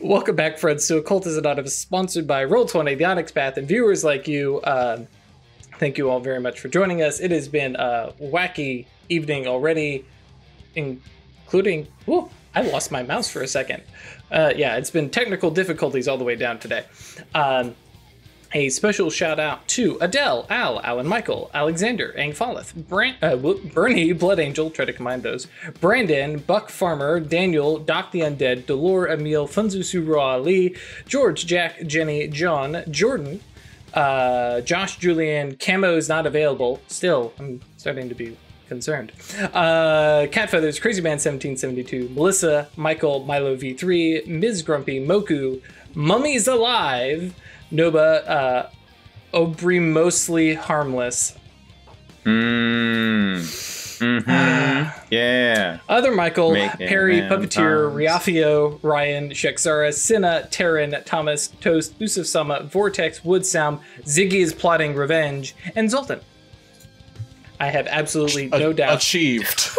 Welcome back, friends, to Occultists Anonymous, sponsored by Roll20, The Onyx Path, and viewers like you. Thank you all very much for joining us. It has been a wacky evening already, including... Whoa, I lost my mouse for a second. Yeah, it's been technical difficulties all the way down today. A special shout out to Adele, Al, Alan Michael, Alexander, Angfalith, Bernie, Blood Angel, try to combine those, Brandon, Buck Farmer, Daniel, Doc the Undead, Delore, Emil, Funzu Suru Ali, George, Jack, Jenny, John, Jordan, Josh, Julian, Camo is not available. Still, I'm starting to be concerned. Cat Feathers, Crazy Man 1772, Melissa, Michael, Milo V3, Ms. Grumpy, Moku, Mummies Alive, Noba, Obri Mostly Harmless. Yeah. Other Michael, Perry, Puppeteer, Riafio, Ryan, Shexara, Cinna, Terran, Thomas, Toast, Yusuf Sama, Vortex, Woodsound, Ziggy is plotting revenge, and Zoltan. I have absolutely no doubt. Achieved.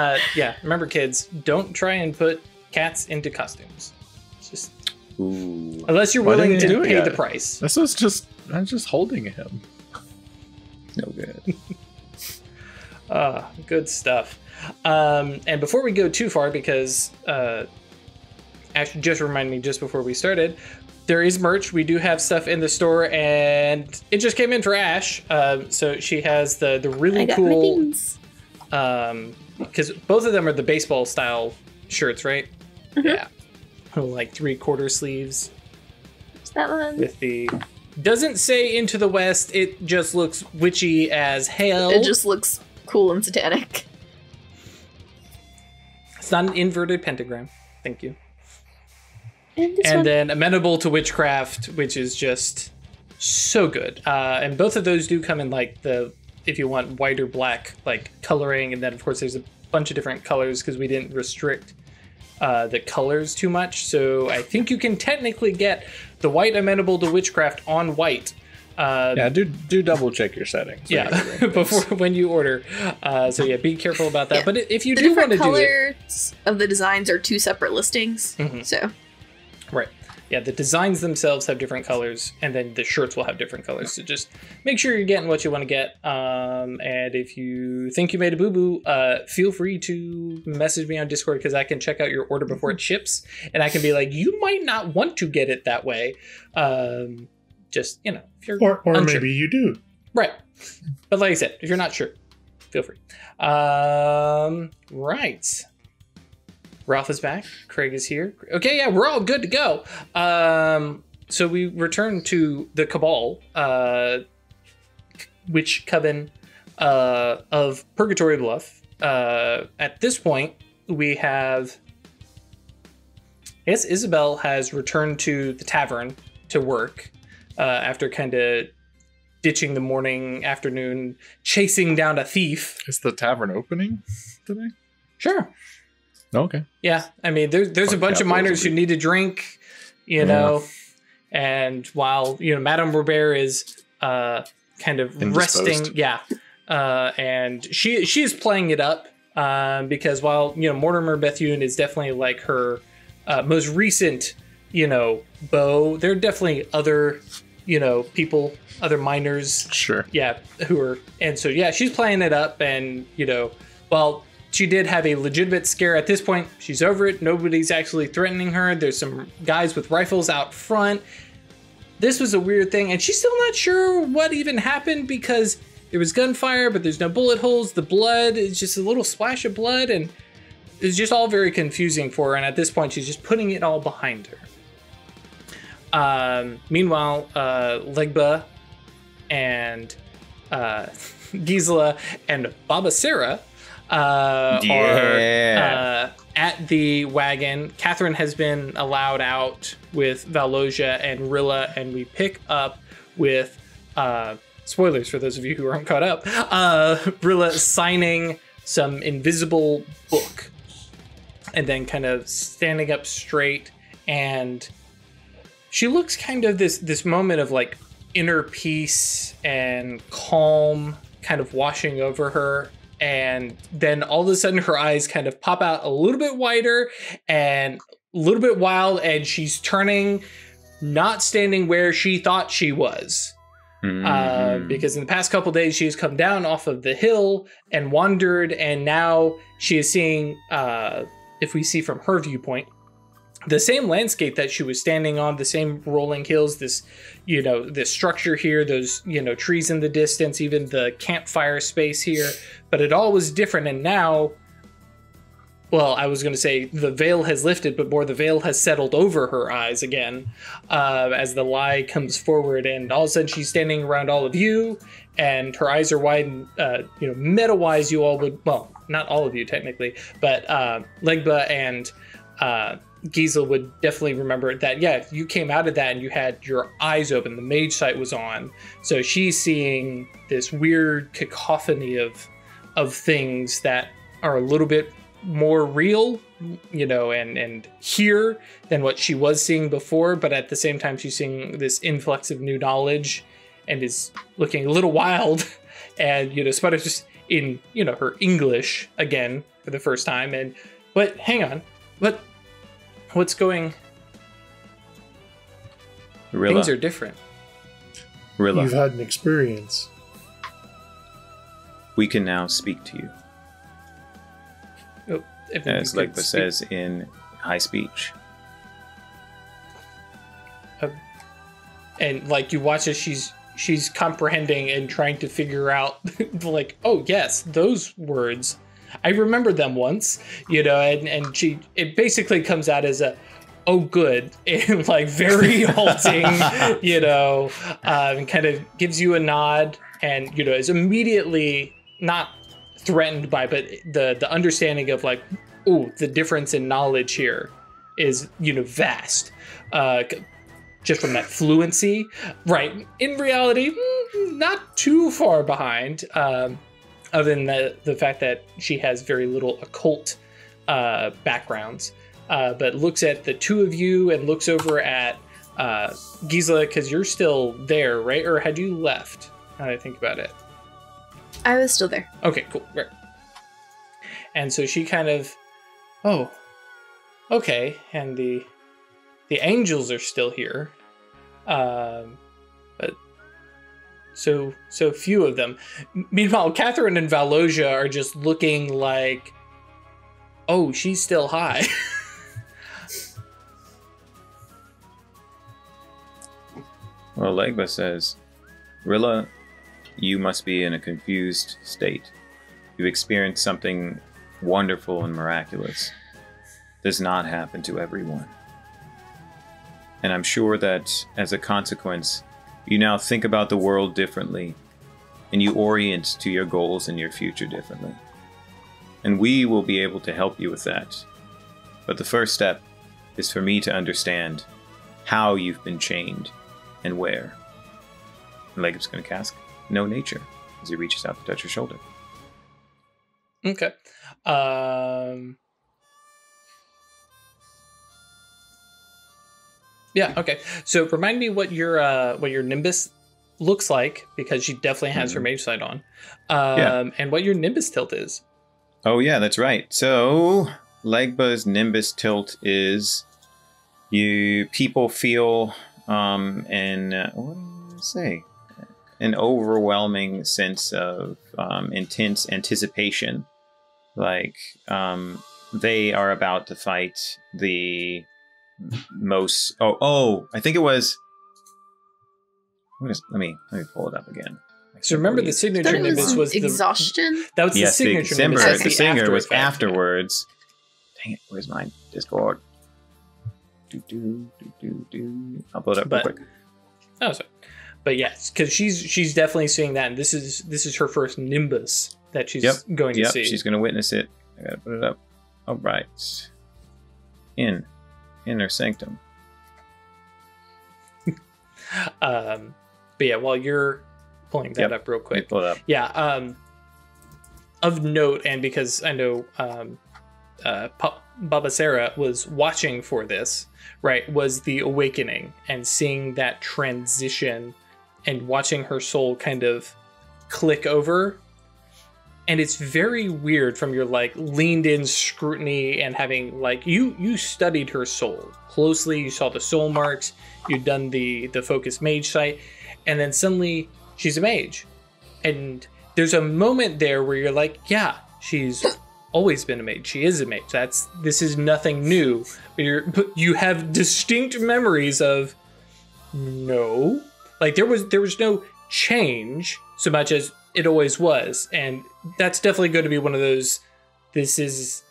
Yeah, remember kids, don't try and put cats into costumes. Just... Ooh. Unless you're willing to pay the price. This was just, I'm just holding him. No good. Good stuff. And before we go too far, because Ash just reminded me just before we started, there is merch. We do have stuff in the store, and it just came in for Ash. So she has the really cool, because both of them are the baseball style shirts, right? Mm-hmm. Yeah. Like 3/4 sleeves. What's that one? With the... Doesn't say Into the West. It just looks witchy as hell. It just looks cool and satanic. It's not an inverted pentagram. Thank you. And then Amenable to Witchcraft, which is just so good. And both of those do come in like the, if you want white or black, like coloring. And then of course there's a bunch of different colors because we didn't restrict the colors too much, so I think you can technically get the white Amenable to Witchcraft on white. Yeah, do double check your settings. Yeah, before when you order. So yeah, be careful about that. Yeah. But if you do want to do it, the colors of the designs are two separate listings. Mm-hmm. So right. Yeah, the designs themselves have different colors, and then the shirts will have different colors. So just make sure you're getting what you want to get. And if you think you made a boo-boo, feel free to message me on Discord, because I can check out your order before it ships, and I can be like, you might not want to get it that way. Just, you know, if you're or unsure. Maybe you do. Right. But like I said, if you're not sure, feel free. Right. Ralph is back. Craig is here. Okay, yeah, we're all good to go. So we return to the Cabal, which coven of Purgatory Bluff. At this point, we have... I guess Isabel has returned to the tavern to work after kind of ditching the morning, afternoon, chasing down a thief. Is the tavern opening today? Sure. Okay. Yeah, I mean, there's a bunch of miners who need to drink, you know, and while, you know, Madame Robert is kind of resting, yeah, and she is playing it up because while, you know, Mortimer Bethune is definitely like her most recent, you know, beau, there are definitely other, you know, people, other miners, sure, yeah, who are, and so yeah, she's playing it up, and you know, well. She did have a legitimate scare at this point. She's over it. Nobody's actually threatening her. There's some guys with rifles out front. This was a weird thing, and she's still not sure what even happened because there was gunfire, but there's no bullet holes. The blood is just a little splash of blood, and it's just all very confusing for her. And at this point, she's just putting it all behind her. Meanwhile, Legba and Gisela and Baba Sarah are at the wagon. Catherine has been allowed out with Valosia and Rilla, and we pick up with spoilers for those of you who aren't caught up. Rilla signing some invisible book, and then kind of standing up straight, and she looks kind of this moment of like inner peace and calm kind of washing over her. And then all of a sudden her eyes kind of pop out a little bit wider, and little bit wild, and she's turning, not standing where she thought she was. Because in the past couple days, she has come down off of the hill and wandered, and now she is seeing, if we see from her viewpoint, the same landscape that she was standing on, the same rolling hills, this, this structure here, those, trees in the distance, even the campfire space here, but it all was different. And now, well, I was going to say the veil has lifted, but more the veil has settled over her eyes again, as the lie comes forward, and all of a sudden she's standing around all of you, and her eyes are wide, and, meta-wise you all would, well, not all of you technically, but Legba and Gisela would definitely remember that, yeah, you came out of that and you had your eyes open, the mage sight was on, so she's seeing this weird cacophony of things that are a little bit more real, and here than what she was seeing before, but at the same time she's seeing this influx of new knowledge and is looking a little wild, and Spudder's just in her English again for the first time, but hang on, what's going? Rilla. Things are different. Rilla, You've had an experience. we can now speak to you. Oh, As Legba says in high speech. And like you watch as she's comprehending and trying to figure out, like, oh yes, those words, I remember them once, and it basically comes out as a, oh good, and like very halting, and kind of gives you a nod, and is immediately not threatened by, but the understanding of like, oh, the difference in knowledge here is vast, just from that fluency, right? In reality, not too far behind, other than the fact that she has very little occult backgrounds, but looks at the two of you and looks over at Gisela, because you're still there, right? Or had you left? Now that I think about it. I was still there. Okay, cool. Right. And so she kind of, oh, okay. And the angels are still here. But so few of them. Meanwhile, Catherine and Valosia are just looking like, oh, she's still high. Well, Legba says, Rilla, you must be in a confused state. You've experienced something wonderful and miraculous. Does not happen to everyone. And I'm sure that as a consequence, you now think about the world differently, and you orient to your goals and your future differently. And we will be able to help you with that. But the first step is for me to understand how you've been chained and where. And Legba's going to cast Know Nature as he reaches out to touch your shoulder. Okay. Yeah, okay. So remind me what your Nimbus looks like, because she definitely has her mage sight on. And what your Nimbus tilt is. Oh yeah, that's right. So Legba's Nimbus tilt is people feel what do I say? An overwhelming sense of intense anticipation. Like they are about to fight the most I think it was let me pull it up again. So remember the signature Nimbus was exhaustion. That was the signature Nimbus. The singer was afterwards. Dang it, where's my Discord? I'll pull it up real quick. Oh, sorry. But yes, because she's definitely seeing that, and this is her first Nimbus that she's going to see. She's going to witness it. I gotta put it up. All right. Inner sanctum. But yeah, while you're pulling that up real quick. Pull it up. Yeah. Of note, and because I know Baba Sarah was watching for this, right, was the awakening and seeing that transition and watching her soul kind of click over. and it's very weird from your like leaned in scrutiny and having like you studied her soul closely. You saw the soul marks. You'd done the focus mage site, and then suddenly she's a mage, and there's a moment there where you're like, yeah, she's always been a mage. She is a mage. This is nothing new. But you have distinct memories of no, like there was no change so much as it always was, and that's definitely going to be one of those. This is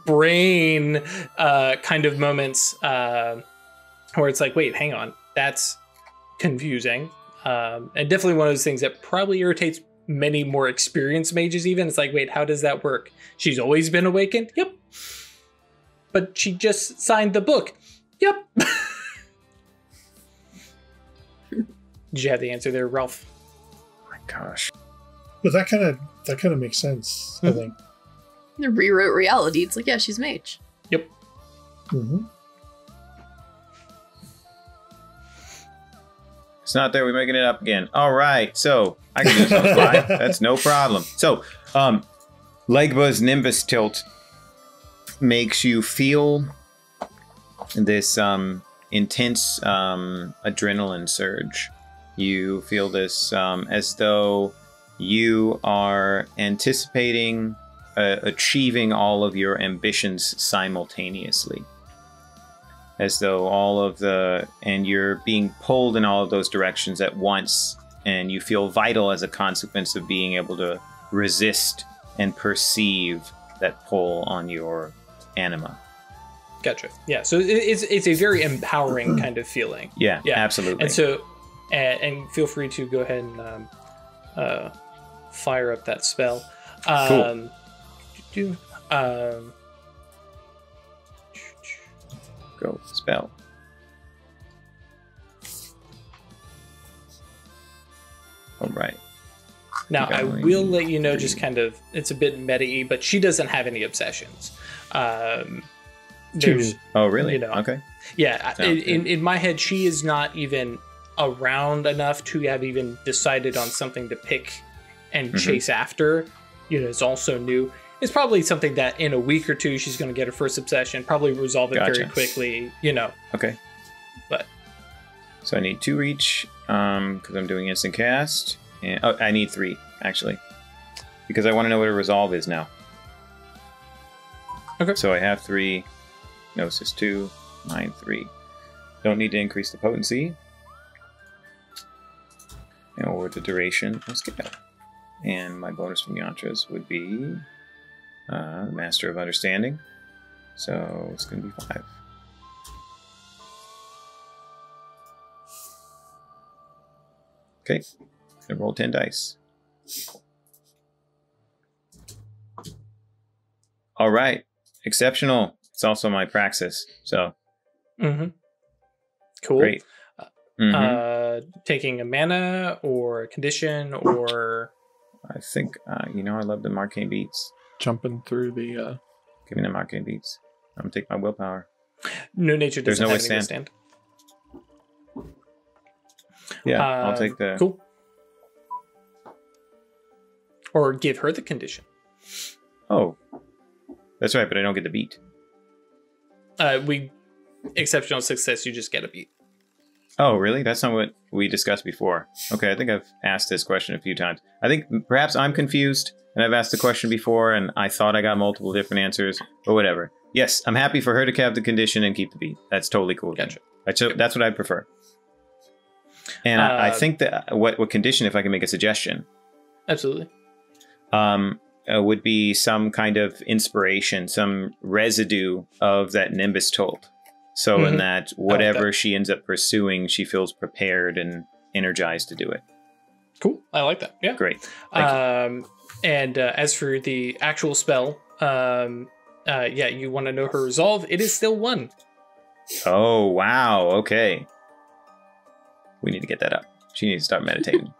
brain kind of moments where it's like, wait, hang on, that's confusing, and definitely one of those things that probably irritates many more experienced mages. Even it's like, wait, how does that work? She's always been awakened. Yep. But she just signed the book. Yep. Did you have the answer there, Ralph? Oh my gosh. But that kind of makes sense, I think. They rewrote reality. It's like, yeah, she's mage. Yep. Mm-hmm. It's not there. We're making it up again. All right. So I can do this on the fly. That's no problem. So, Legba's Nimbus tilt makes you feel this intense adrenaline surge. You feel this as though you are anticipating achieving all of your ambitions simultaneously. As though and you're being pulled in all of those directions at once, and you feel vital as a consequence of being able to resist and perceive that pull on your anima. Gotcha. Yeah. So it's a very empowering kind of feeling. Yeah. Absolutely. And so, and feel free to go ahead and fire up that spell. Cool. Go spell. All right. Now, I will let you know, just kind of, it's a bit meta-y, but she doesn't have any obsessions. There's, oh, really? You know, okay. Yeah. In my head, she is not even around enough to have even decided on something to pick and chase after. You know, it's also new. It's probably something that in a week or two, she's going to get her first obsession, probably resolve it very quickly, you know. Okay. But. So I need 2 each, because I'm doing instant cast. And, I need 3, actually. Because I want to know what a resolve is now. Okay. So I have 3. Gnosis 2. Mine 3. Don't need to increase the potency. Or the duration of scale. And my bonus from Yantras would be Master of Understanding. So it's going to be 5. Okay. I roll 10 dice. All right. Exceptional. It's also my praxis. So. Cool. Great. Taking a mana or a condition or. I think, I love the arcane beats. Jumping through the. Give me them arcane beats. I'm going to take my willpower. No nature doesn't have any withstand. Yeah, I'll take the. Cool. Or give her the condition. Oh. That's right, but I don't get the beat. Exceptional success, you just get a beat. Oh, really? That's not what we discussed before. Okay, I think I've asked this question a few times. I think perhaps I'm confused, and I've asked the question before, and I thought I got multiple different answers, but whatever. Yes, I'm happy for her to have the condition and keep the beat. That's totally cool. Gotcha. That's what I prefer. And I think that what condition, if I can make a suggestion. Absolutely. Would be some kind of inspiration, some residue of that Nimbus told. So in that whatever she ends up pursuing, she feels prepared and energized to do it. Cool. I like that. Yeah. Great. Thank you. And as for the actual spell, you want to know her resolve. It is still 1. Oh, wow. Okay. We need to get that up. She needs to start meditating.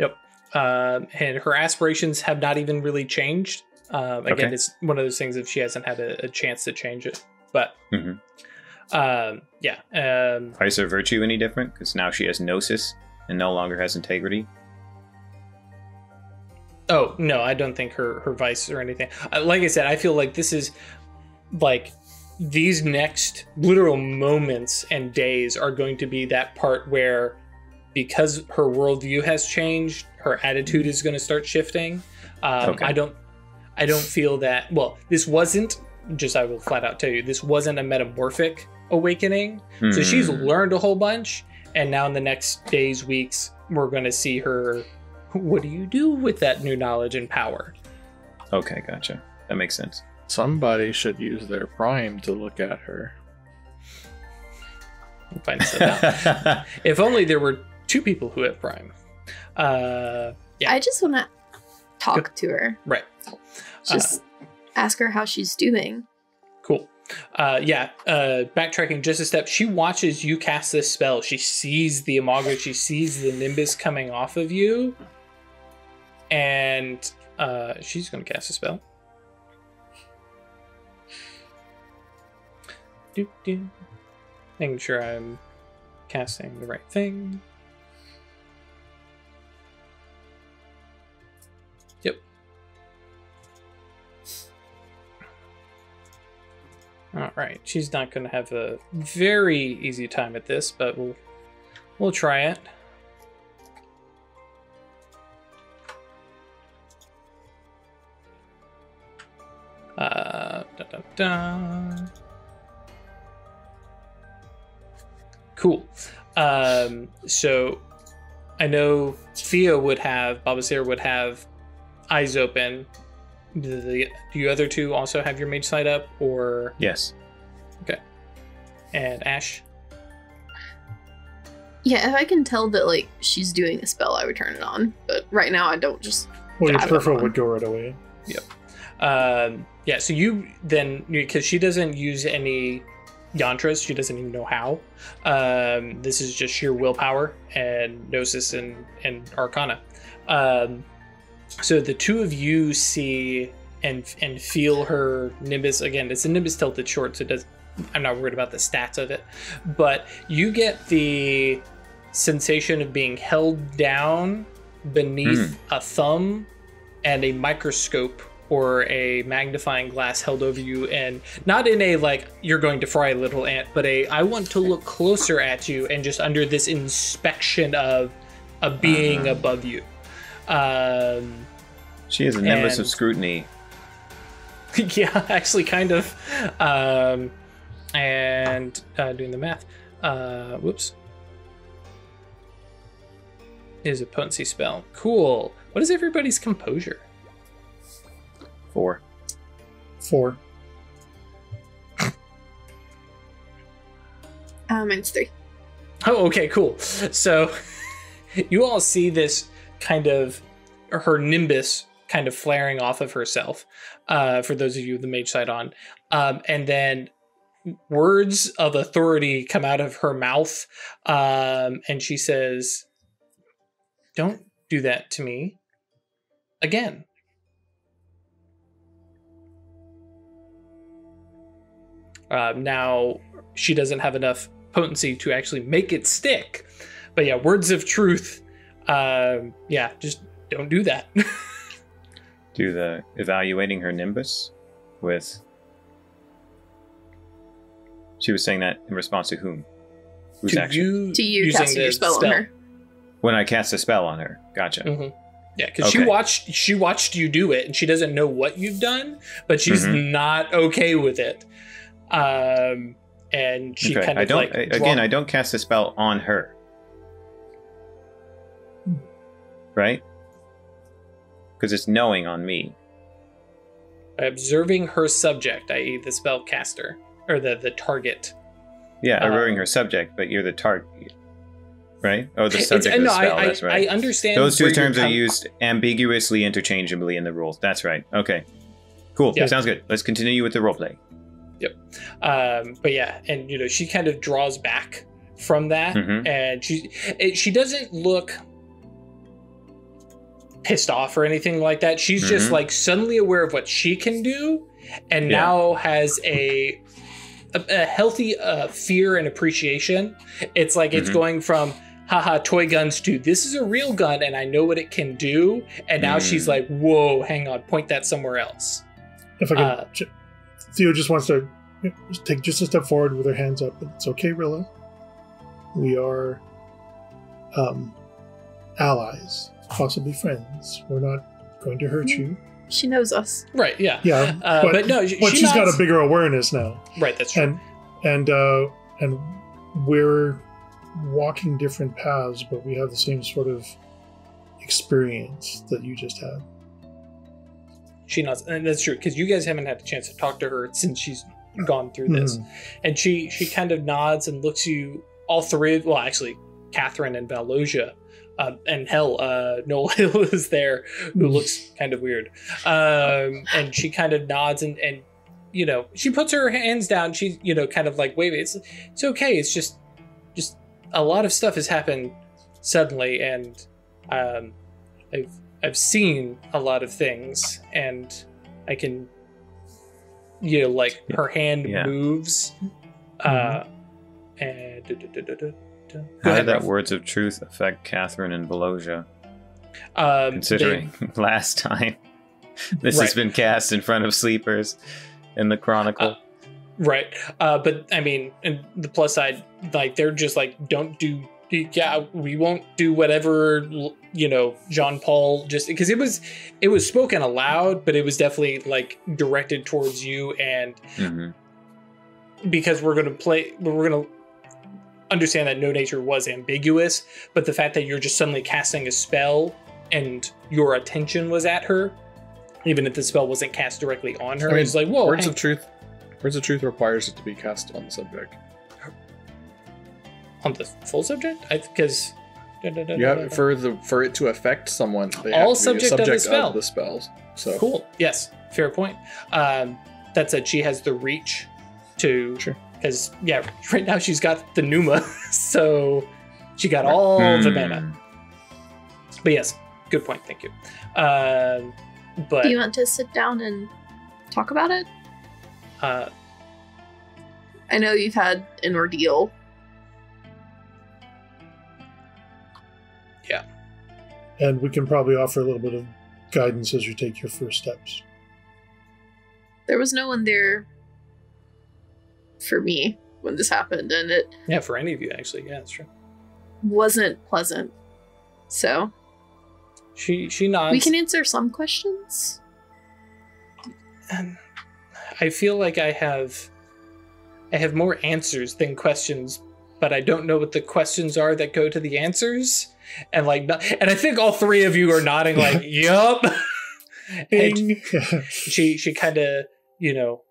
Yep. And her aspirations have not even really changed. Again, it's one of those things if she hasn't had a chance to change it. But, Is her virtue any different? Because now she has Gnosis and no longer has integrity. Oh, no, I don't think her vice or anything. Like I said, I feel like this is like these next literal moments and days are going to be that part where, because her worldview has changed, her attitude is going to start shifting. Okay. I don't feel that. Well, this wasn't just. I will flat out tell you, this wasn't a metamorphic awakening. So she's learned a whole bunch, and now in the next days, weeks, we're going to see her. What do you do with that new knowledge and power? Okay, gotcha. That makes sense. Somebody should use their prime to look at her. We'll find that out. If only there were 2 people who have prime. Yeah. I just want to talk to her. Right. Just ask her how she's doing. Cool. Backtracking just a step, she watches you cast this spell. She sees the Imago, she sees the Nimbus coming off of you, and she's going to cast a spell. Making sure I'm casting the right thing. Yep. All right, she's not going to have a very easy time at this, but we'll try it. Cool. So I know Thea would have, Babasir would have eyes open. Do you other 2 also have your mage sight up, or? Yes. Okay. And Ash? Yeah, if I can tell that like she's doing a spell, I would turn it on. But right now, I don't just. Well, your have it peripheral on. would go right away. Yep. Yeah. So you then, because she doesn't use any yantras, she doesn't even know how. This is just sheer willpower and gnosis and arcana. So the 2 of you see and feel her Nimbus. Again, it's a Nimbus tilted short, so I'm not worried about the stats of it. But you get the sensation of being held down beneath a thumb and a microscope or a magnifying glass held over you, and not in a like you're going to fry a little ant, but I want to look closer at you, and just under this inspection of a being above you. She is a Nimbus of scrutiny. Yeah, actually, kind of. Doing the math. Whoops. Is a potency spell. Cool. What is everybody's composure? 4. 4. Mine's 3. Oh, okay, cool. So you all see this kind of her Nimbus kind of flaring off of herself, for those of you with the mage sight on. And then words of authority come out of her mouth, and she says, "Don't do that to me again." Now, she doesn't have enough potency to actually make it stick. But yeah, words of truth. Just don't do that. Do the evaluating her Nimbus with... She was saying that in response to whom? Whose action? To you using casting your the spell on her. When I cast a spell on her. Gotcha. Mm-hmm. Yeah, because Okay. she watched you do it, and she doesn't know what you've done, but she's not okay with it. And she kind of I don't cast a spell on her. Right? Because it's knowing on me. by observing her subject, i.e. the spellcaster, or the target. Yeah, observing her subject, but you're the target. Right? Oh, the subject of the spell, that's right. I understand. Those two terms are used ambiguously interchangeably in the rules. That's right. Okay. Cool. Yeah. Sounds good. Let's continue with the roleplay. Yep. But yeah, and she kind of draws back from that, and she doesn't look pissed off or anything like that. She's just like suddenly aware of what she can do, and now has a healthy fear and appreciation. It's like it's going from haha, toy guns too. This is a real gun and I know what it can do. And now she's like, whoa, hang on, point that somewhere else. If I can, Theo just wants to take just a step forward with her hands up. It's okay, Rilla. We are allies, possibly friends. We're not going to hurt you. She knows us. Right, yeah. Yeah, but no, she's got a bigger awareness now. Right, that's true. And we're walking different paths, but we have the same sort of experience that you just had. She nods, and that's true, because you guys haven't had a chance to talk to her since she's gone through this. And she kind of nods and looks you, all three, well, actually, Catherine and Valosia, and hell, Noel Hill is there, who looks kind of weird. And she kind of nods and you know, she puts her hands down. She's, you know, kind of like, wait, it's okay. It's just a lot of stuff has happened suddenly, and I've seen a lot of things, and I can, you know, like her hand moves, and how did that words of truth affect Catherine and Valosia? Considering last time this has been cast in front of sleepers in the Chronicle. Right. But I mean, and the plus side, like, they're just like, don't do, we won't do whatever, you know, Jean Paul, just because it was spoken aloud, but it was definitely like directed towards you. And because we're going to understand that no nature was ambiguous, but the fact that you're just suddenly casting a spell and your attention was at her, even if the spell wasn't cast directly on her, it's like, whoa. Words of truth requires it to be cast on the subject. On the full subject? Because for it to affect someone, they all have to be subject a of the subject spell. of the spells. So cool. Yes, fair point. That said, she has the reach to, because right now she's got the Numa, so she got all the mana. But yes, good point. Thank you. But do you want to sit down and talk about it? I know you've had an ordeal. Yeah. And we can probably offer a little bit of guidance as you take your first steps. There was no one there for me when this happened, and it... Yeah, for any of you, actually. Yeah, that's true. Wasn't pleasant. So... She nods. We can answer some questions. I feel like I have more answers than questions, but I don't know what the questions are that go to the answers. And I think all three of you are nodding like, yup. She kind of, you know,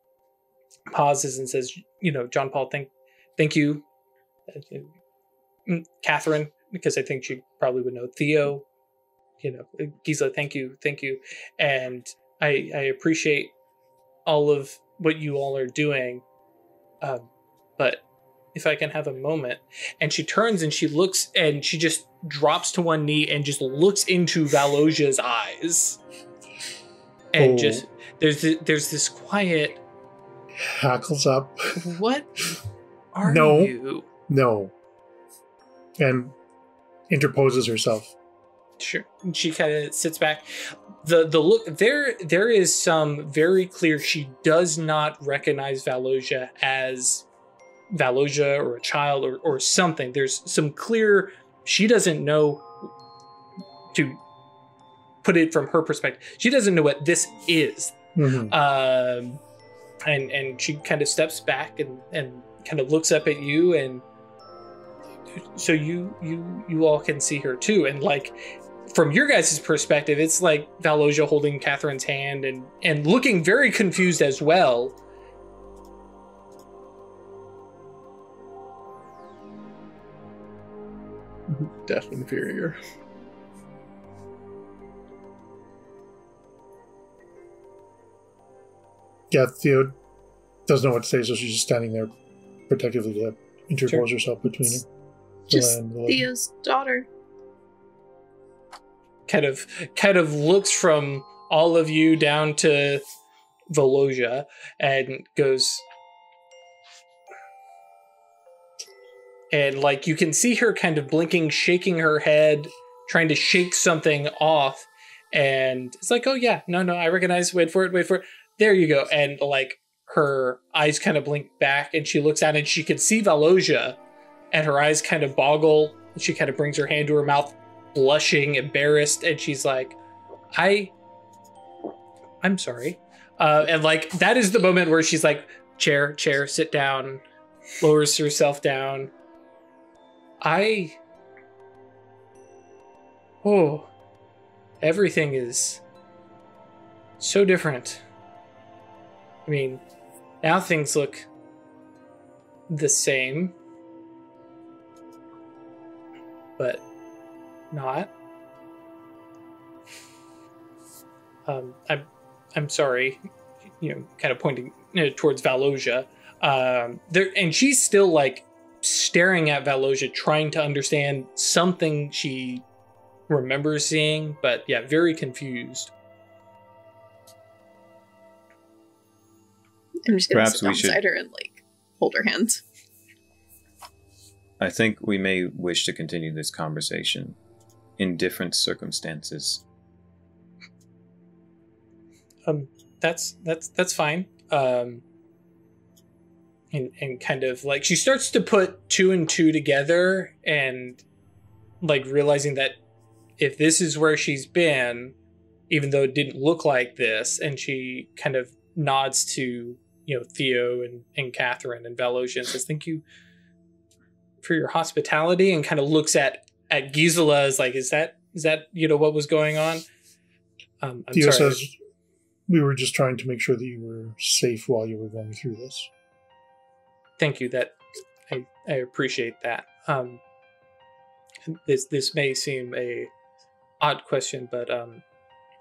pauses and says, you know, John Paul, thank you. Catherine, because I think she probably would know. Theo, you know, Gisela, thank you. And I appreciate all of what you all are doing. But if I can have a moment. And she turns and she looks and she just drops to one knee and just looks into Valosia's eyes. And just, there's this quiet... Hackles up. What are you? No. And interposes herself. Sure. And she kind of sits back. The look there is some very clear, she does not recognize Valosia as Valosia or a child or something. There's some clear, she doesn't know, to put it from her perspective, she doesn't know what this is. And she kind of steps back and kind of looks up at you, and so you all can see her too. And like, from your guys' perspective, it's like Valosia holding Catherine's hand and looking very confused as well. Deaf inferior. Yeah, Theo doesn't know what to say, so she's just standing there protectively to interpose herself between him. Just Theo's daughter. Kind of looks from all of you down to Valosia and goes, and like you can see her kind of blinking, shaking her head, trying to shake something off, and it's like, oh yeah, no, I recognize, wait for it, there you go. And like her eyes kind of blink back, and she looks out and she can see Valosia, and her eyes kind of boggle, and she kind of brings her hand to her mouth, blushing, embarrassed, and she's like, I'm sorry. And like that is the moment where she's like, chair, sit down, lowers herself down. Everything is so different. I mean, now things look the same, but not. I'm sorry, kind of pointing towards Valosia. And she's still like staring at Valosia, trying to understand something she remembers seeing, but yeah, very confused. I'm just gonna Perhaps sit down beside her and like hold her hands. I think we may wish to continue this conversation in different circumstances. That's fine. And kind of like she starts to put two and two together, and like realizing that if this is where she's been, even though it didn't look like this, and she kind of nods to Theo and Catherine and Valosia and says, thank you for your hospitality, and kind of looks at Gisela as like, is that what was going on? I'm Theo sorry. says, we were just trying to make sure that you were safe while you were going through this. Thank you. That I appreciate that. This may seem a odd question, but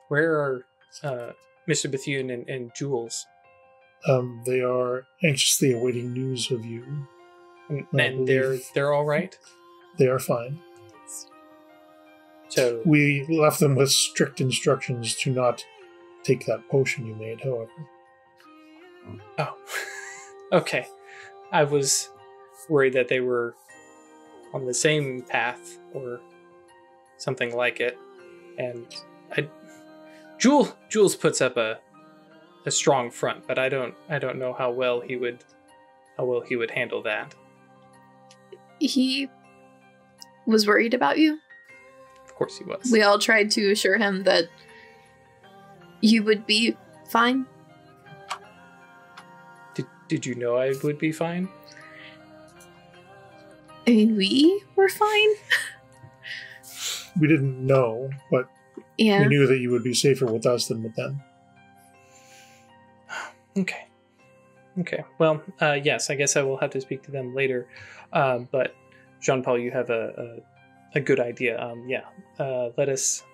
where are Mr. Bethune and Jules? They are anxiously awaiting news of you. And they're all right? They are fine. So we left them with strict instructions to not take that potion you made, however. Oh, okay. I was worried that they were on the same path or something like it. And Jules puts up a strong front, but I don't know how well he would handle that. He was worried about you. Of course he was. We all tried to assure him that you would be fine. Did you know I would be fine? I mean, we were fine. We didn't know, but Yeah. we knew that you would be safer with us than with them. Okay. Well, yes, I guess I will have to speak to them later. But Jean-Paul, you have a good idea. Let us.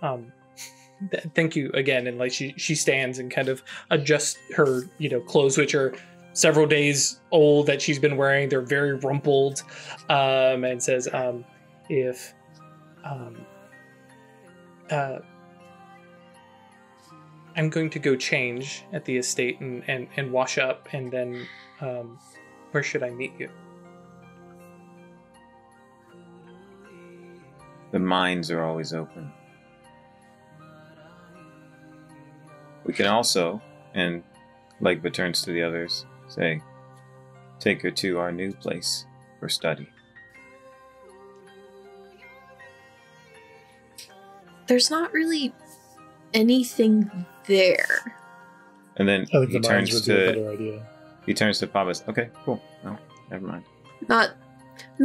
Thank you again. And like she stands and kind of adjusts her clothes, which are several days old that she's been wearing. They're very rumpled, and says, if I'm going to go change at the estate and wash up, and then where should I meet you? The mines are always open. We can also, and Legba turns to the others, say, take her to our new place for study. There's not really anything there. And then I think he the mines turns would be a to better idea. Pabas. Okay, cool. No, never mind. Not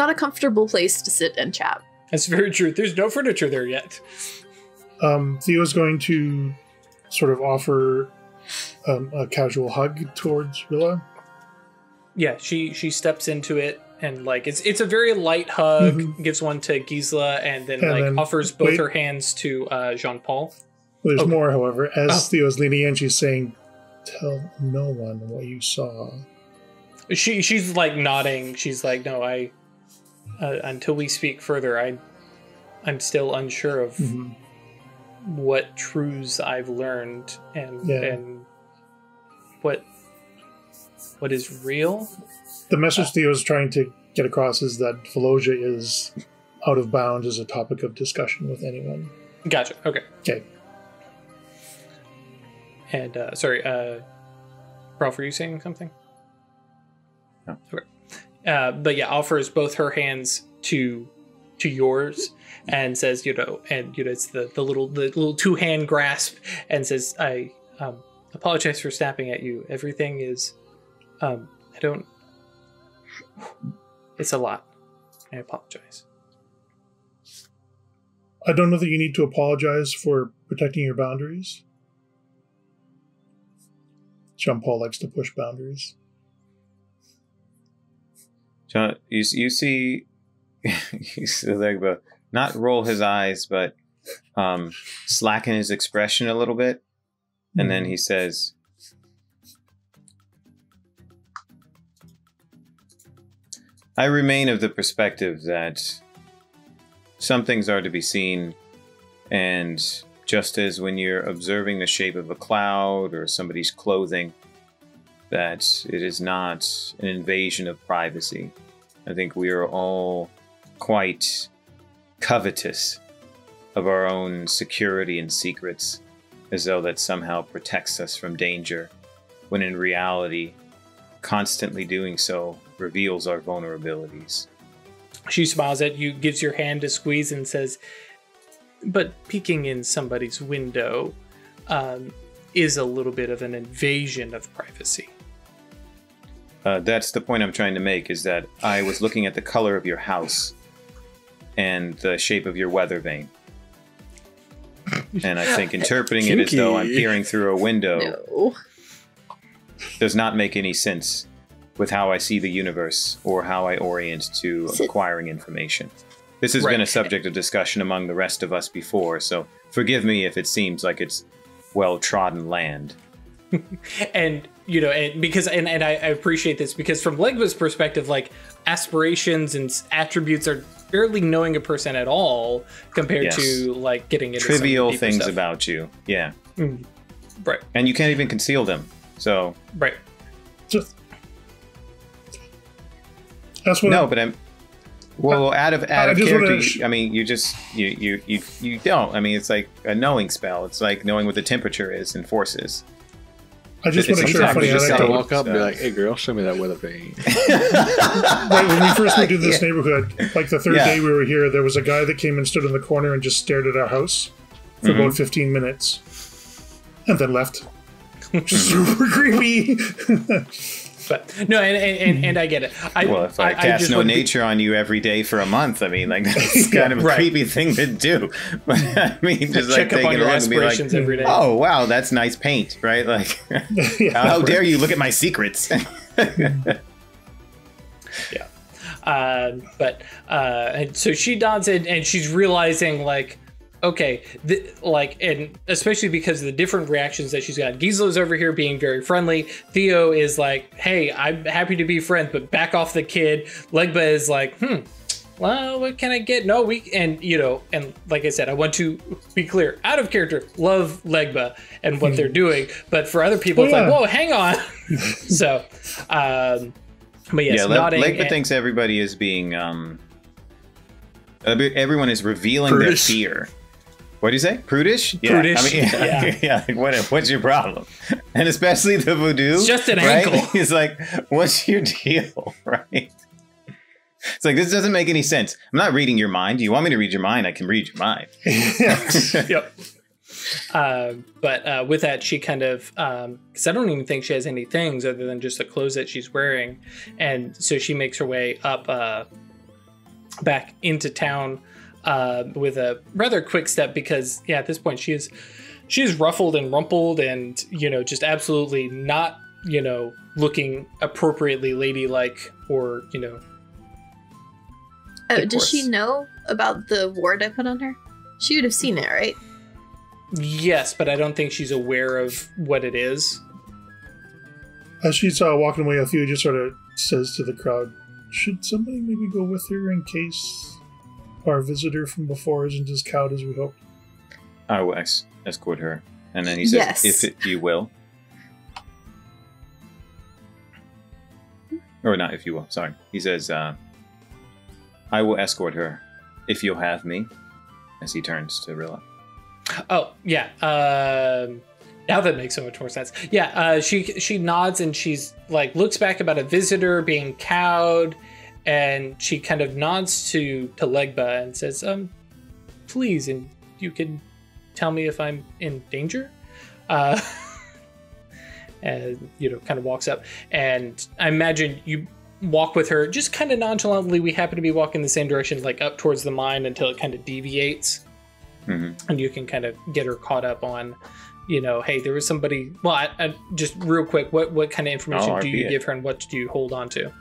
a comfortable place to sit and chat. That's very true. There's no furniture there yet. Theo's going to sort of offer a casual hug towards Rilla. Yeah, she steps into it, and like it's a very light hug. Mhm. Gives one to Gisela, and then And like then- offers both wait. her hands to Jean-Paul. Well, there's Okay. more, however. As Oh. Theo's leaning in, she's saying, tell no one what you saw. She's like nodding. She's like, no, I until we speak further, I'm still unsure of Mhm. what truths I've learned and what is real. The message Theo's trying to get across is that Theodosia is out of bounds as a topic of discussion with anyone. Gotcha. Okay. Okay. And sorry, Ralph, were you saying something? No. Okay. But yeah, offers both her hands to yours and says, it's the little two-hand grasp, and says, I apologize for snapping at you. Everything is, it's a lot. I apologize. I don't know that you need to apologize for protecting your boundaries. Jean-Paul likes to push boundaries. John, you see Legba not roll his eyes, but slacken his expression a little bit. And then he says, I remain of the perspective that some things are to be seen, and just as when you're observing the shape of a cloud or somebody's clothing, that it is not an invasion of privacy. I think we are all quite covetous of our own security and secrets, as though that somehow protects us from danger, when in reality, constantly doing so reveals our vulnerabilities. She smiles at you, gives your hand a squeeze, and says, but peeking in somebody's window is a little bit of an invasion of privacy. That's the point I'm trying to make, is that I was looking at the color of your house and the shape of your weather vane. And I think interpreting it as though I'm peering through a window does not make any sense with how I see the universe or how I orient to acquiring information. This has been a subject of discussion among the rest of us before, so forgive me if it seems like it's well-trodden land. And I appreciate this, because from Legba's perspective, like, aspirations and attributes are barely knowing a person at all compared to like getting into trivial some things stuff about you. Yeah. Right. And you can't even conceal them. So right. Just that's what. No, but I'm. Well, out of character. I mean, you don't. I mean, it's like a knowing spell. It's like knowing what the temperature is in forces. I just want to share a funny just anecdote. walk up and be like, "Hey, girl, show me that weather vane." Right, when we first moved to this neighborhood, like the third day we were here, there was a guy that came and stood in the corner and just stared at our house for about 15 minutes, and then left. Just super creepy. But no, and I get it. Well, if I cast no nature on you every day for a month, I mean, like, that's kind of a creepy thing to do. But I mean, just like check up on your aspirations every day. Oh wow, that's nice paint, right? Like, how dare you look at my secrets? But and so she nods it, and she's realizing, like, okay, and especially because of the different reactions that she's got. Gisla's over here being very friendly. Theo is like, hey, I'm happy to be friends, but back off the kid. Legba is like, well, what can I get? No, and like I said, I want to be clear, out of character, love Legba and what they're doing. But for other people, it's like, whoa, hang on. So, but yes, nodding. Legba thinks everybody is being, everyone is revealing their fear. What do you say? Prudish? Yeah. Prudish. I mean, yeah. Like, what's your problem? And especially the voodoo. It's just an ankle. He's like, what's your deal? Right? It's like, this doesn't make any sense. I'm not reading your mind. Do you want me to read your mind? I can read your mind. Yep. But with that, she kind of, because I don't even think she has any things other than just the clothes that she's wearing. And so she makes her way up back into town with a rather quick step, because at this point she is ruffled and rumpled and just absolutely not looking appropriately ladylike or does she know about the ward I put on her? She would have seen it, right? Yes, but I don't think she's aware of what it is. As she's walking away, Theo just sort of says to the crowd, should somebody maybe go with her in case our visitor from before isn't as cowed as we hoped? I will escort her. And then he says, if you will. Or not if you will, sorry. He says, I will escort her, if you'll have me, as he turns to Rilla. Oh, yeah. Now that makes so much more sense. Yeah, she nods and she's like, looks back about a visitor being cowed, and she kind of nods to Legba and says, please, and you can tell me if I'm in danger? And, kind of walks up. And I imagine you walk with her just kind of nonchalantly. We happen to be walking the same direction, like up towards the mine until it kind of deviates. Mm-hmm. And you can kind of get her caught up on, hey, there was somebody. Well, I just real quick, what kind of information do you give her and what do you hold on to?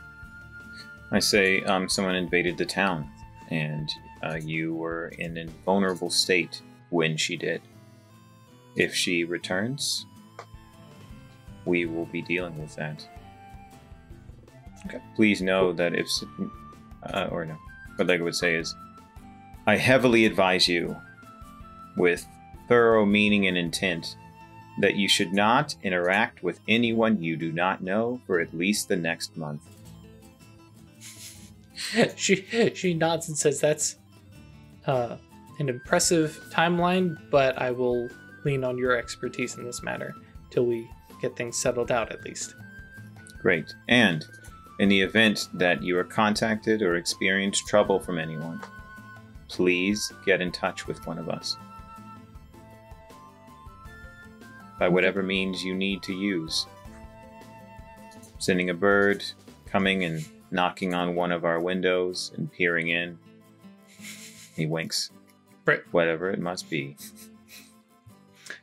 I say someone invaded the town and you were in a vulnerable state when she did. If she returns, we will be dealing with that. Okay. Please know that if... what Lega would say is, I heavily advise you, with thorough meaning and intent, that you should not interact with anyone you do not know for at least the next month. She nods and says, that's an impressive timeline, but I will lean on your expertise in this matter till we get things settled out, at least. Great. And in the event that you are contacted or experience trouble from anyone, please get in touch with one of us. By whatever means you need to use. Sending a bird, coming and knocking on one of our windows and peering in. He winks. Right. Whatever it must be.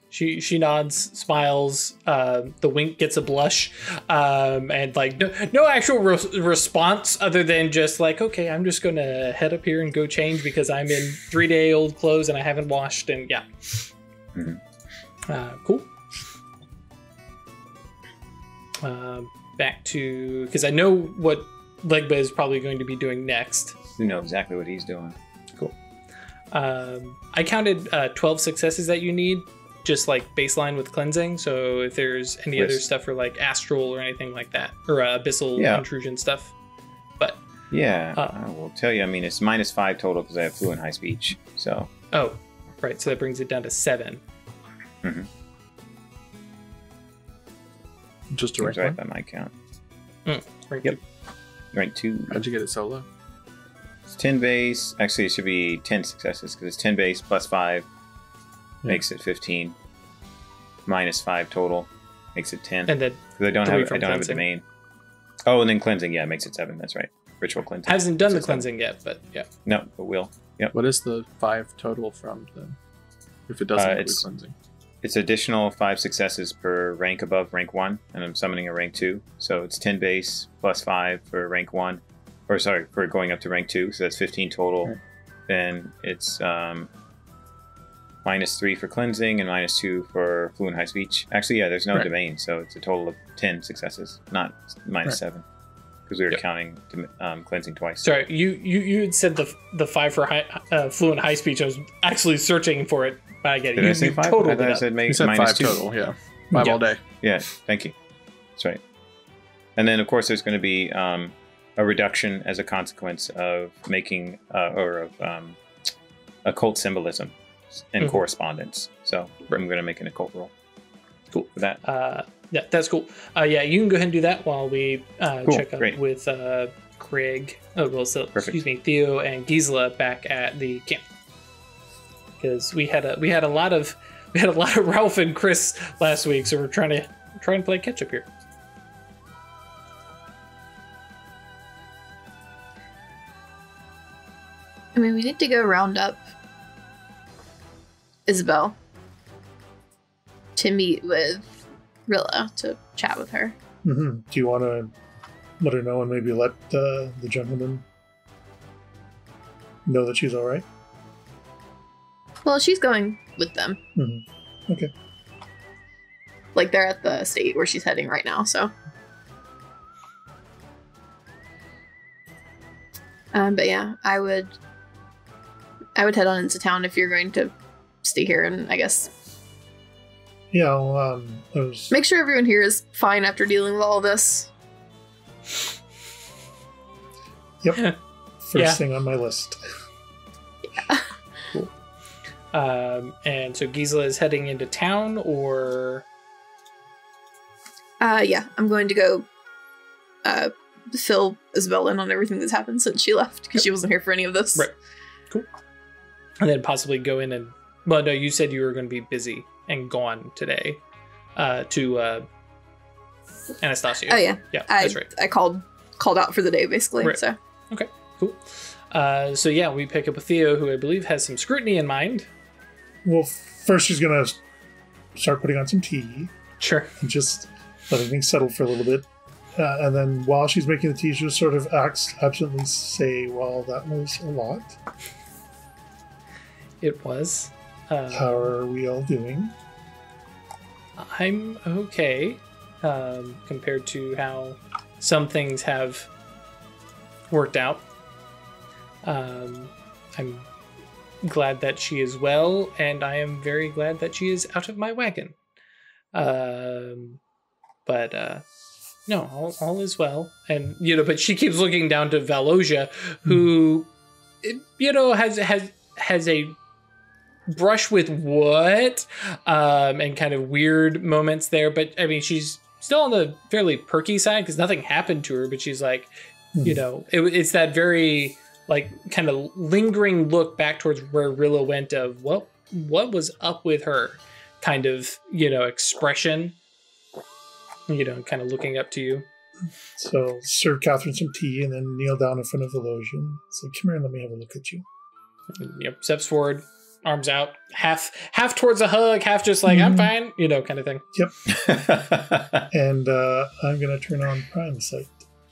She nods, smiles. The wink gets a blush, and like no actual response other than just like, okay, I'm just gonna head up here and go change because I'm in 3-day-old clothes and I haven't washed, and yeah. Mm-hmm. Cool. Back to, because I know what Legba is probably going to be doing next. You know exactly what he's doing. Cool. I counted 12 successes that you need. Just like baseline with cleansing, so if there's any other stuff for like astral or anything like that, or abyssal intrusion stuff. But I will tell you, I mean, it's -5 total because I have fluent high speech, so. Oh, right, so that brings it down to 7. Mm-hmm. Just a rank right one? by my count. Rank 2. Rank 2. How'd you get it solo? It's 10 base. Actually, it should be 10 successes because it's 10 base plus 5. Makes it 15. -5 total makes it 10. And then I don't have a domain. Oh, and then cleansing, yeah, makes it 7. That's right. Ritual cleansing. Hasn't done the cleansing yet, but yeah. No, but will. Yep. What is the 5 total from then? If it doesn't include cleansing. It's additional 5 successes per rank above rank 1, and I'm summoning a rank 2. So it's 10 base plus 5 for rank 1. Or sorry, for going up to rank 2, so that's 15 total. Right. Then it's -3 for cleansing and -2 for fluent high speech. Actually, yeah, there's no domain, so it's a total of 10 successes, not -7, because we were counting cleansing twice. Sorry, you had said the 5 for fluent high speech. I was actually searching for it, but I get it. Did I say 5? I thought I said you said -5 total. Yeah, 5 all day. Yeah, thank you. That's right. And then, of course, there's going to be a reduction as a consequence of making occult symbolism and correspondence. So I'm going to make an occult roll. Cool. For that. Yeah, that's cool. Yeah, you can go ahead and do that while we check up with Craig. Excuse me, Theo and Gisela back at the camp. Because we had a lot of Ralph and Chris last week, so we're trying to play catch up here. I mean, we need to go round up Isabel to meet with Rilla to chat with her. Mm-hmm. Do you want to let her know and maybe let the gentleman know that she's all right? Well, she's going with them. Mm-hmm. Okay. Like, they're at the estate where she's heading right now, so. But yeah, I would head on into town if you're going to stay here, and I guess. Yeah, make sure everyone here is fine after dealing with all this. Yep. First thing on my list. Cool. And so Gisela is heading into town, or? Yeah, I'm going to go fill Isabel in on everything that's happened since she left, because she wasn't here for any of this. Right. Cool. And then possibly go in and... Well, no, you said you were going to be busy and gone today to Anastasia. Oh, yeah. Yeah, that's right. I called out for the day, basically. Right. So. Okay, cool. So yeah, we pick up with Theo, who I believe has some scrutiny in mind. Well, first she's going to start putting on some tea. Sure. And just letting things settle for a little bit. And then while she's making the tea, she'll sort of absently say, well, that was a lot. It was. How are we all doing? I'm okay, compared to how some things have worked out. I'm glad that she is well, and I am very glad that she is out of my wagon. No, all is well. And, but she keeps looking down to Valosia, who, has a brush with what? And kind of weird moments there. But, I mean, she's still on the fairly perky side because nothing happened to her. But she's like, it's that very, like, kind of lingering look back towards where Rilla went of, what was up with her kind of, expression. Kind of looking up to you. So serve Catherine some tea and then kneel down in front of Velosian. Say, come here and let me have a look at you. Yep. Steps forward, arms out, half towards a hug, half just like, I'm fine, kind of thing. Yep. And I'm going to turn on Prime Sight.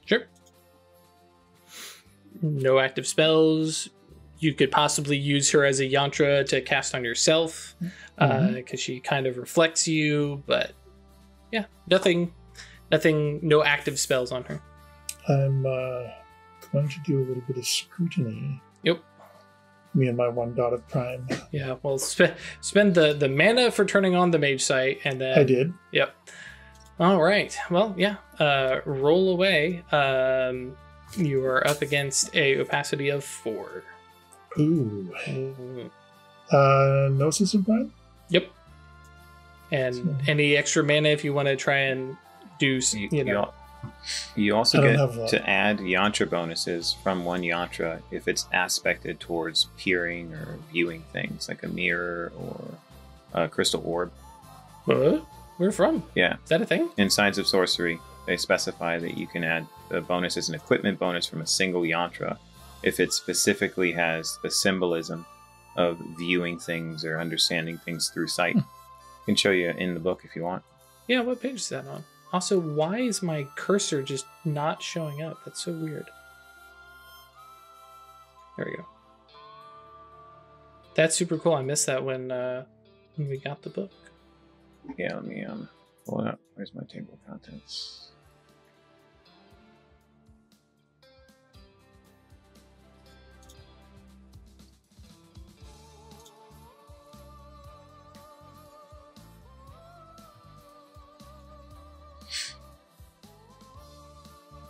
Sure. No active spells. You could possibly use her as a yantra to cast on yourself, because she kind of reflects you, but yeah, nothing, no active spells on her. I'm going to do a little bit of scrutiny. Yep. Me and my 1 dot of Prime. Yeah, well, spend the mana for turning on the mage sight, and then... I did. Yep. All right. Well, yeah. Roll away. You are up against a opacity of 4. Ooh. No system Prime? Yep. And any extra mana if you want to try and do, You also get to add yantra bonuses from 1 yantra if it's aspected towards peering or viewing things, like a mirror or a crystal orb. What? Where from? Yeah. Is that a thing? In Signs of Sorcery, they specify that you can add the bonus as an equipment bonus from a single yantra if it specifically has the symbolism of viewing things or understanding things through sight. I can show you in the book if you want. Yeah, what page is that on? Also, why is my cursor just not showing up? That's so weird. There we go. That's super cool. I missed that when we got the book. Yeah, let me pull it up. Where's my table of contents?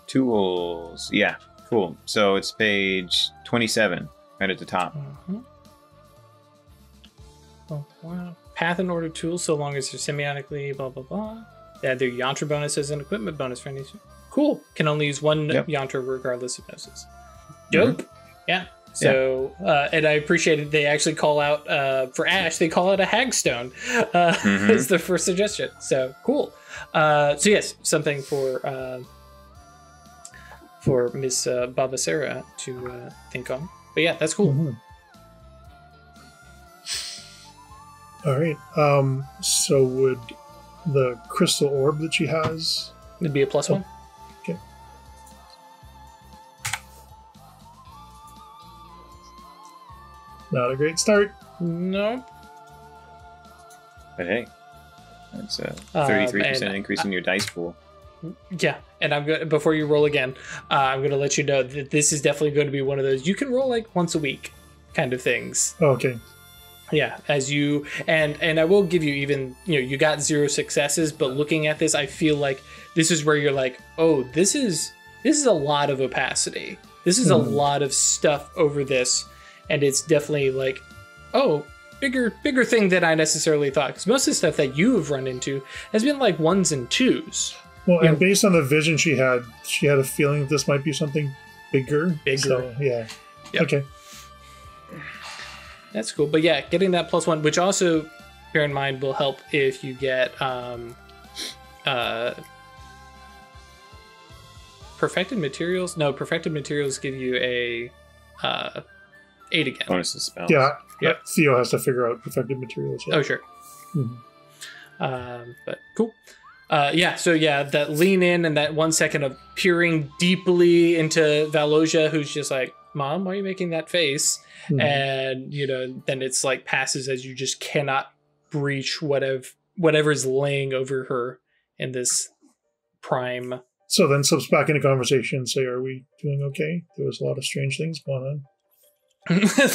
Tools. Yeah, cool. So it's page 27, right at the top. Oh, wow. Path and order tools, so long as they're semiotically, blah, blah, blah. Yeah, they're yantra bonuses and equipment bonus for any. Cool. Can only use 1 yantra regardless of gnosis. Dope. Yeah. So, and I appreciate it. They actually call out, for Ash, they call it a hagstone as the first suggestion. So, cool. So, yes, something for Miss Babasera to think on. But yeah, that's cool. All right. So would the crystal orb that she has... It'd be a +1. Okay. Not a great start. Nope. But hey, that's a 33% increase in your dice pool. Yeah, and I'm going before you roll again, I'm going to let you know that this is definitely going to be one of those you can roll like once a week kind of things. Oh, okay. Yeah, as you and I will give you even you got 0 successes, but looking at this, I feel like this is where you're like, oh, this is a lot of opacity. This is a lot of stuff over this, and it's definitely like, oh, bigger thing than I necessarily thought. Because most of the stuff that you have run into has been like 1s and 2s. Well, and based on the vision she had a feeling that this might be something bigger. So, yeah. Yep. Okay. That's cool. But yeah, getting that +1, which also, bear in mind, will help if you get perfected materials. No, perfected materials give you a 8 again. Bonus to spells. Yeah. Theo has to figure out perfected materials. Yeah. Oh, sure. But cool. So that lean in and that 1 second of peering deeply into Valosia, who's just like, Mom, why are you making that face? And, then it's like passes as you just cannot breach whatever's laying over her in this prime. So then slips back into conversation, say, are we doing okay? There was a lot of strange things going on.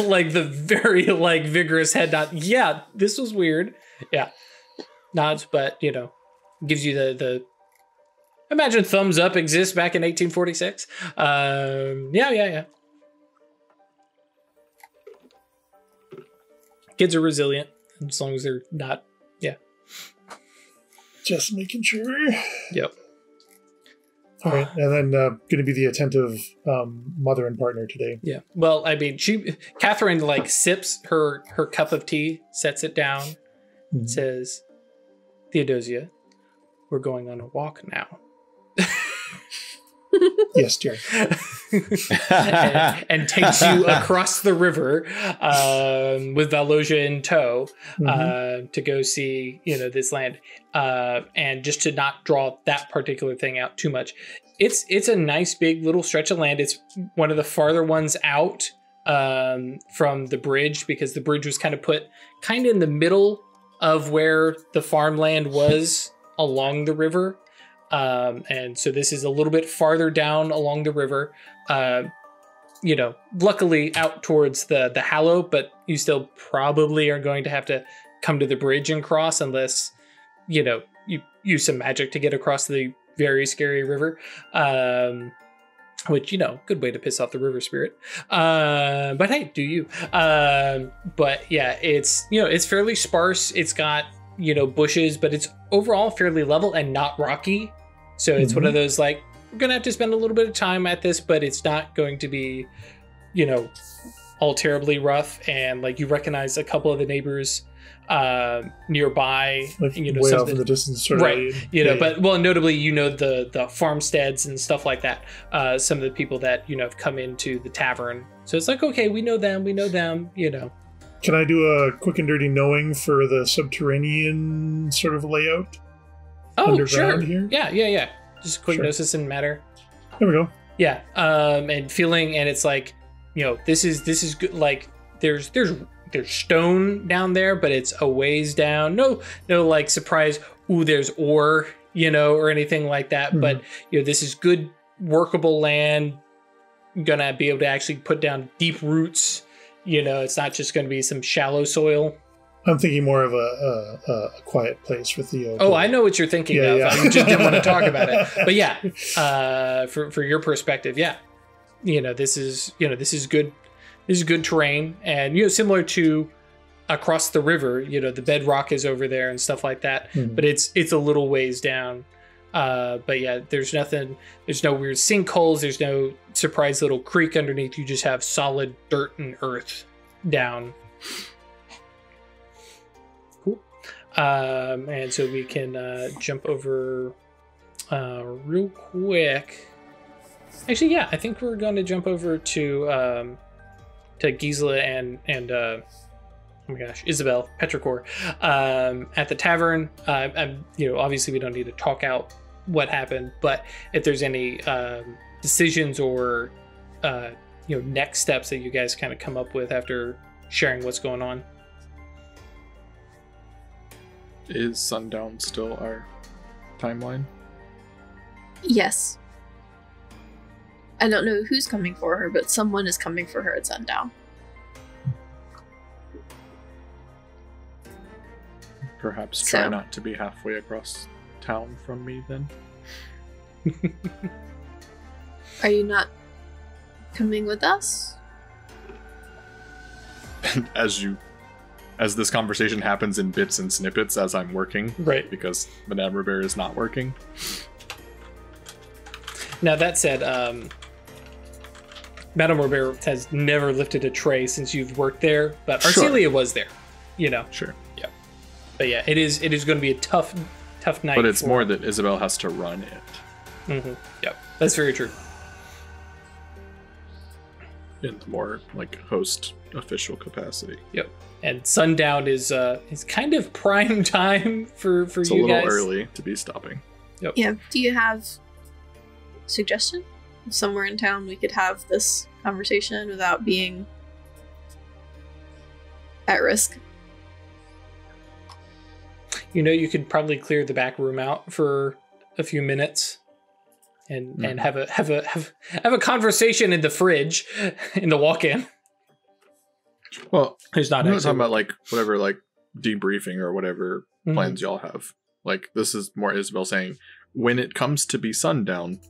Like the very vigorous head nod. Yeah, this was weird. Yeah. Nods, but gives you the imagine thumbs up exists back in 1846. Yeah. Kids are resilient as long as they're not. Yeah. Just making sure. Yep. All right, and then going to be the attentive mother and partner today. Yeah. Well, I mean, Catherine sips her cup of tea, sets it down, says, Theodosia, we're going on a walk now. Yes, dear. and takes you across the river with Valosia in tow to go see this land, and just to not draw that particular thing out too much. It's a nice big little stretch of land. It's one of the farther ones out from the bridge, because the bridge was kind of put in the middle of where the farmland was along the river. And so this is a little bit farther down along the river, luckily out towards the Hallow, but you still probably are going to have to come to the bridge and cross unless, you use some magic to get across the very scary river. Which, good way to piss off the river spirit. But hey, do you. But yeah, it's fairly sparse. It's got, bushes, but it's overall fairly level and not rocky. So it's one of those, we're going to have to spend a little bit of time at this, but it's not going to be, all terribly rough. And you recognize a couple of the neighbors nearby, way off in the distance, sort of, right? But notably, the farmsteads and stuff like that. Some of the people that have come into the tavern. So it's okay, we know them. Can I do a quick and dirty knowing for the subterranean sort of layout? Oh, sure. Here? Yeah. Just quick gnosis and matter. There we go. Yeah, and feeling, and it's this is good. There's stone down there, but it's a ways down. No, surprise. Ooh, there's ore, or anything like that. But this is good, workable land. Gonna be able to actually put down deep roots. It's not just going to be some shallow soil. I'm thinking more of a quiet place for Theo. Oh, I know what you're thinking of. Yeah. I just didn't want to talk about it. But yeah, for your perspective, yeah, this is good. This is good terrain, and similar to across the river. The bedrock is over there and stuff like that. But it's a little ways down. But yeah, there's nothing. There's no weird sinkholes. There's no surprise little creek underneath. You just have solid dirt and earth down. Cool. And so we can jump over real quick. Actually, yeah, I think we're going to jump over to Gisela and oh my gosh, Isabel Petrichor at the tavern. Obviously we don't need to talk out what happened, but if there's any decisions or next steps that you guys kind of come up with after sharing what's going on. Is Sundown still our timeline? Yes. I don't know who's coming for her, but someone is coming for her at sundown. Perhaps try not to be halfway across town from me then. Are you not coming with us? As this conversation happens in bits and snippets as I'm working, Right. because Madame Robert is not working. Now that said, Madame Robert has never lifted a tray since you've worked there, but Sure. Arcelia was there, you know. Sure. But yeah, it is going to be a tough night. But it's more that Isabel has to run it Mm-hmm. Yep, that's very true. in the more like host official capacity. Yep. And sundown is kind of prime time for It's you a little guys. early to be stopping. Yeah. Do you have suggestion? Somewhere in town we could have this conversation without being at risk. You know, you could probably clear the back room out for a few minutes, and have a conversation in the fridge, in the walk-in. Well, There's not I'm not actually- talking about like whatever like debriefing or whatever Mhm. plans y'all have. Like this is more Isabel saying, when it comes to be sundown,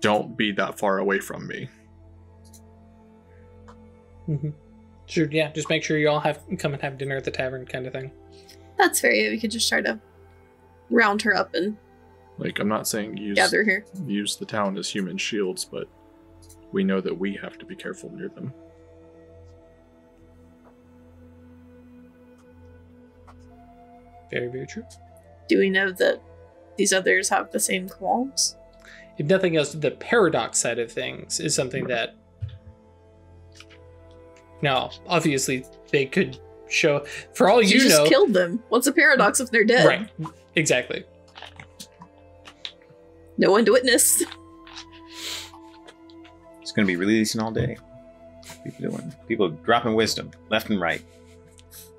don't be that far away from me. Mhm. Sure, yeah. Just make sure you all come and have dinner at the tavern, kind of thing. That's fair. Yeah, we could just try to round her up and Like I'm not saying gather here. use the town as human shields, but we know that we have to be careful near them. Very, very true. Do we know that these others have the same qualms? If nothing else, the paradox side of things is something that. Now, obviously, they could show. For all You you just know, killed them. What's a paradox if they're dead? right? Exactly. No one to witness. It's going to be releasing all day. People dropping wisdom left and right.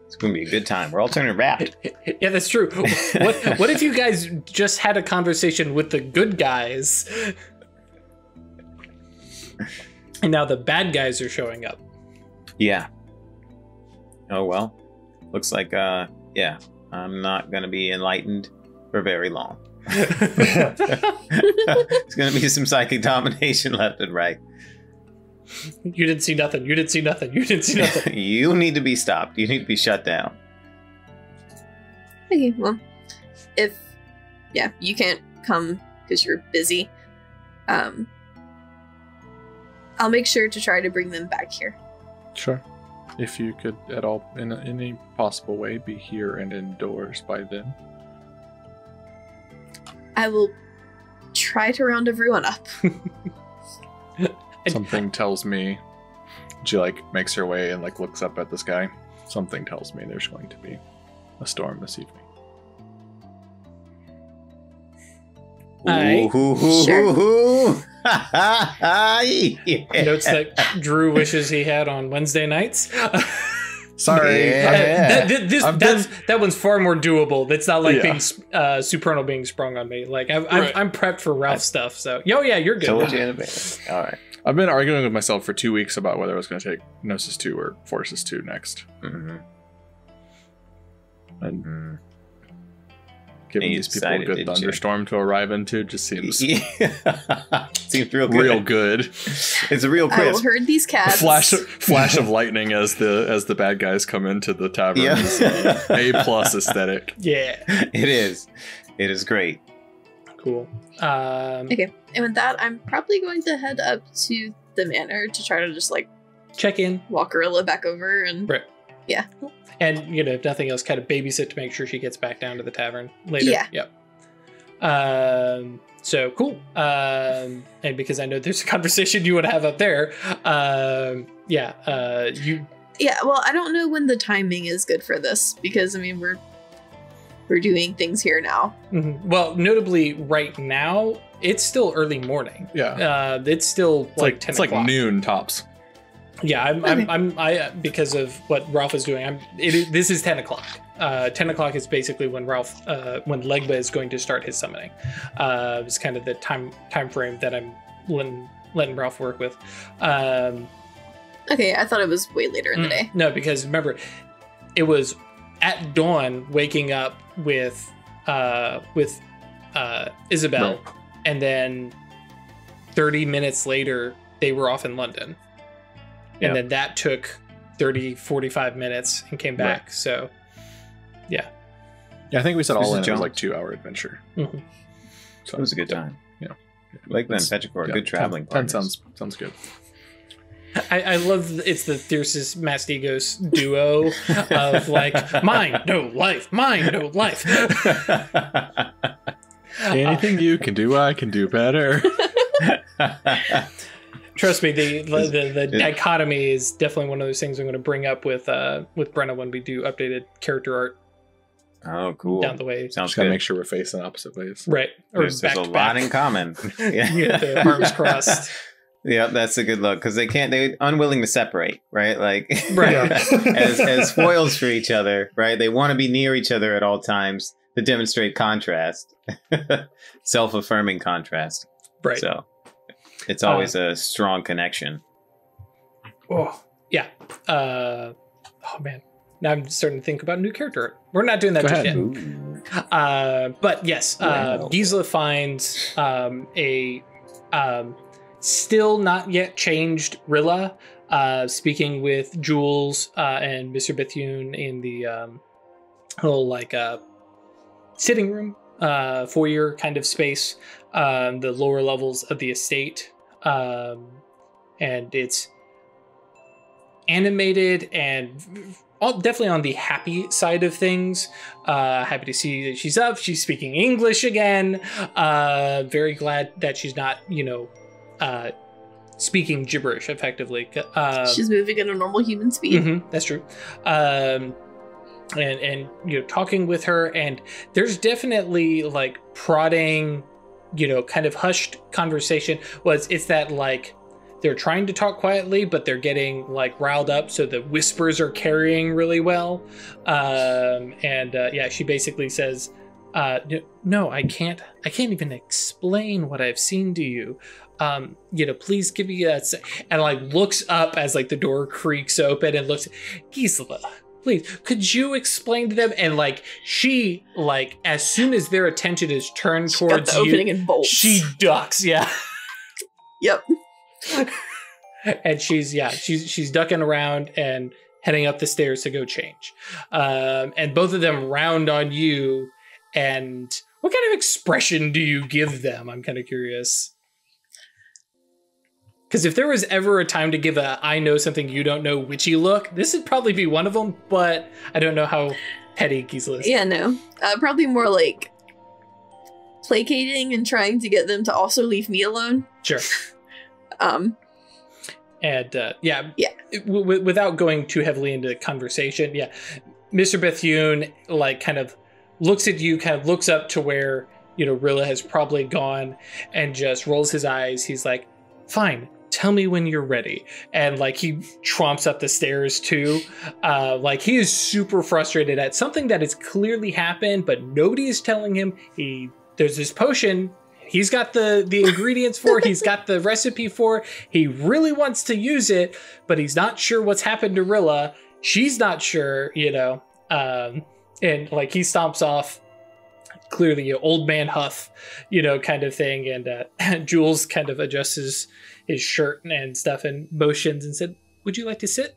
It's going to be a good time. We're all turning wrapped. Yeah, that's true. What if you guys just had a conversation with the good guys, and now the bad guys are showing up? Yeah. Oh well. Looks like yeah. I'm not going to be enlightened for very long. It's going to be some psychic domination left and right. You didn't see nothing. You didn't see nothing. You didn't see nothing. You need to be stopped. You need to be shut down. Okay, well, if you can't come because you're busy, I'll make sure to try to bring them back here. Sure. If you could at all, in any possible way, be here and indoors by then. I will try to round everyone up. Something tells me, she like makes her way and like looks up at the sky. Something tells me there's going to be a storm this evening. Aye. Sure. Yeah. Notes that Drew wishes he had on Wednesday nights. Sorry. Yeah. That one's far more doable. That's not like Yeah. being Supernal being sprung on me. Like Right. I'm prepped for Ralph stuff. So yeah, you're good. Told you in advance. All right. I've been arguing with myself for 2 weeks about whether I was going to take Gnosis 2 or Forces 2 next. Mm-hmm. And giving And you these people a decided, good didn't you? thunderstorm to arrive into just seems Yeah. Seems real good. real good. It's a real I will crisp. herd these A cats. flash of lightning as the bad guys come into the tavern. Yeah. Is, A+ aesthetic. Yeah, It is. It is great. cool. Okay, and with that, I'm probably going to head up to the manor to try to just like Check in. walk Gorilla back over and Right. yeah. And, if nothing else, kind of babysit to make sure she gets back down to the tavern later. Yeah. Yep. So, cool. And because I know there's a conversation you want to have up there, you... Yeah, well, I don't know when the timing is good for this because I mean we're doing things here now. Mhm. Well, notably, right now, it's still early morning. Yeah. It's still It's like 10 it's like o'clock. noon tops. Yeah, Okay. I because of what Ralph is doing. This is 10 o'clock. 10 o'clock is basically when when Legba is going to start his summoning. It's kind of the time frame that I'm letting Ralph work with. Okay, I thought it was way later in the day. No, because remember, it was at dawn waking up with Isabel, Right. and then 30 minutes later they were off in London. And then that took 30, 45 minutes and came back. Right. So, yeah. Yeah, I think we said all in it was like 2-hour adventure. Mm-hmm. So it was a good time. Yeah. Like Ben Petrichor, good traveling 10 sounds good. I love it's the Thyrsus Mastigos duo of like mine, no life, mine, no life. Anything you can do, I can do better. Trust me, the dichotomy is definitely one of those things I'm going to bring up with Brenna when we do updated character art. Oh, cool. Down the way. Sounds good. Gotta make sure we're facing opposite ways. Right. Or there's a lot in common. Yeah. The arms crossed. Yeah, that's a good look because they're unwilling to separate, right? Like, right. as foils for each other, right? They want to be near each other at all times to demonstrate contrast, self-affirming contrast. Right. So it's always a strong connection. Oh, yeah. Oh, man. Now I'm starting to think about new character art. We're not doing that just yet. But yes, Gisela finds a still not yet changed Rilla speaking with Jules and Mr. Bethune in the little like sitting room, foyer kind of space, the lower levels of the estate. And it's animated and definitely on the happy side of things. Happy to see that she's up. She's speaking English again. Very glad that she's not, speaking gibberish effectively. She's moving at a normal human speed. Mm-hmm, that's true. And talking with her, and there's definitely like prodding, kind of hushed conversation. It's that like they're trying to talk quietly, but they're getting like riled up, so the whispers are carrying really well. She basically says, no, I can't even explain what I've seen to you. Please give me a and like looks up as like the door creaks open and looks, Gisela, please, could you explain to them? And like she, like as soon as their attention is turned towards you, opening and bolts. She ducks. Yeah. Yep. And she's ducking around and heading up the stairs to go change. And both of them round on you. And what kind of expression do you give them? I'm kind of curious. Because if there was ever a time to give a I know something you don't know witchy look, this would probably be one of them, but I don't know how petty Gisela is. Yeah, no. Probably more like placating and trying to get them to also leave me alone. Sure. Without going too heavily into conversation, Mr. Bethune like kind of looks at you, kind of looks up to where, Rilla has probably gone and just rolls his eyes. He's like, fine. Tell me when you're ready. And like he tromps up the stairs too. Like he is super frustrated at something that has clearly happened, but nobody is telling him. There's this potion he's got the ingredients for, he's got the recipe for, he really wants to use it, but he's not sure what's happened to Rilla. She's not sure, and like he stomps off, clearly old man huff, kind of thing. And Jules kind of adjusts his shirt and stuff and motions and said, would you like to sit?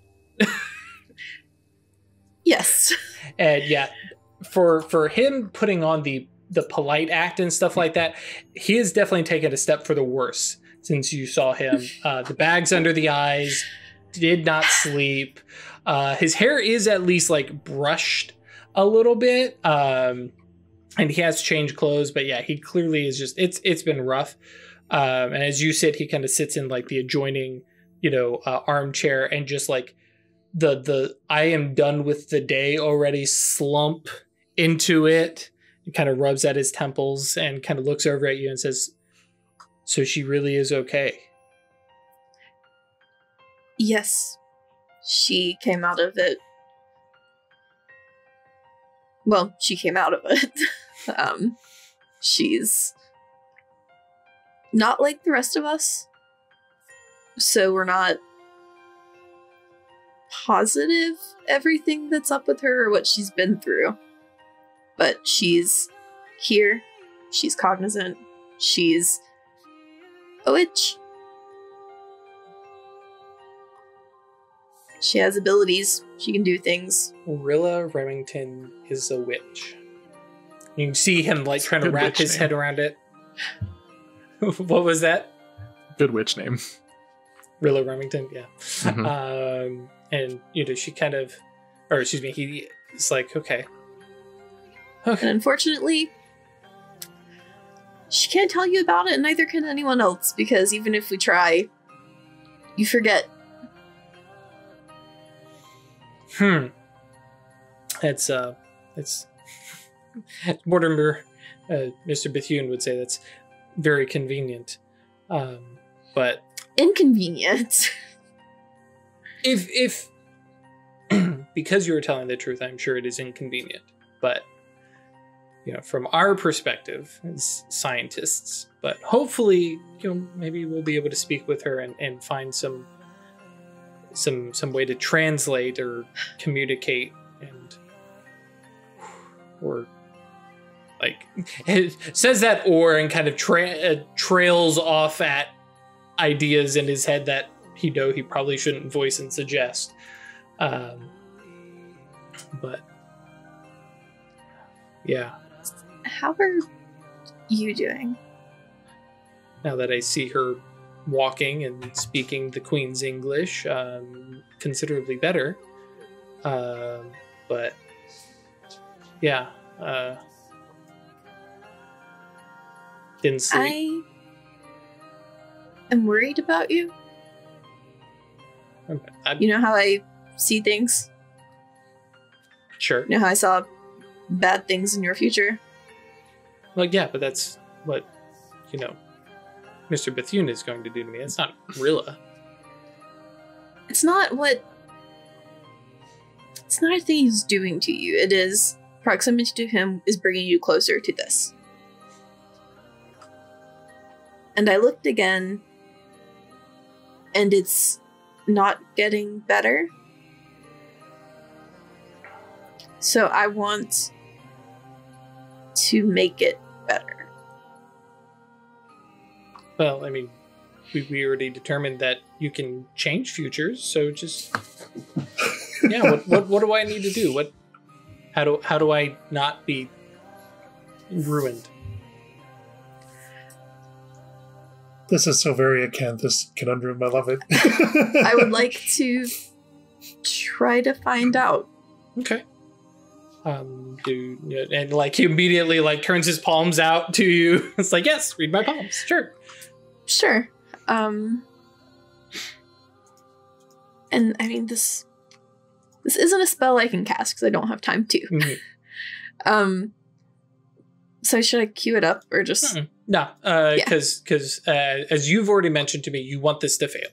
Yes. And for him putting on the polite act and stuff like that, he has definitely taken a step for the worse since you saw him. The bags under the eyes, did not sleep. His hair is at least like brushed a little bit. And he has changed clothes, but he clearly is just, it's been rough. And as you sit, he kind of sits in like the adjoining, armchair and just like the I am done with the day already slump into it. He kind of rubs at his temples and kind of looks over at you and says, so she really is okay? Yes. She came out of it. Well, she came out of it. She's not like the rest of us. So we're not positive everything that's up with her or what she's been through. But she's here. She's cognizant. She's a witch. She has abilities. She can do things. Rilla Remington is a witch. You can see him like trying to Good wrap witch his name. head around it. What was that? Good witch name. Rilla Remington, yeah. Mhm. And she kind of, or excuse me, he's like, okay. And unfortunately, she can't tell you about it, and neither can anyone else, because even if we try, you forget. It's Mortimer, Mr. Bethune would say that's very convenient. But Inconvenient. if because you were telling the truth, I'm sure it is inconvenient. But from our perspective as scientists, but hopefully, maybe we'll be able to speak with her and find some way to translate or communicate, or like it says that and kind of trails off at ideas in his head that he probably shouldn't voice and suggest. But yeah. How are you doing? Now that I see her walking and speaking the Queen's English, considerably better. But yeah, didn't sleep. I am worried about you. You know how I see things? Sure. You know how I saw bad things in your future? Well, yeah, but that's what, Mr. Bethune is going to do to me. That's not Rilla. It's not a thing he's doing to you. It is proximity to him is bringing you closer to this. And I looked again, and it's not getting better. So I want to make it better. Well, I mean, we already determined that you can change futures, so just what do I need to do? How do I not be ruined? This is so very Acanthus conundrum. I love it. I would like to try to find out. Okay. And he immediately turns his palms out to you. It's like, yes, read my palms. Sure. And I mean, this isn't a spell I can cast because I don't have time to. Mm-hmm. So should I queue it up or just? No, because as you've already mentioned to me, you want this to fail.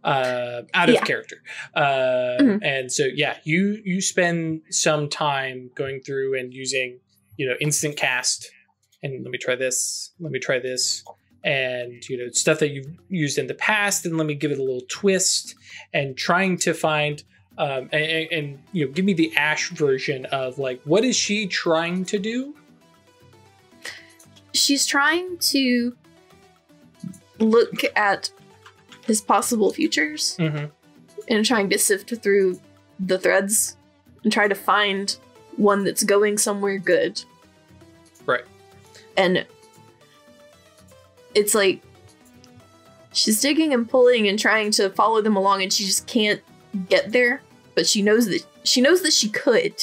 Out of character. And so, you spend some time going through and using, instant cast, and let me try this, and, stuff that you've used in the past, and let me give it a little twist, and trying to find, and give me the Ash version of, what is she trying to do? She's trying to look at his possible futures and trying to sift through the threads and try to find one that's going somewhere good. Right. And it's like she's digging and pulling and trying to follow them along, and she just can't get there, but she knows that she could,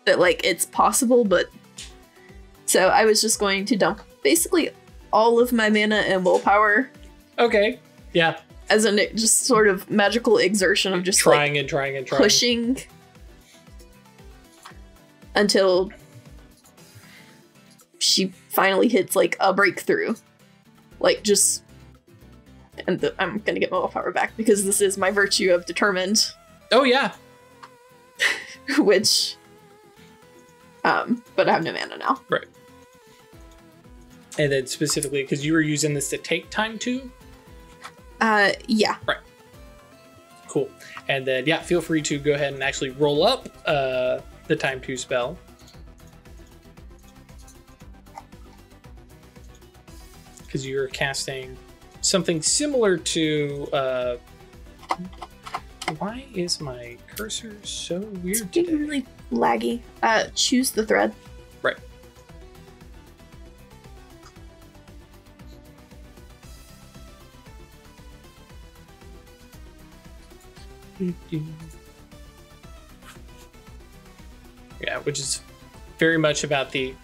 that it's possible. But so I was just going to dump basically all of my mana and willpower. Okay. Yeah. As a just sort of magical exertion of just trying, pushing until she finally hits a breakthrough. And I'm gonna get my willpower back because this is my virtue of determined. Oh yeah. Which, but I have no mana now. Right. And then specifically because you were using this to take time too. Yeah. Right. Cool. And then, feel free to go ahead and actually roll up the Time 2 spell. Because you're casting something similar to Why is my cursor so weird It's getting today? really laggy. Choose the thread. Right. Yeah, which is very much about the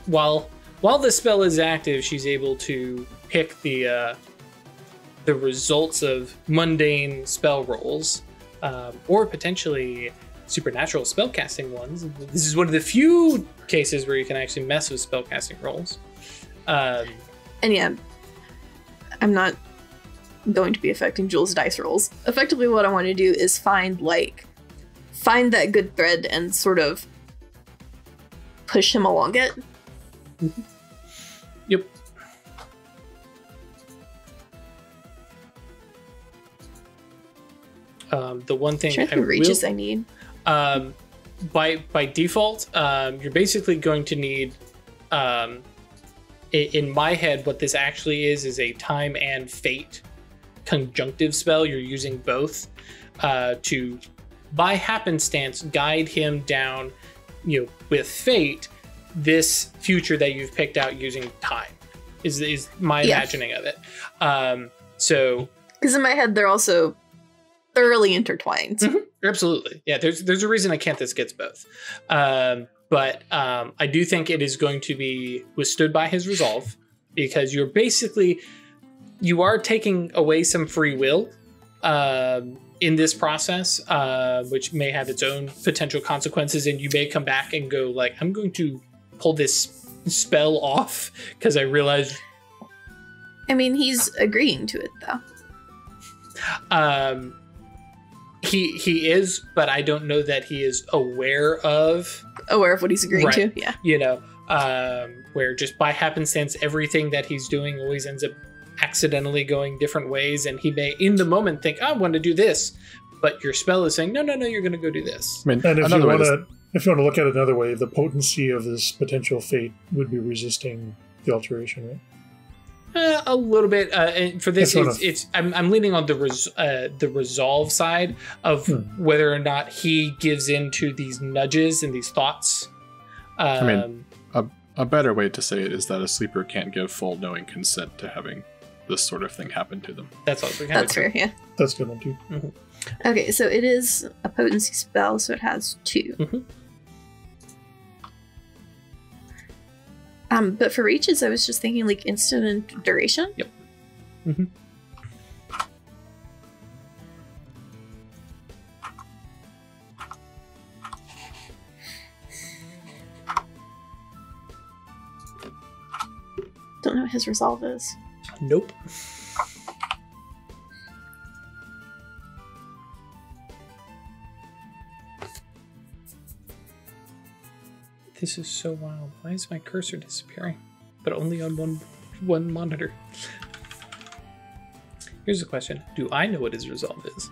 while the spell is active, she's able to pick the results of mundane spell rolls, or potentially supernatural spellcasting ones. This is one of the few cases where you can actually mess with spellcasting rolls. And yeah, I'm not going to be affecting Jules' dice rolls. Effectively, what I want to do is find that good thread and sort of push him along it. Yep. The one thing Trying to think of reaches I need. By default, you're basically going to need, in my head, what this actually is a time and fate conjunctive spell. You're using both to, by happenstance, guide him down, with fate, this future that you've picked out using time. Is my imagining of it. So, because in my head they're also thoroughly intertwined. Mm-hmm. Absolutely. Yeah, there's a reason Acanthus gets both. But I do think it is going to be withstood by his resolve, because you are taking away some free will in this process, which may have its own potential consequences, and you may come back and go like, I'm going to pull this spell off because I realize. I mean, he's agreeing to it though. He is, but I don't know that he is aware of what he's agreeing to. Yeah. Where just by happenstance, everything that he's doing always ends up accidentally going different ways, and he may in the moment think, I want to do this, but your spell is saying, no, you're going to go do this. I mean, And if you want to look at it another way, the potency of this potential fate would be resisting the alteration, right? A little bit. And for this, I'm leaning on the resolve side of whether or not he gives in to these nudges and these thoughts. I mean, a better way to say it is that a sleeper can't give full knowing consent to having this sort of thing happen to them. That's also kind That's fair, yeah. That's a good one too. Mm-hmm. Okay, so it is a potency spell, so it has 2. Mm-hmm. But for reaches, I was just thinking like instant and duration. Yep. Mm-hmm. Don't know what his resolve is. Nope. This is so wild. Why is my cursor disappearing? But only on one monitor. Here's the question. Do I know what his resolve is?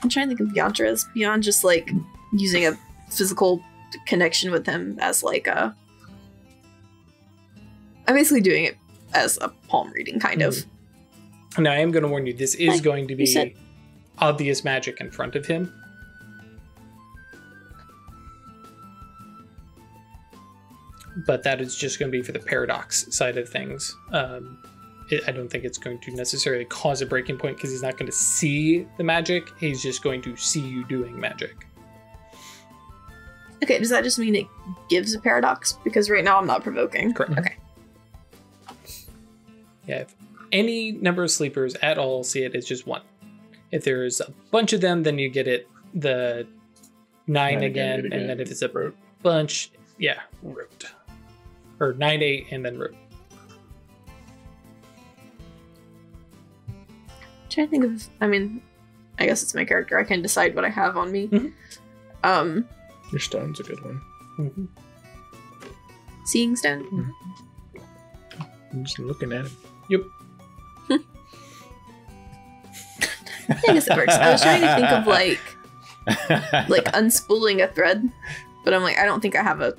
I'm trying to think of Yantras beyond just like using a physical connection with him as like a... I'm basically doing it as a palm reading, kind of. Now, I am going to warn you, this is going to be obvious magic in front of him. But that is just going to be for the paradox side of things. I don't think it's going to necessarily cause a breaking point because he's not going to see the magic. He's just going to see you doing magic. Okay, does that just mean it gives a paradox? Because right now I'm not provoking. Correct. Okay. Yeah, if any number of sleepers at all see it, it's just 1. If there's a bunch of them, then you get it the 9 again, and then if it's a bunch, root. Or 9, 8, and then root. I'm trying to think of... I mean, I guess it's my character. I can decide what I have on me. Mm-hmm. Your stone's a good one. Mm-hmm. Seeing stone? Mm-hmm. I'm just looking at it. Yep. I guess it works. I was trying to think of like unspooling a thread, but I'm like, I don't think I have a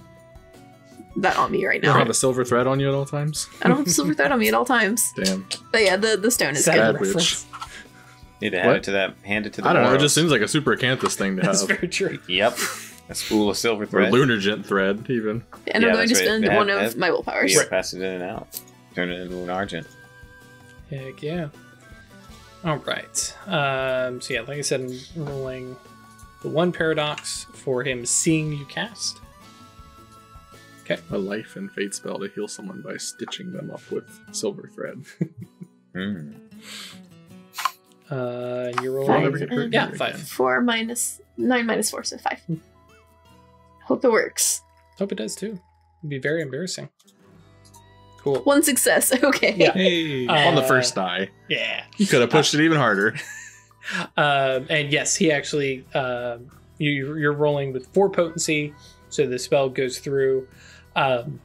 that on me right You don't now. have a silver thread on you at all times? I don't have silver thread on me at all times. Damn. But yeah, the stone is Sad good. Bad reference. Need to What? hand it to the I don't know. It Boros. just seems like a super acanthus thing to That's have. very true. Yep. A spool of silver Or thread. lunargent thread, even. And Yeah, I'm going to that's right. spend Have- one of have- my willpowers. Yeah, pass it in and out. Turn it into an argent. Heck yeah. All right. So yeah, like I said, I'm rolling the one paradox for him seeing you cast. A life and fate spell to heal someone by stitching them up with silver thread. Hmm. You're rolling. Five. Never get hurt Yeah, here 5. again. 4 minus 9 minus 4, so 5. Hope it works. Hope it does too. It'd be very embarrassing. Cool. One success. Okay. Yeah. Hey, on the first die. Yeah. You could have pushed it even harder. And yes, he actually. You're rolling with 4 potency, so the spell goes through, and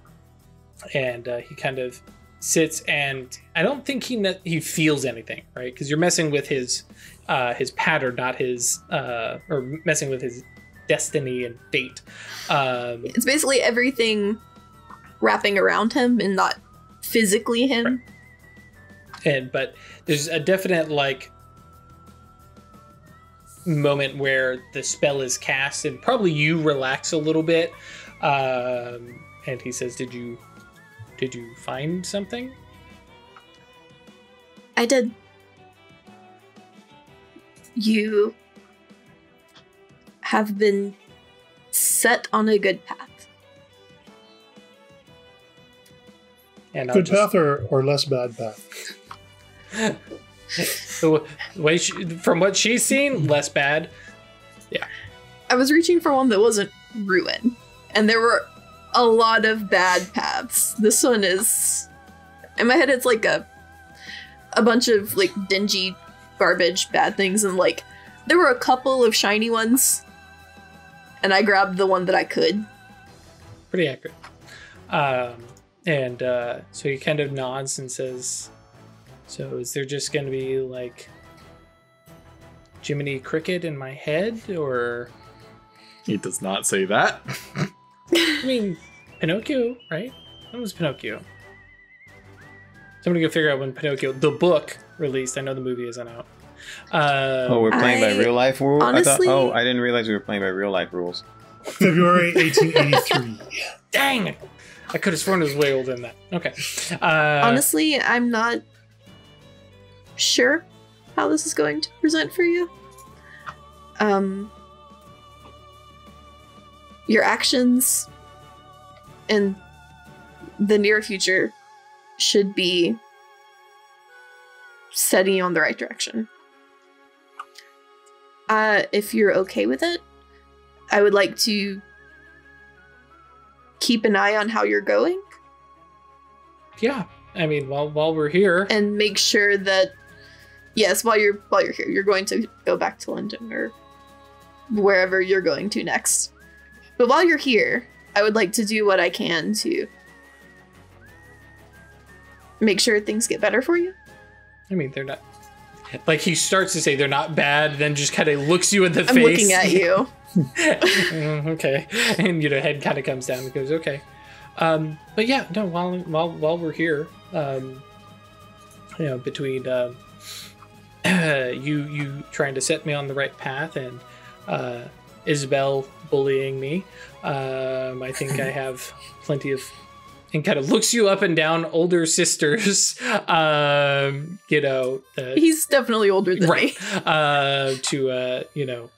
he kind of sits, and I don't think he feels anything, right? Because you're messing with his pattern, not his or messing with his destiny and fate. It's basically everything wrapping around him and not physically him. But there's a definite like moment where the spell is cast, and probably you relax a little bit. And he says, "Did you find something?" I did. You have been set on a good path. And Good path or less bad path? The way from what she's seen, less bad. I was reaching for one that wasn't ruin, and there were a lot of bad paths. This one is, in my head, it's like a bunch of like dingy garbage bad things, and like there were a couple of shiny ones, and I grabbed the one that I could. Pretty accurate. So he kind of nods and says, "So is there just going to be like Jiminy Cricket in my head, or He does not say that. I mean Pinocchio, right? When was Pinocchio? Somebody go figure out when Pinocchio, the book, released. I know the movie isn't out. Oh, we're playing by real life rules? honestly- I didn't realize we were playing by real life rules. February 1883. Dang! I could have sworn it was way older than that. Okay. Honestly, I'm not sure how this is going to present for you. Your actions in the near future should be setting you on the right direction. If you're okay with it, I would like to keep an eye on how you're going Yeah. I mean, while we're here, and make sure that, yes, while you're here, you're going to go back to London or wherever you're going to next. But while you're here, I would like to do what I can to make sure things get better for you. I mean, they're not. Like he starts to say they're not bad, then just kind of looks you in the I'm face. looking at you. Okay, and head kind of comes down and goes, okay. But yeah, no. While we're here, between you trying to set me on the right path and Isabel bullying me, I think I have plenty of. And kind of looks you up and down, older sisters, He's definitely older than me. to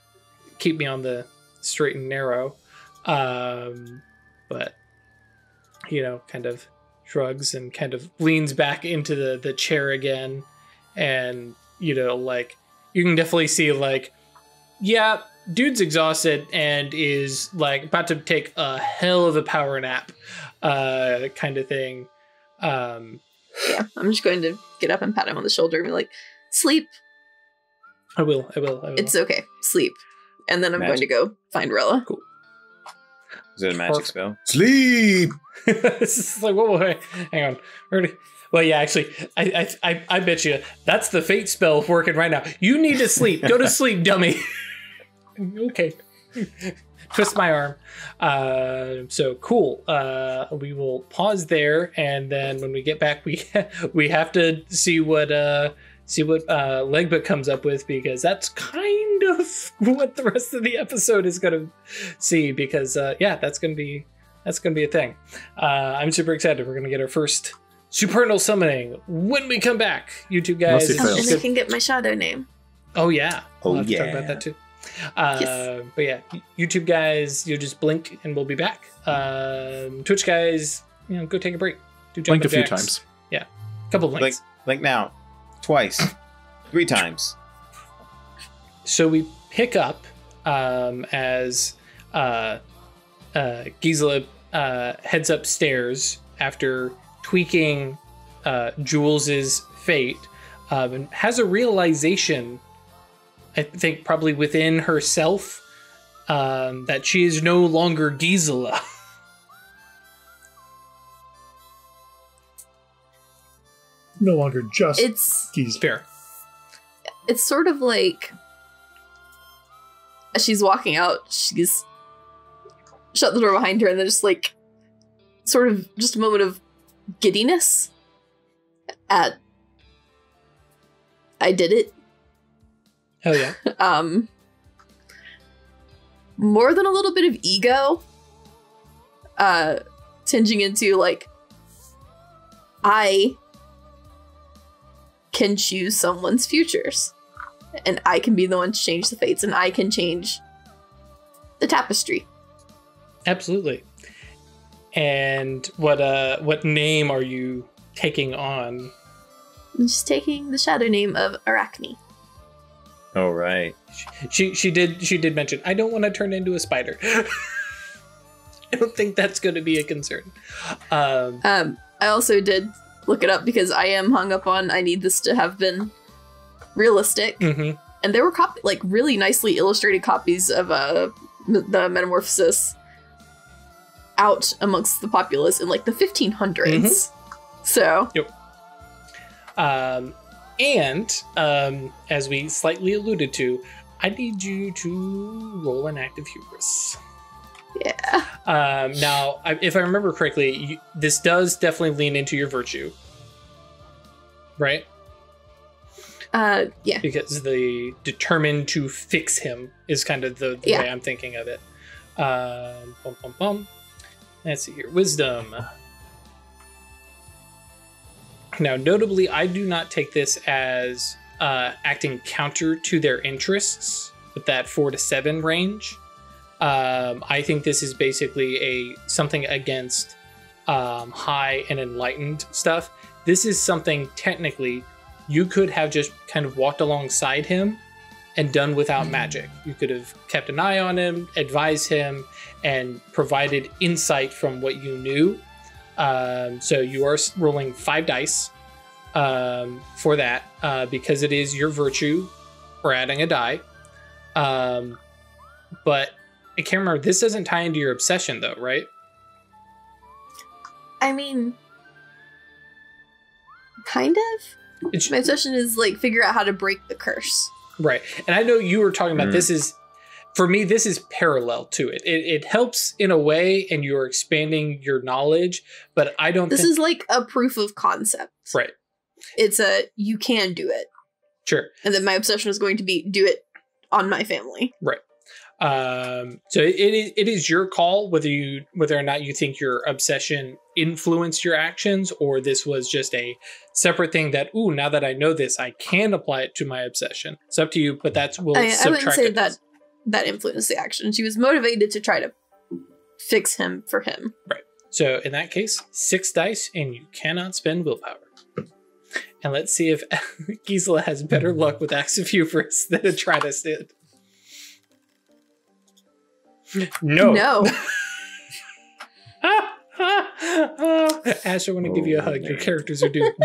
keep me on the straight and narrow. But kind of shrugs and kind of leans back into the chair again, and you can definitely see yeah, dude's exhausted and is about to take a hell of a power nap, kind of thing. Yeah, I'm just going to get up and pat him on the shoulder and be like, sleep. I will. It's okay. Sleep. And then I'm going to go find Rella. Cool. Is it a magic Perfect. spell? Sleep! This is like, whoa, hang on. Well, yeah, actually, I bet you that's the fate spell working right now. You need to sleep. Go to sleep, dummy. Okay. twist my arm. So cool. We will pause there, and then when we get back, we have to see what Legba comes up with, because that's kind of what the rest of the episode is going to see. Because that's going to be a thing. I'm super excited. We're going to get our first supernal summoning when we come back. YouTube guys, Unless he fails. And I can get my shadow name. oh yeah, Oh, we'll have to talk yeah. about that too. Yes. But yeah, YouTube guys, you just blink and we'll be back. Twitch guys, go take a break. Do Blink jumping a few jacks. times. Yeah, couple blinks. Blink now. Twice. 3 times. So we pick up as Gisela heads upstairs after tweaking Jules's fate, and has a realization, I think probably within herself, that she is no longer Gisela. No longer just It's Geese. Fair. it's sort of like as she's walking out, she's shut the door behind her, and then just like sort of just a moment of giddiness at I did it. Hell yeah. More than a little bit of ego, tinging into like I can choose someone's futures, and I can be the one to change the fates, and I can change the tapestry. Absolutely. And what name are you taking on? I'm just taking the shadow name of Arachne. Oh, right. She did mention, I don't want to turn into a spider. I don't think that's going to be a concern. I also did look it up because I am hung up on I need this to have been realistic. Mhm. And there were really nicely illustrated copies of the Metamorphosis out amongst the populace in like the 1500s. So Yep. And as we slightly alluded to, I need you to roll an active hubris. yeah. Now, if I remember correctly, this does definitely lean into your virtue, right? Yeah. Because the determined to fix him is kind of the Yeah. way I'm thinking of it. Bum, bum, bum. Let's see here. Wisdom. Now, notably, I do not take this as acting counter to their interests with that 4 to 7 range. I think this is basically something against high and enlightened stuff. This is something technically you could have just kind of walked alongside him and done without magic. You could have kept an eye on him, advised him, and provided insight from what you knew. So you are rolling 5 dice for that because it is your virtue. We're adding a die. But I can't remember. This doesn't tie into your obsession, though, right? I mean, kind of. My obsession is like figure out how to break the curse. Right. And I know you were talking about this is, for me, this is parallel to it. It helps in a way, and you're expanding your knowledge, but I don't This is like a proof of concept. Right. It's you can do it. Sure. And then my obsession is going to be do it on my family. Right. So it is your call whether or not you think your obsession influenced your actions, or this was just a separate thing that, now that I know this, I can apply it to my obsession. It's up to you, but I wouldn't say that influenced the action. She was motivated to try to fix him for him. Right. So in that case, 6 dice, and you cannot spend willpower. And let's see if Gisela has better luck with Acts of Hubris than Atritus did. No. No. Ash, I want to give you a hug. Your characters are doomed.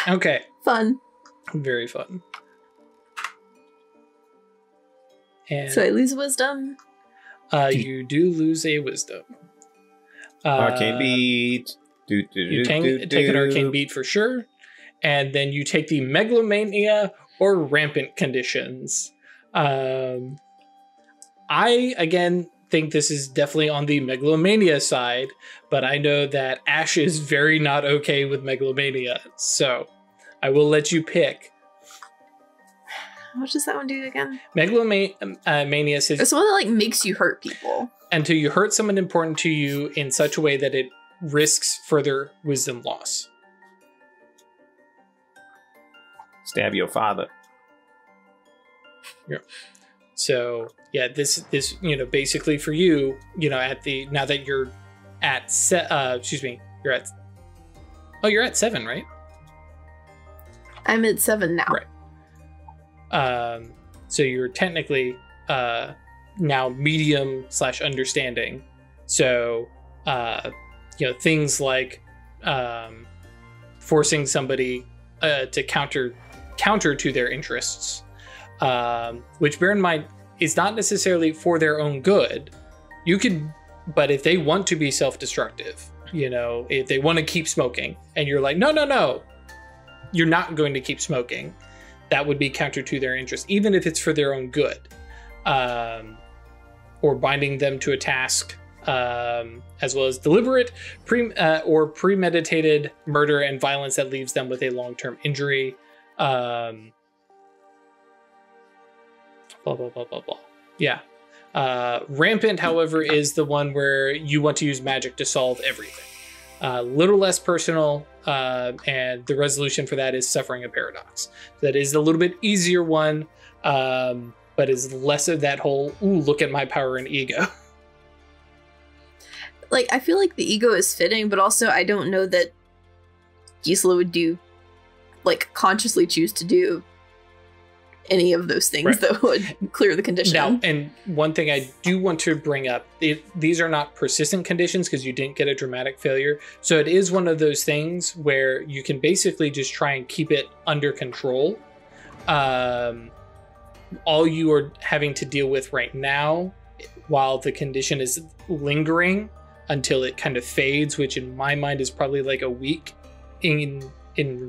Okay. Fun. Very fun. And So I lose wisdom. you do lose a wisdom. Arcane beat. You take an arcane beat for sure. And then you take the megalomania or rampant conditions. I, again, think this is definitely on the megalomania side, but I know that Ash is very not okay with megalomania, so I will let you pick. What does that one do again? Megalomania says It's the one that like makes you hurt people. until you hurt someone important to you in such a way that it risks further wisdom loss. Stab your father. Yeah. So yeah, this basically for you, at the now that you're at you're at 7, right? I'm at 7 now. Right. So you're technically now medium / understanding. So things like forcing somebody to counter to their interests, which, bear in mind, is not necessarily for their own good. You could, but if they want to be self-destructive, if they want to keep smoking and you're like, no, you're not going to keep smoking, that would be counter to their interest, even if it's for their own good. Or binding them to a task, as well as deliberate or premeditated murder and violence that leaves them with a long-term injury. Blah, blah, blah, blah, blah. Yeah. Rampant, however, is the one where you want to use magic to solve everything. Little less personal, and the resolution for that is suffering a paradox. That is a little bit easier one, but is less of that whole, ooh, look at my power and ego. Like, I feel like the ego is fitting, but also I don't know that Gisela would consciously choose to do any of those things that would clear the condition. Now, and one thing I do want to bring up, these are not persistent conditions because you didn't get a dramatic failure. So it is one of those things where you can basically just try and keep it under control. All you are having to deal with right now, while the condition is lingering until it kind of fades, which in my mind is probably like a week in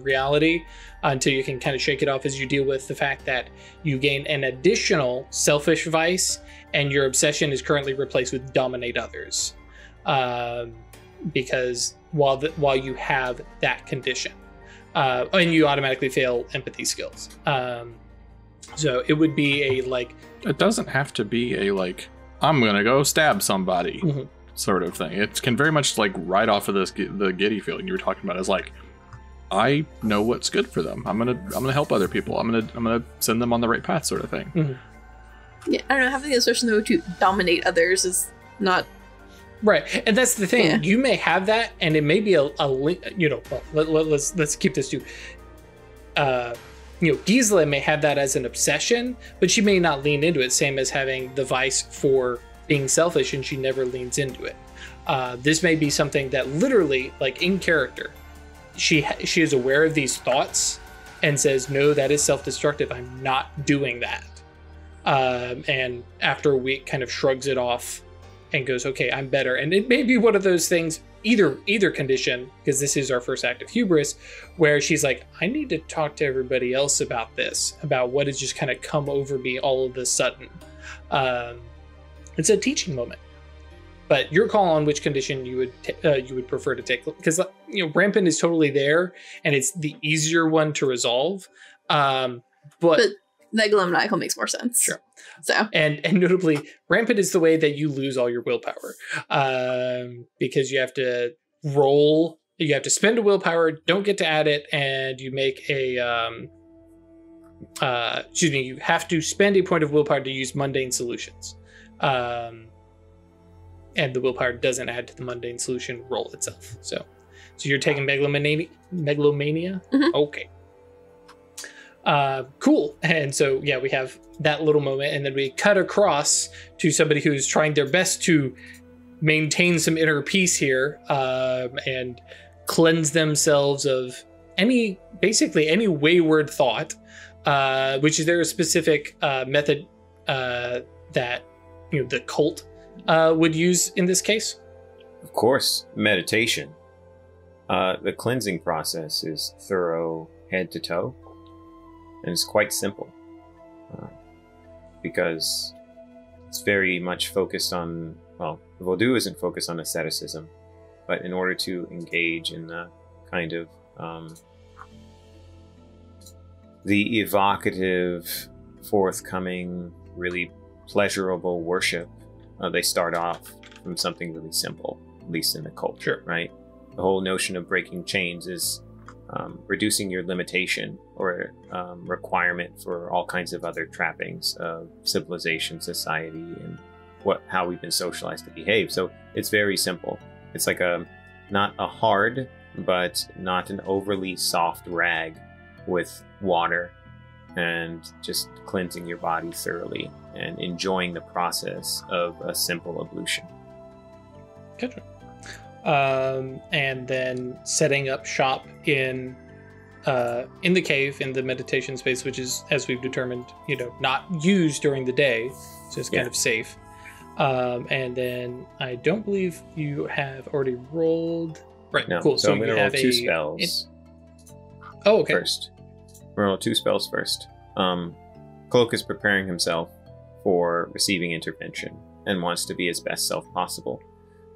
reality, until you can kind of shake it off, as you deal with the fact that you gain an additional selfish vice and your obsession is currently replaced with dominate others, because while you have that condition, and you automatically fail empathy skills, so it would be it doesn't have to be a I'm gonna go stab somebody sort of thing. It can very much right off of the giddy feeling you were talking about, is I know what's good for them. I'm gonna help other people. I'm gonna send them on the right path, sort of thing. Yeah, I don't know. Having the assertion though to dominate others is not right, and that's the thing. Yeah. You may have that, and it may be a let's keep this to. Gisela may have that as an obsession, but she may not lean into it. Same as having the vice for being selfish, and she never leans into it. This may be something that literally, in character, she is aware of these thoughts and says, no, that is self-destructive. I'm not doing that. And after a week kind of shrugs it off and goes, okay, I'm better. And it may be one of those things, either condition, because this is our first act of hubris, where she's like, I need to talk to everybody else about this, about what has just kind of come over me all of a sudden. It's a teaching moment. But your call on which condition you would prefer to take, because rampant is totally there, and it's the easier one to resolve. But megalomaniacal makes more sense. Sure. So and notably, rampant is the way that you lose all your willpower, because you have to roll, you have to spend a willpower, don't get to add it, and you make a you have to spend a point of willpower to use mundane solutions. And the willpower doesn't add to the mundane solution roll itself. So you're taking megalomania? Mm-hmm. Okay. Cool. And so, yeah, we have that little moment, and then we cut across to somebody who's trying their best to maintain some inner peace here, and cleanse themselves of any wayward thought, which is there a specific method that the cult would use in this case? Of course, meditation. The cleansing process is thorough head to toe, and it's quite simple, because it's very much focused on, well, Vodou isn't focused on asceticism, but in order to engage in the kind of the evocative, forthcoming, really pleasurable worship, they start off from something really simple, at least in the culture, right? The whole notion of breaking chains is reducing your limitation or requirement for all kinds of other trappings of civilization, society, and how we've been socialized to behave. So it's very simple. It's like not a hard, but not an overly soft rag with water, and just cleansing your body thoroughly and enjoying the process of a simple ablution. Gotcha. And then setting up shop in the cave, in the meditation space, which is, as we've determined, not used during the day, so it's kind of safe. And then I don't believe you have already rolled. Right. No. Cool. So I'm going to roll 2 spells. Oh, okay. First, we'll roll 2 spells first. Cloak is preparing himself for receiving intervention and wants to be his best self possible.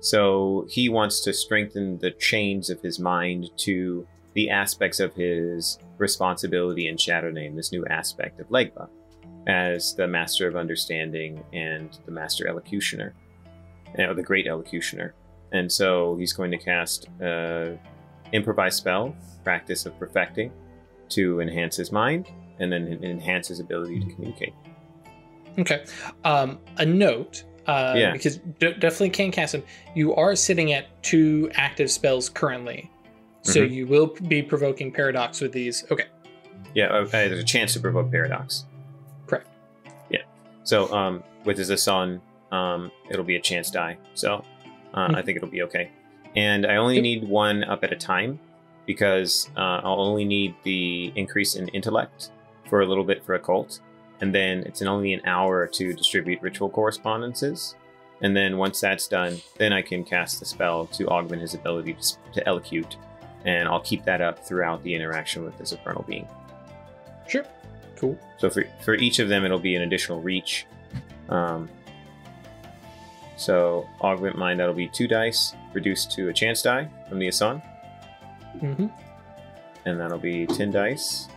So he wants to strengthen the chains of his mind to the aspects of his responsibility in Shadow Name, this new aspect of Legba, as the Master of Understanding and the Master Elocutioner, the Great Elocutioner. And so he's going to cast Improvised Spell, Practice of Perfecting, to enhance his mind, and then enhance his ability to communicate. Okay. A note. Because definitely can cast them. You are sitting at 2 active spells currently, so you will be provoking Paradox with these. Okay. Yeah, there's a chance to provoke Paradox. Correct. Yeah. So with his Asan, it'll be a chance die. So I think it'll be okay. And I only need 1 up at a time, because I'll only need the increase in intellect for a little bit for Occult. And then it's only an hour to distribute ritual correspondences. And then once that's done, then I can cast the spell to augment his ability to elocute. And I'll keep that up throughout the interaction with the supernal being. Sure. Cool. So for each of them, it'll be an additional reach. So augment mind, that'll be 2 dice, reduced to a chance die from the Asan. And that'll be 10 dice.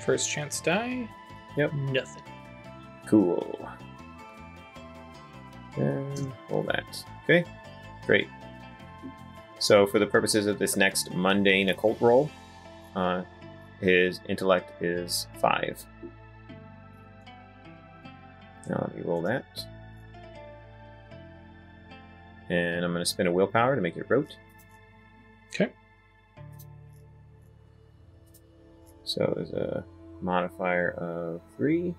First chance die. Yep. Nothing. Cool. And roll that. Okay. Great. So for the purposes of this next mundane occult roll, his intellect is 5. Now let me roll that. And I'm going to spend a willpower to make it rote. Okay. So there's a modifier of 3.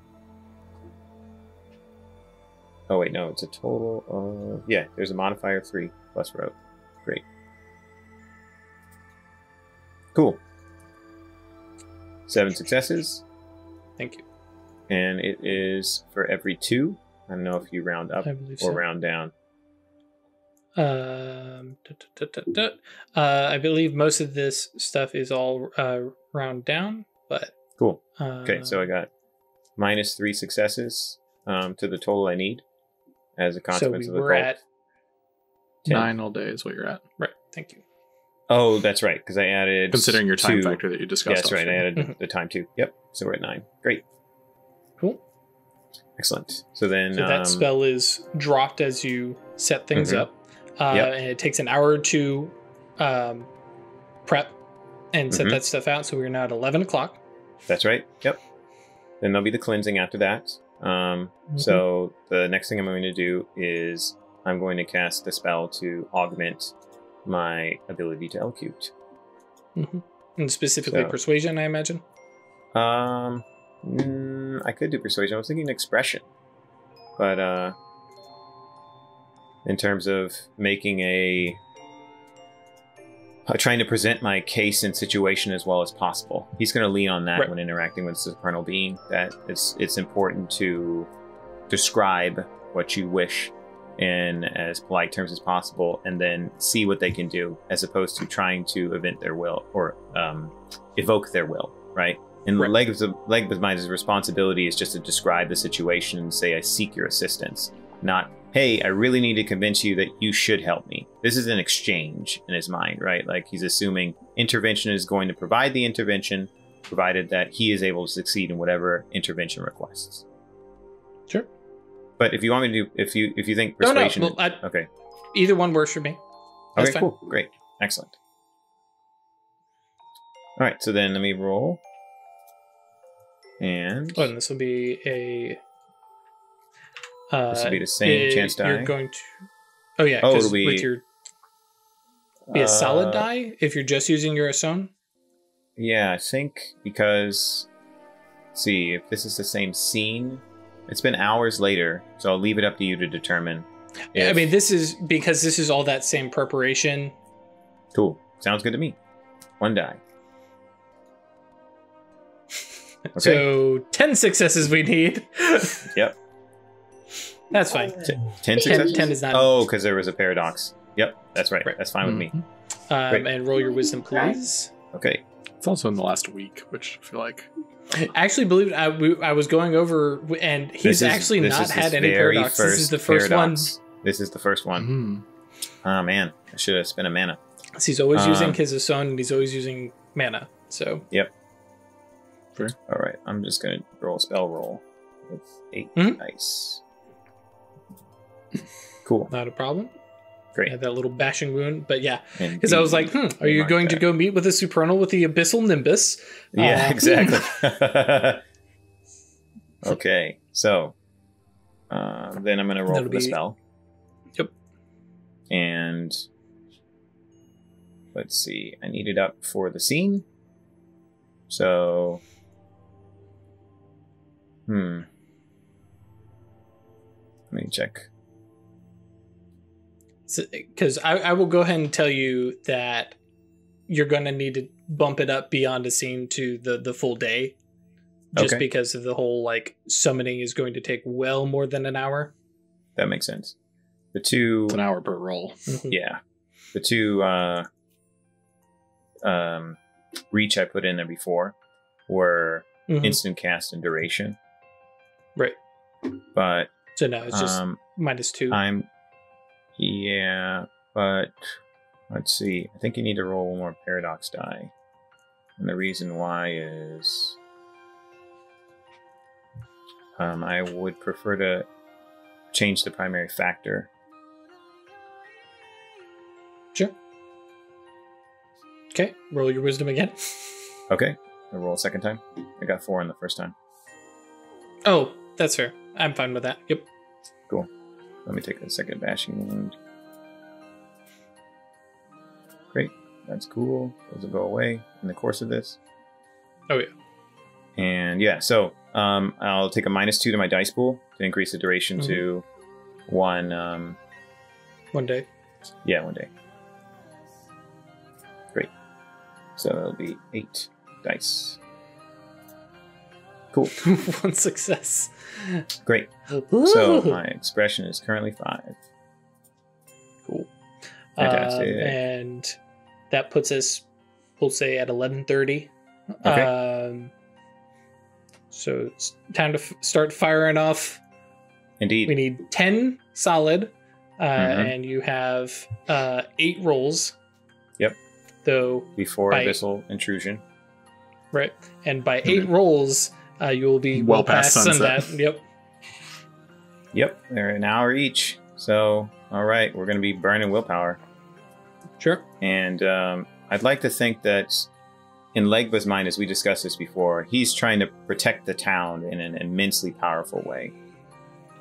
Oh wait, no, it's a total of... Yeah, there's a modifier of 3 plus rote. Great. Cool. 7 successes. Thank you. And it is for every 2. I don't know if you round up or round down. I believe most of this stuff is all round down, but cool. Okay, so I got minus 3 successes to the total I need as a consequence of the we're at 9 all day is what you're at. Right. Thank you. Oh, that's right, because I added considering your time factor that you discussed. That's right. I added the time too. Yep. So we're at 9. Great. Cool. Excellent. So then that spell is dropped as you set things up. And it takes an hour to prep and set that stuff out. So we're now at 11 o'clock. That's right. Yep. Then there'll be the cleansing after that. So the next thing I'm going to do is I'm going to cast the spell to augment my ability to elocute. And specifically persuasion, I imagine? I could do persuasion. I was thinking expression. But in terms of making trying to present my case and situation as well as possible. He's going to lean on that when interacting with the supernal being, that it's important to describe what you wish in as polite terms as possible and then see what they can do, as opposed to trying to event their will or evoke their will, right? In Right. Legbus Mind's responsibility is just to describe the situation and say, I seek your assistance. Not, hey, I really need to convince you that you should help me. This is an exchange in his mind, right? Like, he's assuming intervention is going to provide the intervention, provided that he is able to succeed in whatever intervention requests. Sure. But if you want me to do, if you think persuasion, No. Well, okay, either one works for me. That's okay, fine. cool, great, excellent. All right, so then let me roll, and Oh, and this will be a. this will be the same chance die. You're going to. Oh yeah, Oh, because it'll be- with your be a solid die if you're just using your Asone. Yeah, I think because, let's see, if this is the same scene, it's been hours later, so I'll leave it up to you to determine. I mean, this is because this is all that same preparation. Cool. Sounds good to me. 1 die. Okay. So 10 successes we need. Yep. That's fine. 10 successes? 10 is not. Oh, because there was a paradox. Yep, that's right. Right. That's fine with me. And roll your wisdom, please. Okay. It's also in the last week, which I feel like Actually, believe it, I was going over, and he's actually not had any paradox. This is the first paradox. This is the first one. Oh, man. I should have spent a mana. So he's always using his Asone, and he's always using mana. So Yep. Fair. All right. I'm just going to roll a spell roll with 8 Mhm. dice. Cool. not a problem. Great. Had that little bashing wound, but yeah, And because I was like, are you mark going to that. go meet with the Supernal with the Abyssal Nimbus? Yeah, exactly. Okay, so then I'm going to roll That'll for the be- spell. Yep. And let's see, I need it up for the scene. So, let me check. Because I will go ahead and tell you that you're going to need to bump it up beyond a scene to the full day. Just Okay. because of the whole, like, summoning is going to take well more than an hour. That makes sense. The two, it's an hour per roll. yeah, the two reach I put in there before were Mhm. instant cast and duration, Right. but So now it's just -2. Yeah, but let's see. I think you need to roll one more paradox die. And the reason why is I would prefer to change the primary factor. Sure. Okay, roll your wisdom again. Okay, I roll a second time. I got 4 on the first time. Oh, that's fair. I'm fine with that. Yep. Cool. Let me take a second bashing wound. Great. That's cool. Those will go away in the course of this. Oh, yeah. And yeah, so I'll take a -2 to my dice pool to increase the duration to 1. 1 day. Yeah, 1 day. Great. So it'll be 8 dice. Cool. 1 success. Great. So my expression is currently 5. Cool. Fantastic. And that puts us, we'll say, at 11:30. Okay. So it's time to start firing off. Indeed. We need 10 solid, and you have 8 rolls. Yep. Though Before by- abyssal intrusion. right, and by 8 rolls, you will be well past sunset. Yep. Yep, they're an hour each. So, all right, we're going to be burning willpower. Sure. And I'd like to think that in Legba's mind, as we discussed this before, he's trying to protect the town in an immensely powerful way.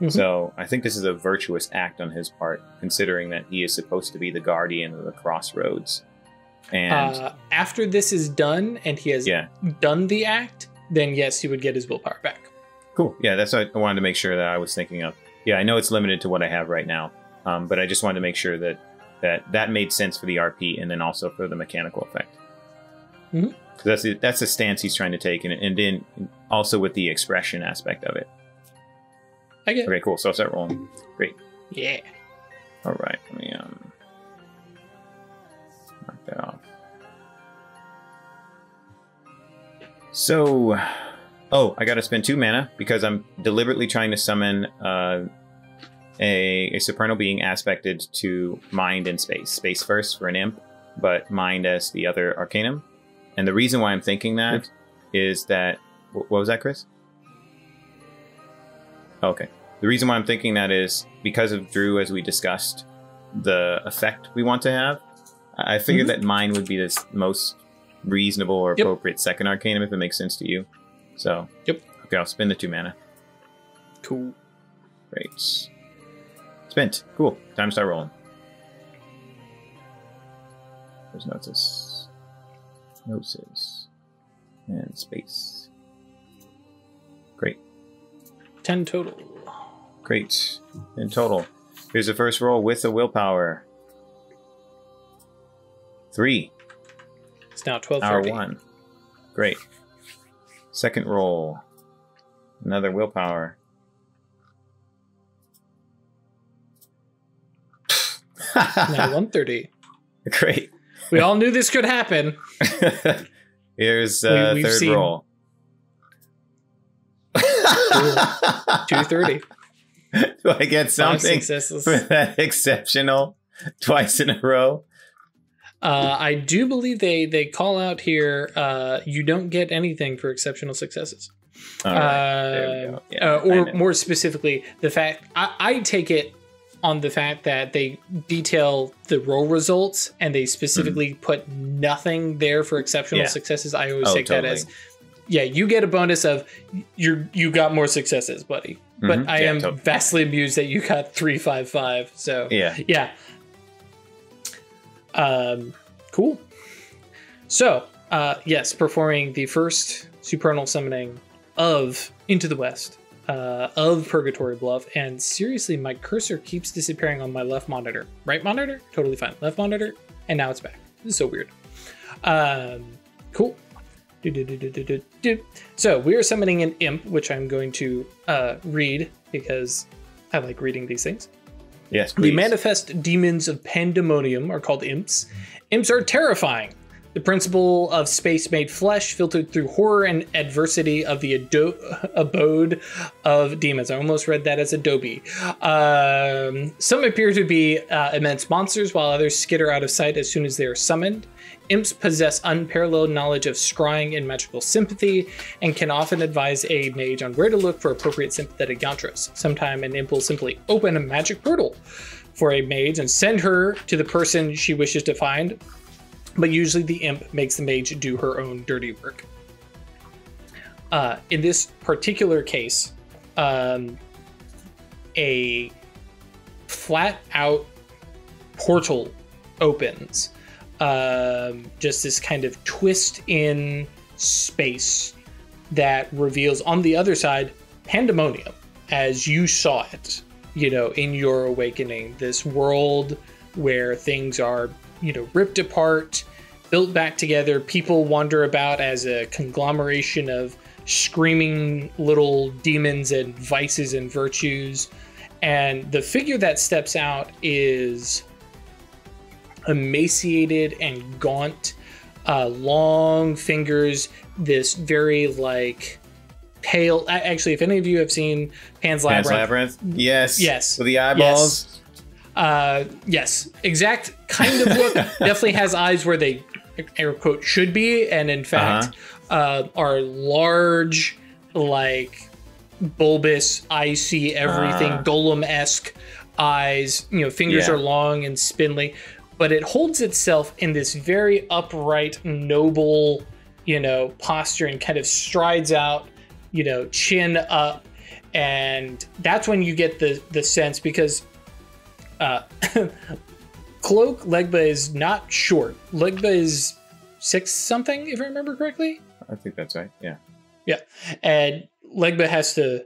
Mhm. So I think this is a virtuous act on his part, considering that he is supposed to be the guardian of the crossroads. And After this is done, and he has done the act, then yes, he would get his willpower back. cool. Yeah, that's what I wanted to make sure that I was thinking of. Yeah, I know it's limited to what I have right now, but I just wanted to make sure that made sense for the RP and then also for the mechanical effect. Mhm. Because that's the stance he's trying to take, and then also with the expression aspect of it. I get it. Okay, cool. So I'll start rolling. Great. Yeah. All right. Let me knock that off. So, oh, I got to spend 2 mana because I'm deliberately trying to summon a supernal being aspected to mind and space. Space first for an imp, but mind as the other arcanum. And the reason why I'm thinking that is that... What was that, Chris? Okay. The reason why I'm thinking that is because of Drew, as we discussed, the effect we want to have. I figured that mine would be the most reasonable or appropriate second arcanum, if it makes sense to you. So, okay, I'll spend the 2 mana. Cool. Great. Spent. Cool. Time to start rolling. There's Gnosis. Gnosis. And space. Great. 10 total. Great. In total. Here's the first roll with the willpower. 3. It's now 12:30. Hour 1. Great. Second roll. Another willpower. Now 1:30. Great. We all knew this could happen. Here's We've third seen- roll. 2:30. Do I get 5 something successes. for that exceptional twice in a row? I do believe they call out here, you don't get anything for exceptional successes. All right. There we go. Yeah, Or more specifically, the fact, I take it on the fact that they detail the roll results and they specifically put nothing there for exceptional successes. I always take that as, you get a bonus of you got more successes, buddy. But I am vastly amused that you got 355. So yeah. Cool. So yes, performing the first supernal summoning of Into the West, of Purgatory Bluff, and seriously, my cursor keeps disappearing on my left monitor. Right monitor, totally fine. Left monitor, and now it's back. This is so weird. Cool. So we are summoning an imp, which I'm going to read because I like reading these things. Yes, please. The manifest demons of pandemonium are called imps. Imps are terrifying. The principle of space made flesh, filtered through horror and adversity of the abode of demons. I almost read that as Adobe. Some appear to be immense monsters, while others skitter out of sight as soon as they are summoned. Imps possess unparalleled knowledge of scrying and magical sympathy, and can often advise a mage on where to look for appropriate sympathetic yantras. Sometimes an imp will simply open a magic portal for a mage and send her to the person she wishes to find, but usually the imp makes the mage do her own dirty work. In this particular case, a flat-out portal opens. Just this kind of twist in space that reveals on the other side pandemonium as you saw it, in your awakening. This world where things are, ripped apart, built back together. People wander about as a conglomeration of screaming little demons and vices and virtues. And the figure that steps out is emaciated and gaunt, long fingers, this very pale. Actually, if any of you have seen Pan's Labyrinth, yes, with the eyeballs, yes, exact kind of look. Definitely has eyes where they air quote should be, and in fact are large, bulbous, I see everything, golem-esque eyes. Fingers are long and spindly. But it holds itself in this very upright, noble, posture, and kind of strides out, chin up. And that's when you get the sense, because Cloak Legba is not short. Legba is 6-something, if I remember correctly. I think that's right. Yeah. Yeah. And Legba has to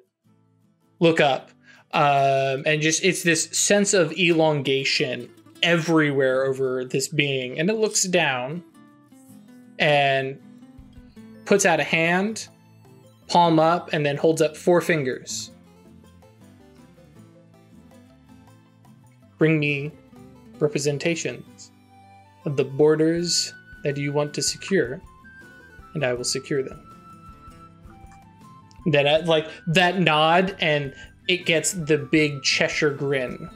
look up. And just, it's this sense of elongation everywhere over this being, and it looks down and puts out a hand, palm up, and then holds up 4 fingers. Bring me representations of the borders that you want to secure, and I will secure them. Then like that nod, and it gets the big Cheshire grin.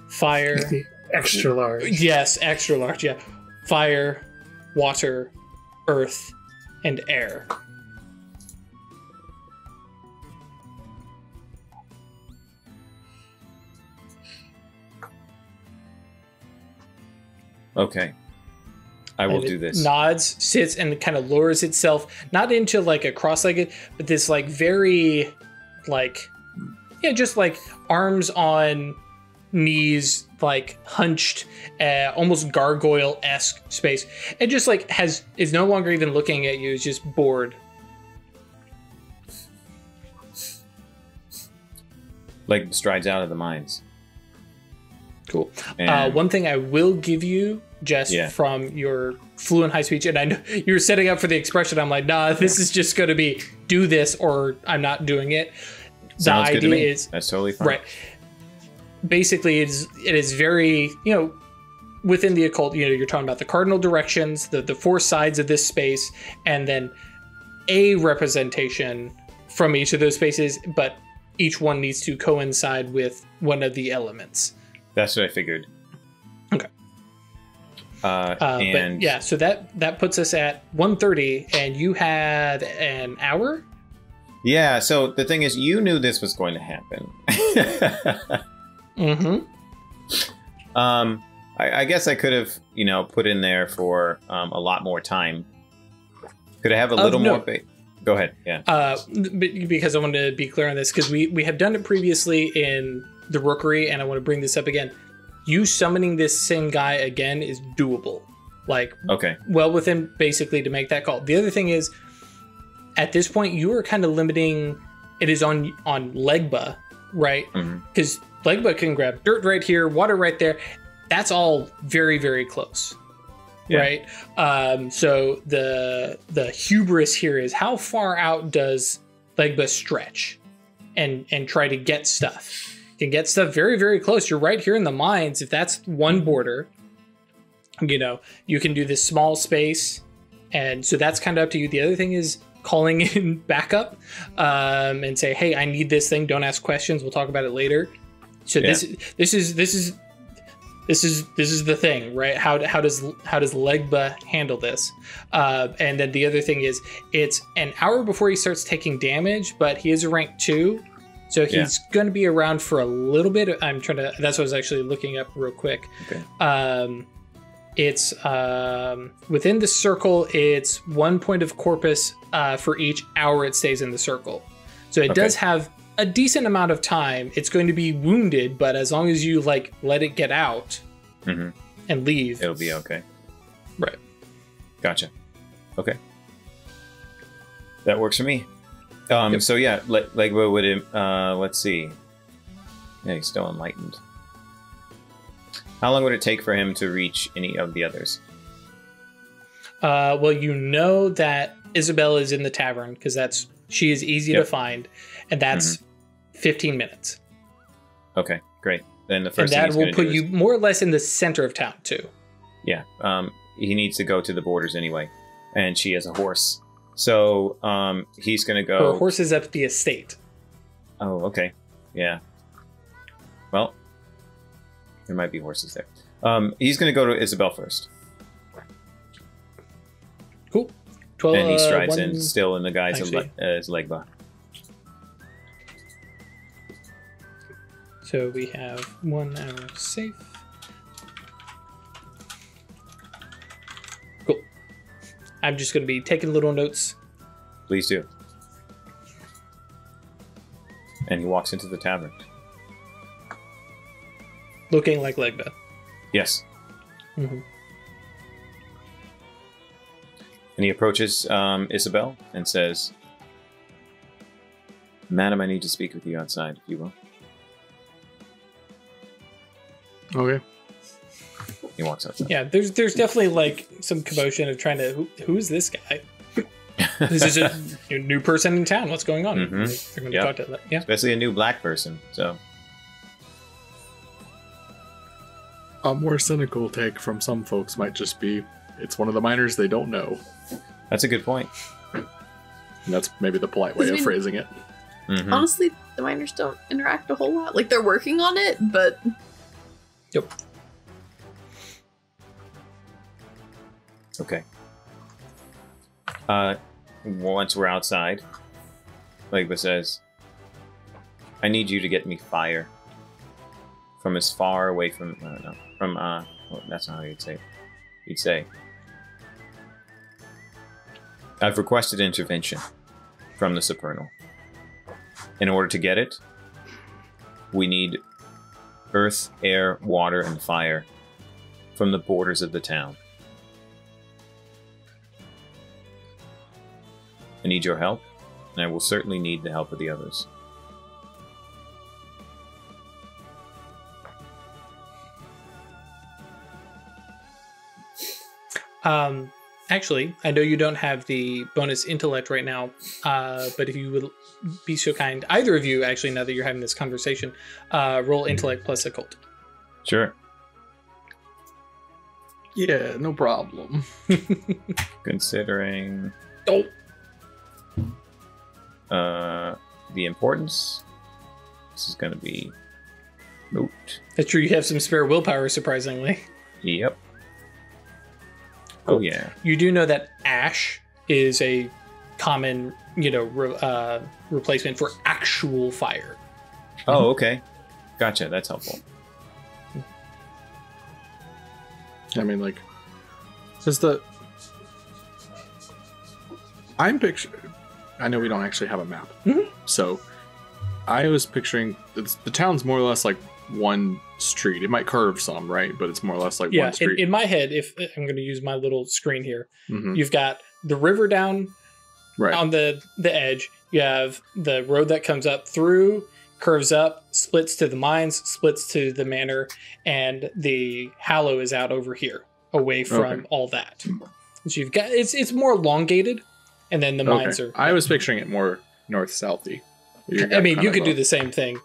Fire. Extra large. Yes, extra large. Yeah. Fire, water, earth, and air. Okay. I will do this. Nods, sits, and kind of lowers itself, not into like a cross-legged, but this like very, like, yeah, just like arms on knees, like hunched, almost gargoyle-esque space. And just like is no longer even looking at you, is just bored. Like strides out of the mines. Cool. One thing I will give you, just from your fluent high speech, and I know you were setting up for the expression, I'm like, nah, this is just going to be do this or I'm not doing it. Sounds the good to me. idea is that's totally fine. Right. Basically, it is very, within the occult, you're talking about the cardinal directions, the four sides of this space, and then a representation from each of those spaces, but each one needs to coincide with one of the elements. That's what I figured. Okay. And but yeah, so that puts us at 1:30, and you had an hour? Yeah, so the thing is, you knew this was going to happen. Mm-hmm. I guess I could have, put in there for a lot more time. Could I have a little more? Go ahead. Yeah. Because I want to be clear on this, because we have done it previously in the Rookery, and I want to bring this up again. You summoning this same guy again is doable. Like, okay. Well within basically to make that call. The other thing is, at this point, you are kind of limiting. It is on Legba, right? Because Legba can grab dirt right here, water right there. That's all very, very close, right? So the hubris here is how far out does Legba stretch, and try to get stuff. Can get stuff very, very close. You're right here in the mines. If that's one border, you can do this small space, and so that's kind of up to you. The other thing is calling in backup, and say, hey, I need this thing. Don't ask questions. We'll talk about it later. So this is the thing, right? How does Legba handle this? And then the other thing is, it's an hour before he starts taking damage, but he is a rank 2, so he's going to be around for a little bit. That's what I was actually looking up real quick. Okay. It's within the circle. It's 1 point of corpus for each hour it stays in the circle. So it does have a decent amount of time. It's going to be wounded, but as long as you let it get out and leave, it'll be okay. Right. Gotcha. Okay. That works for me. So yeah, Legba would let's see. Yeah, he's still enlightened. How long would it take for him to reach any of the others? Well, you know that Isabel is in the tavern, because she is easy to find, and that's 15 minutes. Okay, great. Then the first and thing that will put you more or less in the center of town too. Yeah. He needs to go to the borders anyway, and she has a horse, so he's going to go. Her horse is at the estate. Oh, okay. Yeah. Well, there might be horses there. He's going to go to Isabel first. Cool. 12, and he strides in, still in the guise of Legba. So we have 1 hour safe. Cool. I'm just going to be taking little notes. Please do. And he walks into the tavern. Looking like Legba. Yes. Mm-hmm. And he approaches Isabel and says, "Madam, I need to speak with you outside, if you will." Okay. He walks outside. Yeah, there's definitely some commotion of trying to who is this guy? This is a new person in town. What's going on? Mm-hmm. They're going to talk to that. Yeah, especially a new black person. So a more cynical take from some folks might just be, it's one of the miners they don't know. that's a good point. And that's maybe the polite way of phrasing it. Mhm. Honestly, the miners don't interact a whole lot. Like, they're working on it, but... Yep. Okay. Once we're outside, Legba says, I need you to get me fire. From as far away from... well, that's not how you'd say it. You'd say, I've requested intervention from the Supernal. In order to get it, we need earth, air, water, and fire from the borders of the town. I need your help, and I will certainly need the help of the others. Actually, I know you don't have the bonus intellect right now, but if you would be so kind, either of you, actually, now that you're having this conversation, roll intellect plus occult. Sure. Yeah, no problem. Considering the importance, this is going to be moot. That's true, you have some spare willpower, surprisingly. Yep. Oh, yeah. You do know that ash is a common, replacement for actual fire. Oh, okay. Gotcha. That's helpful. I mean, like, says the... I'm picturing... I know we don't actually have a map. Mm-hmm. So, I was picturing... The town's more or less like one street. It might curve some, right? But it's more or less like one street. In my head, if I'm going to use my little screen here, Mm-hmm. you've got the river down on the edge. You have the road that comes up through, curves up, splits to the mines, splits to the manor, and the Hallow is out over here, away from all that. So you've got it's more elongated, and then the mines are. I was picturing it more north-southy. I mean, you could do the same thing.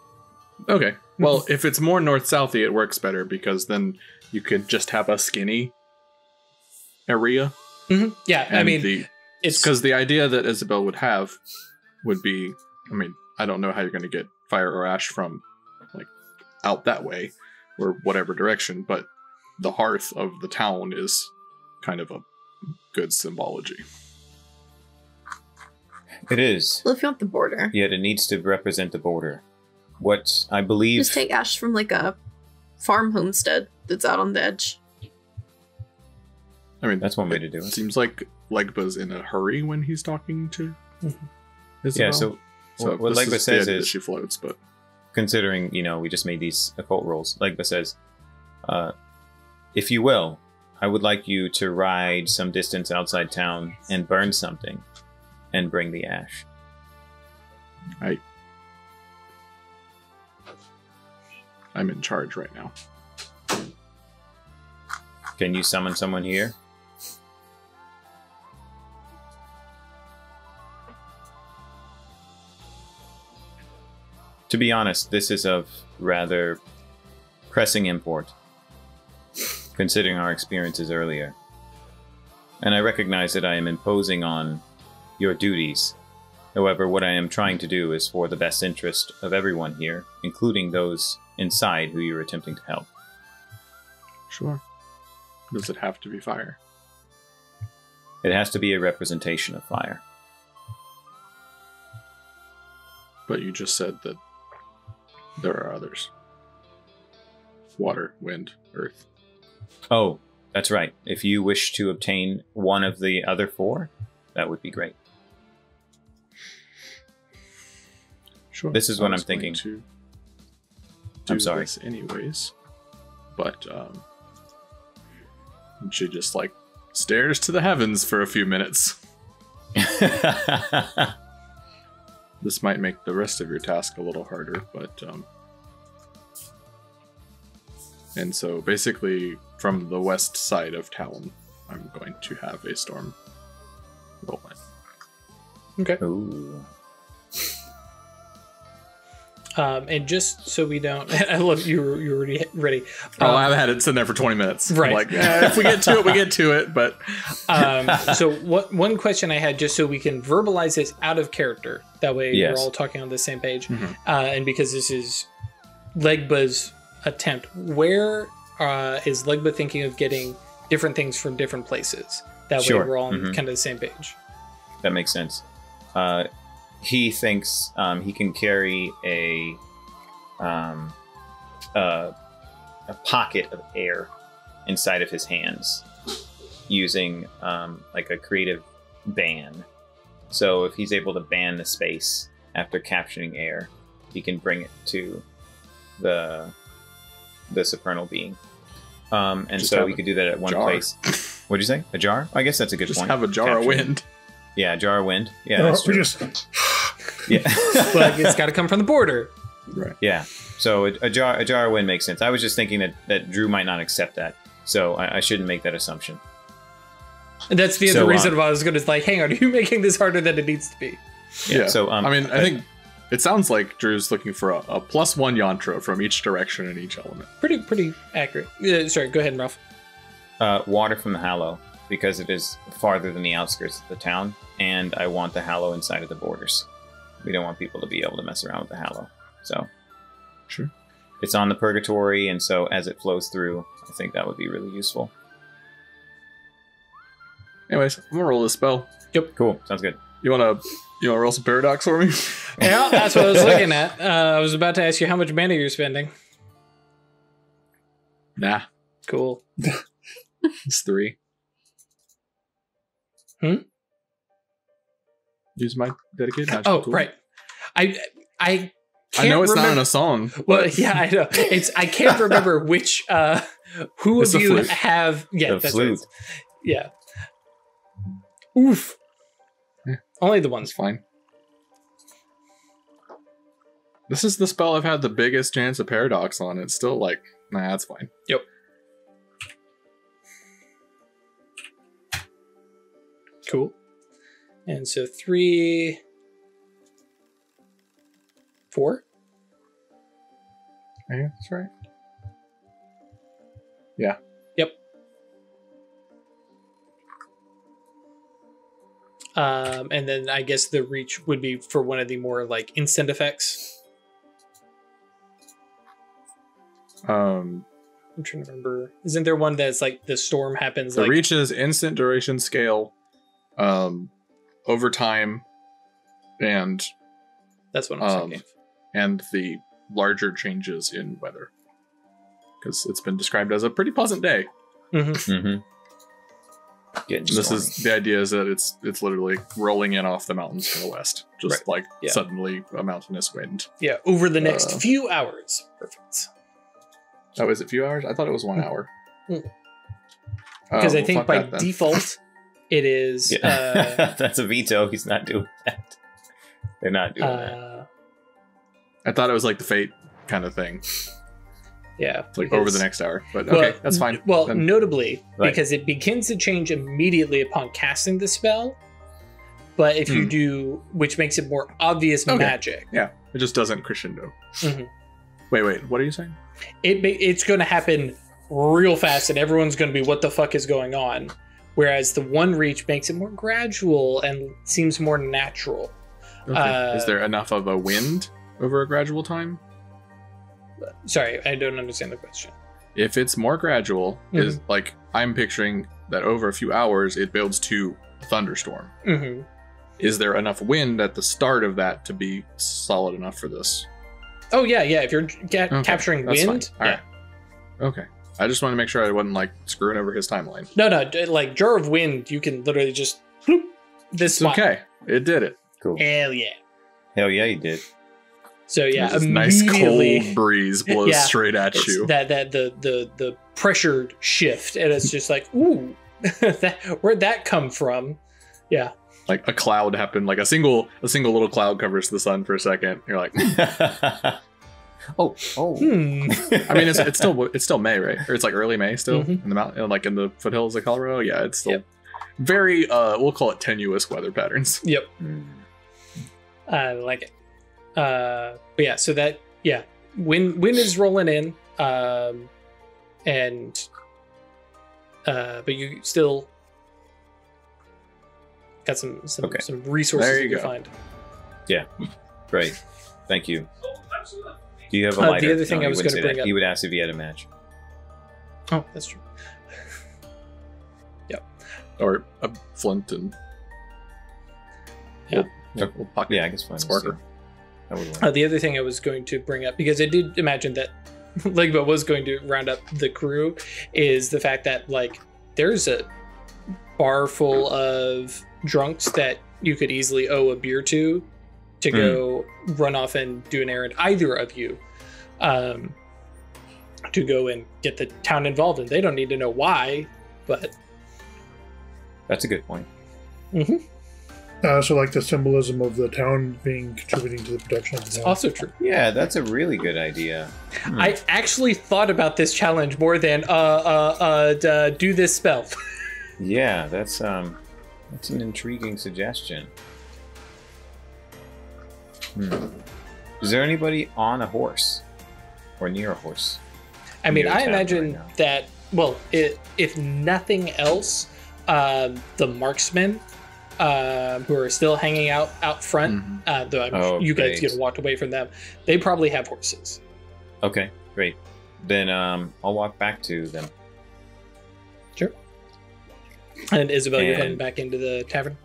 Okay. Well, if it's more north-southy, it works better because then you could just have a skinny area. Mm-hmm. Yeah, And I mean, it's because the idea that Isabel would have would be, I mean, I don't know how you're going to get fire or ash from like out that way or whatever direction, but the hearth of the town is kind of a good symbology. It is. Well, if you want the border, Yet it needs to represent the border. What I believe... just take ash from like a farm homestead that's out on the edge. I mean, That's one way to do it. Seems like Legba's in a hurry when he's talking to Isabel. Yeah, so what this Legba is says the idea is... that she floats, but Considering, we just made these occult rolls, Legba says, if you will, I would like you to ride some distance outside town and burn something and bring the ash. I'm in charge right now. Can you summon someone here? To be honest, this is of rather pressing import, considering our experiences earlier. And I recognize that I am imposing on your duties. However, what I am trying to do is for the best interest of everyone here, including those inside who you're attempting to help. Sure. Does it have to be fire? It has to be a representation of fire. But you just said that there are others. Water, wind, earth. Oh, that's right. If you wish to obtain one of the other four, that would be great. Sure. This is what I I'm was going thinking. to I'm do sorry. this anyways, but she just like stares to the heavens for a few minutes. This might make the rest of your task a little harder, but and so basically from the west side of town, I'm going to have a storm roll in. Okay. Ooh. And just so we don't, I love you're already ready. I've had it sitting there for 20 minutes. Right. I'm like, if we get to it, we get to it. But so one question I had, just so we can verbalize this out of character, that way Yes. we're all talking on the same page. And because this is Legba's attempt, where is Legba thinking of getting different things from different places? That way we're all on kind of the same page. That makes sense. He thinks he can carry a pocket of air inside of his hands using like a creative ban. So if he's able to ban the space after capturing air, he can bring it to the supernal being. And Just so we could do that at one jar. place. What'd you say? A jar? I guess that's a good just point. have a jar of wind. Yeah, a jar of wind. Yeah, Or that's we true. just Yeah. But it's got to come from the border. Right. Yeah. So a jar of wind makes sense. I was just thinking that Drew might not accept that, so I shouldn't make that assumption. And that's the other reason why I was going to like, hang on, are you making this harder than it needs to be? Yeah. So I mean, I think it sounds like Drew's looking for a +1 yantra from each direction and each element. Pretty accurate. Sorry, go ahead, Ralph. water from the Hallow, because it is farther than the outskirts of the town, and I want the Hallow inside of the borders. We don't want people to be able to mess around with the Hallow. So Sure. It's on the Purgatory, and so as it flows through, I think that would be really useful. Anyways, I'm gonna roll this spell. Yep. Cool. Sounds good. You wanna roll some paradox for me? Yeah, that's what I was looking at. I was about to ask you how much mana you're spending. Nah, Cool. it's 3. Use my dedicated magical Oh, tool. right. I I can't know it's not remember- in a song. Well, but yeah, I know. I can't remember which who It's of the you flute. have The that's flute. right. Yeah. Oof. Yeah. Only the That's ones. fine. This is the spell I've had the biggest chance of paradox on. It's still like, nah, that's fine. Yep. Cool. And so 3, 4. Yeah, that's right. Yeah. Yep. And then I guess the reach would be for one of the more like instant effects. I'm trying to remember. Isn't there one that's like the storm happens The like reach is instant duration scale, over time, and that's what I'm thinking. and the larger changes in weather, because it's been described as a pretty pleasant day. Mm-hmm. This is the idea, is that it's literally rolling in off the mountains from the west, just like Yeah. suddenly a mountainous wind. Yeah, over the next few hours. Perfect. Oh, is it a few hours? I thought it was 1 hour. Because Oh, I well, think fuck by that then. default it is Yeah. That's a veto. He's not doing that. They're not doing that. I thought it was like the fate kind of thing, Yeah. like over the because- next hour. But Well, okay, that's fine. Well, Then- notably, Right. because it begins to change immediately upon casting the spell. But if you do, which makes it more obvious Okay. magic, yeah, it just doesn't crescendo. Mhm. Wait, what are you saying? it's going to happen real fast, and everyone's going to be, "What the fuck is going on?" Whereas the one reach makes it more gradual and seems more natural. Okay. Is there enough of a wind over a gradual time? Sorry, I don't understand the question. If it's more gradual, is like I'm picturing that over a few hours it builds to a thunderstorm. Mm-hmm. Is there enough wind at the start of that to be solid enough for this? Oh yeah. If you're capturing that's wind, fine. All right. Okay. I just wanted to make sure I wasn't like screwing over his timeline. No, like jar of wind, you can literally just bloop, this It's spot. okay. It did it. Cool. Hell yeah. Hell yeah, you did. So yeah, There's this nice immediately cold breeze blows Yeah. straight at it's you. that the pressured shift, and it's just like, ooh, where'd that come from? Yeah. Like a cloud happened, like a single little cloud covers the sun for a second. You're like, oh. I mean, it's still May, right? Or it's like early May still Mhm. in the mountain, like in the foothills of Colorado. Yeah, it's still Yep. very we'll call it tenuous weather patterns. Yep. I like it. But yeah, so that yeah, wind is rolling in, and but you still got some resources There you to go. find. Yeah, great. Thank you. Do you have a lighter? The other thing No, I was he wouldn't gonna say bring that. up- He would ask if he had a match. Oh, that's true. Or a flint and Yeah. we'll pocket Yeah, I guess fine. sparker. That would work. The other thing I was going to bring up, because I did imagine that Legba was going to round up the crew, is the fact that like there's a bar full of drunks that you could easily owe a beer to go run off and do an errand, either of you, to go and get the town involved. And they don't need to know why, but That's a good point. I also like the symbolism of the town being contributing to the protection of the it's town. also true. Yeah, that's a really good idea. I actually thought about this challenge more than do this spell. Yeah, that's an intriguing suggestion. Is there anybody on a horse or near a horse? I mean, Near I the tavern imagine right now? that, well, if nothing else, the marksmen who are still hanging out front, though you guys great. walked away from them, they probably have horses. Okay, great. Then I'll walk back to them. Sure. And Isabel, you're And- heading back into the tavern?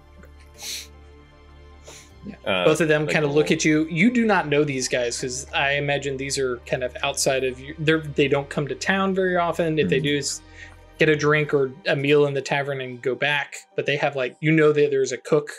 Both of them like kind of a look whole- at you. You do not know these guys because I imagine these are kind of outside of you. They don't come to town very often. If they do, it's get a drink or a meal in the tavern and go back. But they have like, that there's a cook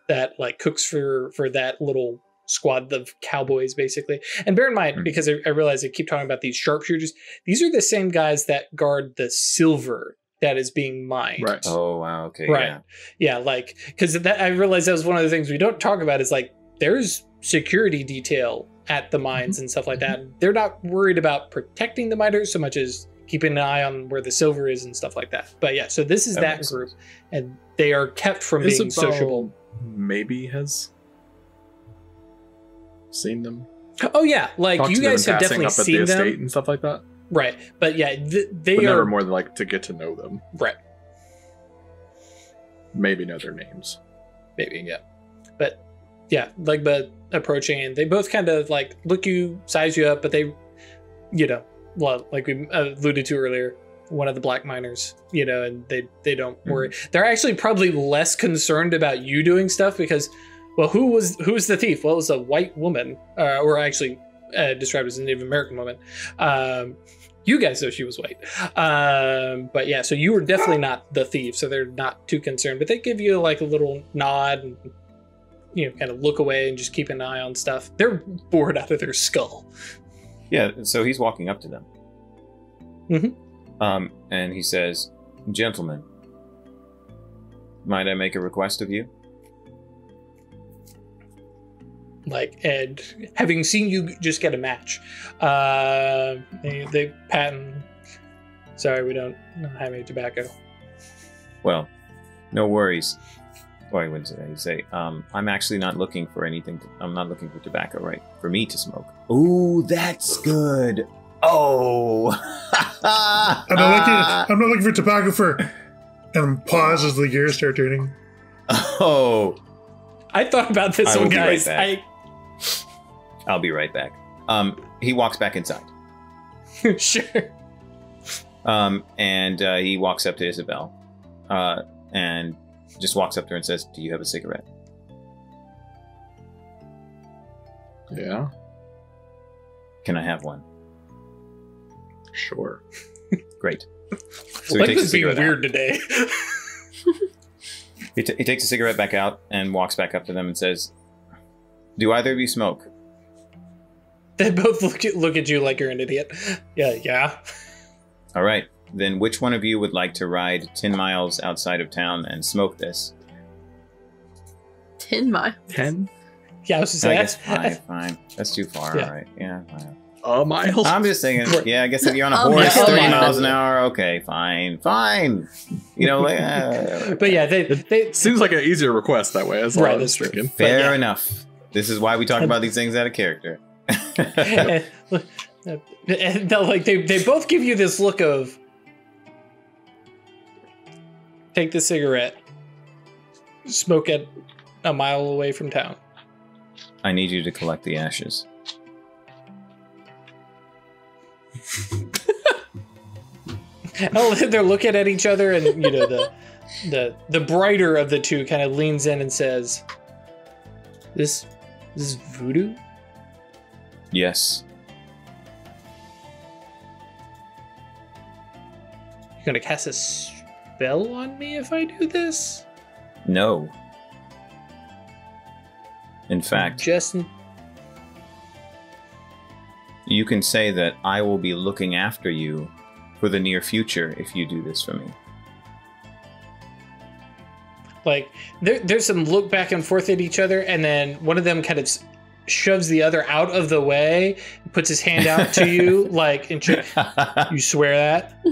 that like cooks for that little squad of cowboys basically. And bear in mind, because I realize I keep talking about these sharpshooters, these are the same guys that guard the silver that is being mined. Right. Oh wow. Okay. Right. Yeah, like, because I realized that was one of the things we don't talk about is like there's security detail at the mines and stuff like that. They're not worried about protecting the miners so much as keeping an eye on where the silver is and stuff like that. But yeah, so this is That that makes group, and they are kept from being Isabel sociable. maybe has seen them. Oh yeah, like Talked you to them guys in have passing definitely up at the seen estate them, and stuff like that. right? But yeah, they But are never more than like to get to know them. right. Maybe know their names. Maybe, yeah. But yeah, like, but approaching, and they both kind of like look you, size you up, but they, well, like we alluded to earlier, one of the black miners, and they don't worry. They're actually probably less concerned about you doing stuff because, well, who's the thief? Well, it was a white woman, or actually described as a Native American woman. You guys know she was white. But yeah, so you were definitely not the thief, so they're not too concerned. But they give you like a little nod and, kind of look away and just keep an eye on stuff. They're bored out of their skull. Yeah. So he's walking up to them. Mhm. And he says, "Gentlemen, might I make a request of you?" Like, and having seen you just get a match, they pat and, sorry, we don't have any tobacco. Well, no worries. Well, I wouldn't say that. He'd say, I'm actually not looking for anything. I'm not looking for tobacco, right? For me to smoke. Ooh, that's good. Oh. I'm not looking for tobacco for. And pause as the gears start turning. Oh. I thought about this I will one, be right guys. back. I'll be right back. He walks back inside. Sure. And he walks up to Isabel. And just walks up to her and says, "Do you have a cigarette?" Yeah, "Can I have one?" sure. Great. So Like he takes this the being cigarette weird out. today. He takes a cigarette back out and walks back up to them and says, "Do either of you smoke?" They both look at you like you're an idiot. Yeah. All right. Then which one of you would like to ride 10 miles outside of town and smoke this? 10 miles. 10 Yeah, I was just I saying. guess 5. Fine. That's too far. Yeah. All right. Yeah. Fine. miles. I'm just thinking, yeah, I guess if you're on a Oh, horse, yeah. 30 miles an hour, okay, fine. But yeah, they Seems like an easier request that way. That's Right, what I was that's true. thinking. Fair yeah. enough. This is why we talk about these things out of character. and like they both give you this look of take the cigarette, smoke it a mile away from town. I need you to collect the ashes. Oh, they're looking at each other, and you know the brighter of the two kind of leans in and says, "This is voodoo?" Yes. You're gonna cast a spell on me if I do this? No. In fact, Just you can say that I will be looking after you for the near future if you do this for me. like there's some look back and forth at each other, and then one of them kind of shoves the other out of the way, puts his hand out to you, like, and you swear that?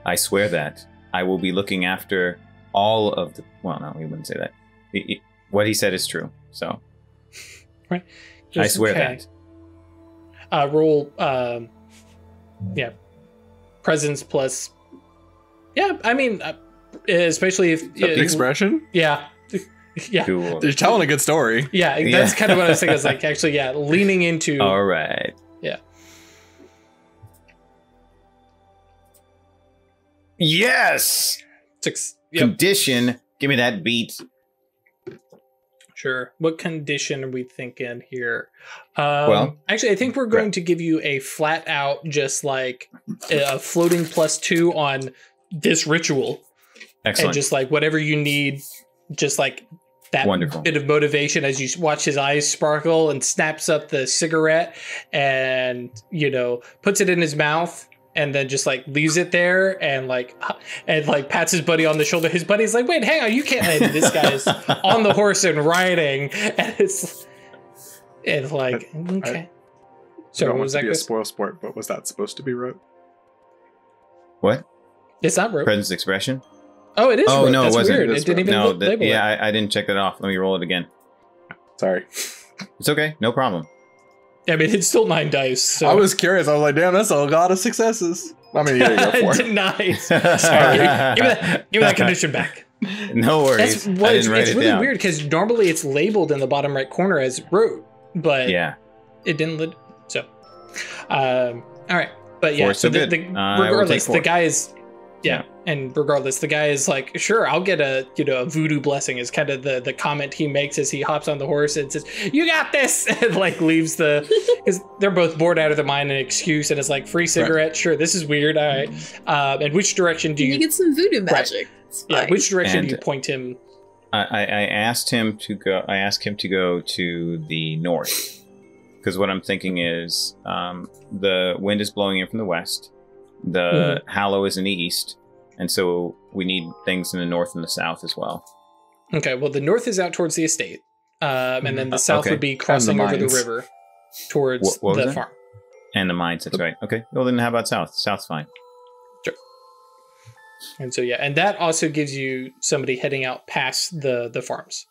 I swear that I will be looking after all of the... Well, no, we wouldn't say that. What he said is true, so... Right. I swear okay. that. Roll, yeah, presence plus... Yeah, I mean, especially if... Expression? Yeah. Yeah. Cool. You're telling a good story. Yeah, that's kind of what I was thinking. It's like, actually, yeah, leaning into... All right. Yeah. Yes! Yep. Condition. Give me that beat. Sure. What condition are we thinking here? Well, actually, I think we're going to give you a flat out, just like a floating +2 on this ritual. Excellent. And just like whatever you need, just like that Wonderful. bit of motivation as you watch his eyes sparkle, and snaps up the cigarette and, you know, puts it in his mouth. And then just like leaves it there and like pats his buddy on the shoulder. His buddy's like, "Wait, hang on, you can't." And this guy's on the horse and riding, and it's like, okay. So Don't what want was to that? be a Chris? spoil sport, but was that supposed to be rote? What? It's not rope. Presence expression? Oh, it is. Oh, rope. no, That's it wasn't. weird. It didn't even label it. Yeah, I didn't check that off. Let me roll it again. Sorry. It's okay. No problem. I mean, it's still 9 dice. So. I was curious. I was like, damn, that's a lot of successes. I mean, you gotta go for it. Nice. Sorry. Give me that condition back. No worries. It's really weird because normally it's labeled in the bottom right corner as rote, but yeah, it didn't. So, all right, but yeah. So regardless, the guy is and regardless, the guy is like, sure, I'll get a voodoo blessing. Is kind of the comment he makes as he hops on the horse and says, "You got this," and like leaves because they're both bored out of their mind, an excuse, and it's like free cigarette. Right. Sure, this is weird. All right, and which direction do you get some voodoo magic? Right. Yeah, which direction do you point him? I asked him to go. I asked him to go to the north because what I'm thinking is the wind is blowing in from the west. The Hallow is in the east, and so we need things in the north and the south as well. Okay, well, the north is out towards the estate, and then the south would be crossing over the river towards the farm. And the mines, that's right. Okay, well then how about south? South's fine. Sure. And so, yeah, and that also gives you somebody heading out past the farms.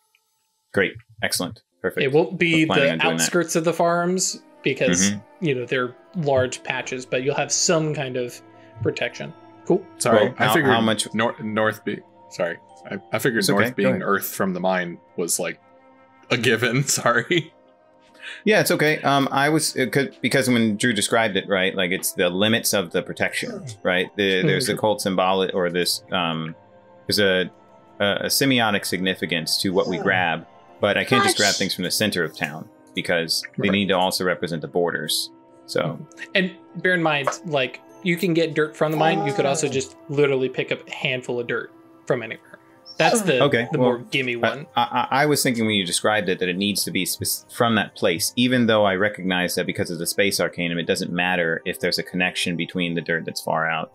Great, excellent, perfect. It won't be the outskirts of the farms because, they're large patches, but you'll have some kind of protection. Cool. Sorry, well, I figured how much north be. Sorry, I figured north being earth from the mine was like a given. Sorry. Yeah, it's okay. I was because when Drew described it, right, like it's the limits of the protection, right? There's the cult symbolic, or this. There's a semiotic significance to what we grab, but I can't just grab things from the center of town because they need to also represent the borders. So, and bear in mind, like, you can get dirt from the mine. You could also just literally pick up a handful of dirt from anywhere. That's the more gimme one. I was thinking when you described it that it needs to be from that place, even though I recognize that because of the space arcanum, it doesn't matter if there's a connection between the dirt that's far out.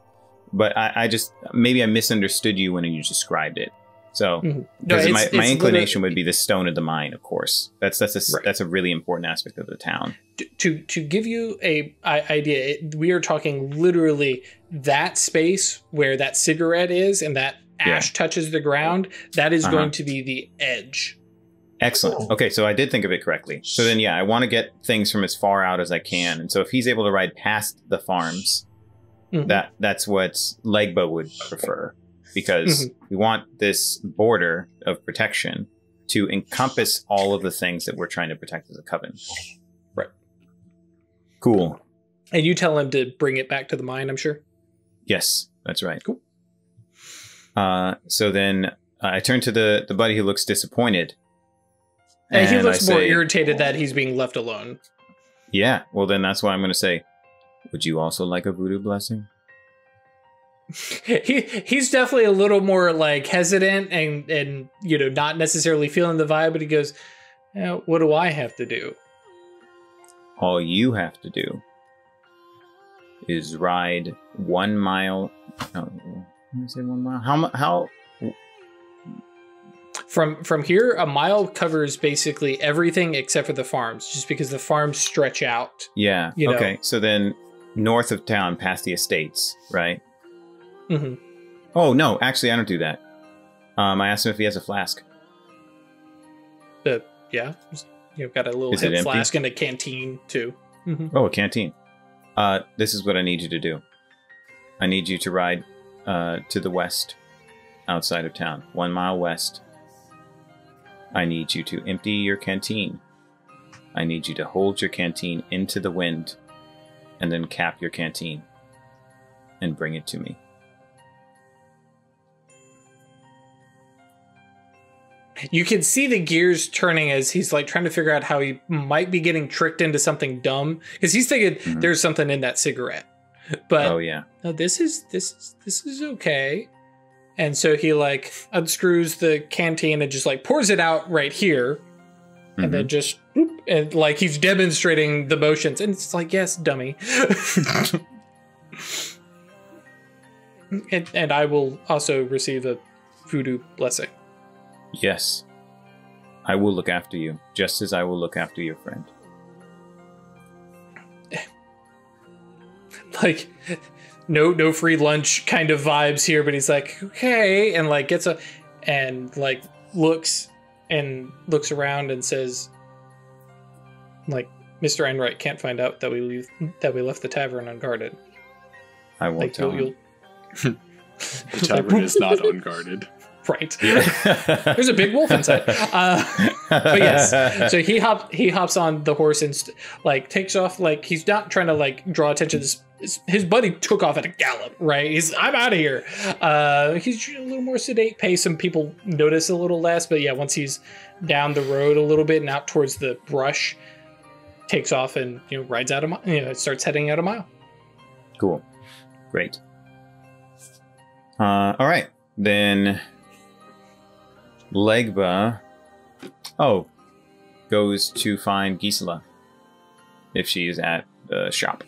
But I just, maybe I misunderstood you when you described it. So, because my inclination would be the stone of the mine, of course. That's a really important aspect of the town. To give you a idea, we are talking literally that space where that cigarette is and that ash touches the ground. That is going to be the edge Excellent. Okay, so I did think of it correctly. So then, yeah, I want to get things from as far out as I can. And so if he's able to ride past the farms, that's what Legba would prefer. Because we want this border of protection to encompass all of the things that we're trying to protect as a coven. Right. Cool. And you tell him to bring it back to the mine, I'm sure? Yes, that's right. Cool. So then I turn to the buddy who looks disappointed. And he looks more irritated that he's being left alone. Yeah, well then that's why I'm going to say, would you also like a voodoo blessing? He's definitely a little more like hesitant and you know, not necessarily feeling the vibe, but he goes, what do I have to do? All you have to do is ride 1 mile. Oh, let me say 1 mile. How? From here, a mile covers basically everything except for the farms, just because the farms stretch out. Yeah. You know? Okay. So then, north of town, past the estates, right? Mm-hmm. Oh no, actually, I don't do that. I asked him if he has a flask. Yeah. You've got a little Is it hip empty? flask and a canteen too. Mm-hmm. Oh, a canteen. This is what I need you to do. I need you to ride to the west, outside of town, 1 mile west. I need you to empty your canteen. I need you to hold your canteen into the wind, and then cap your canteen, and bring it to me. You can see the gears turning as he's like trying to figure out how he might be getting tricked into something dumb, because he's thinking there's something in that cigarette. But oh yeah, no, this is okay. And so he like unscrews the canteen and just like pours it out right here, and then just whoop, and like he's demonstrating the motions, and it's like, yes, dummy. and I will also receive a voodoo blessing. Yes. I will look after you, just as I will look after your friend. Like, no free lunch kind of vibes here, but he's like, okay, and like gets a, and like looks around and says, like, Mr. Enright can't find out that we left the tavern unguarded. I won't Like, tell him. The tavern is not unguarded. Right. There's a big wolf inside. But yes, so he hops on the horse and like takes off. Like, he's not trying to like draw attention. His buddy took off at a gallop. Right. I'm out of here. He's a little more sedate pace. Some people notice a little less, but yeah, once he's down the road a little bit and out towards the brush, takes off and rides out a mile. Starts heading out a mile. Cool. Great. All right, then. Legba, goes to find Gisela if she is at the shop.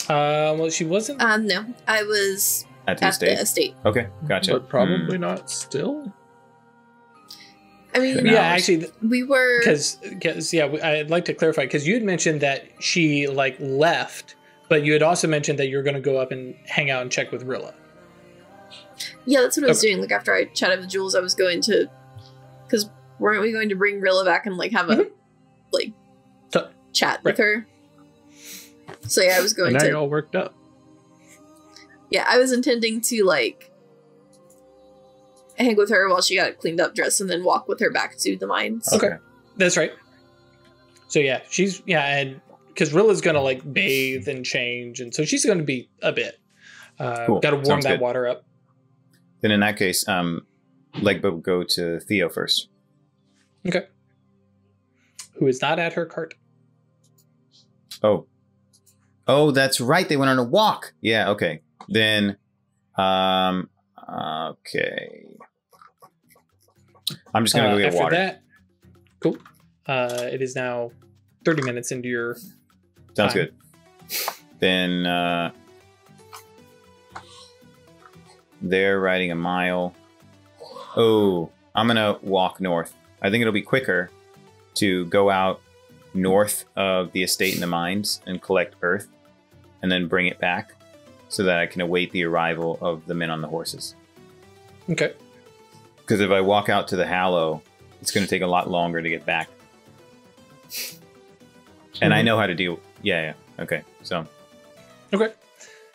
Well, she wasn't. No, I was At the estate. Okay, gotcha. But probably not still. I mean, Yeah, actually, we were because I'd like to clarify, because you had mentioned that she like left, but you had also mentioned that you were going to go up and hang out and check with Rilla. Yeah, that's what I was doing. Like, after I chatted with Jules, I was going to, because weren't we going to bring Rilla back and like have a like chat with her? So yeah, I was going and now to. you're all worked up. Yeah, I was intending to like hang with her while she got cleaned up, dressed, and then walk with her back to the mines. Okay. That's right. So yeah, and because Rilla's gonna like bathe and change, and so she's gonna be a bit. Cool. Got to warm Sounds that good. water up. Then in that case, Legba will go to Theo first. Okay. Who is not at her cart? Oh, that's right. They went on a walk. Yeah. Okay. Then, okay. I'm just gonna go get after water. that, cool. It is now 30 minutes into your. Sounds time. good. Then they're riding a mile. Oh, I'm gonna walk north. I think it'll be quicker to go out north of the estate and the mines and collect earth, and then bring it back, so that I can await the arrival of the men on the horses. Okay. Because if I walk out to the Hallow, it's going to take a lot longer to get back. And I know how to deal. Yeah. Okay. So. Okay.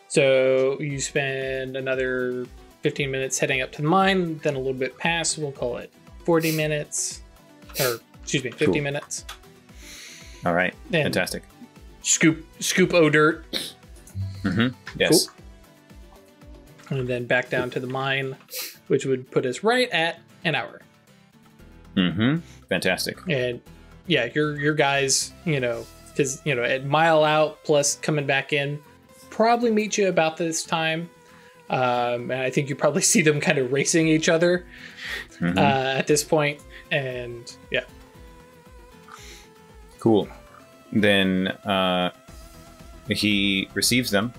So you spend another 15 minutes heading up to the mine, then a little bit past. We'll call it 40 minutes, or excuse me, 50 minutes. All right. And fantastic. Scoop O dirt. Yes. Cool. And then back down to the mine, which would put us right at an hour. Fantastic. And yeah, your guys, because at mile out plus coming back in, probably meet you about this time. And I think you probably see them kind of racing each other at this point. And yeah. Cool. Then he receives them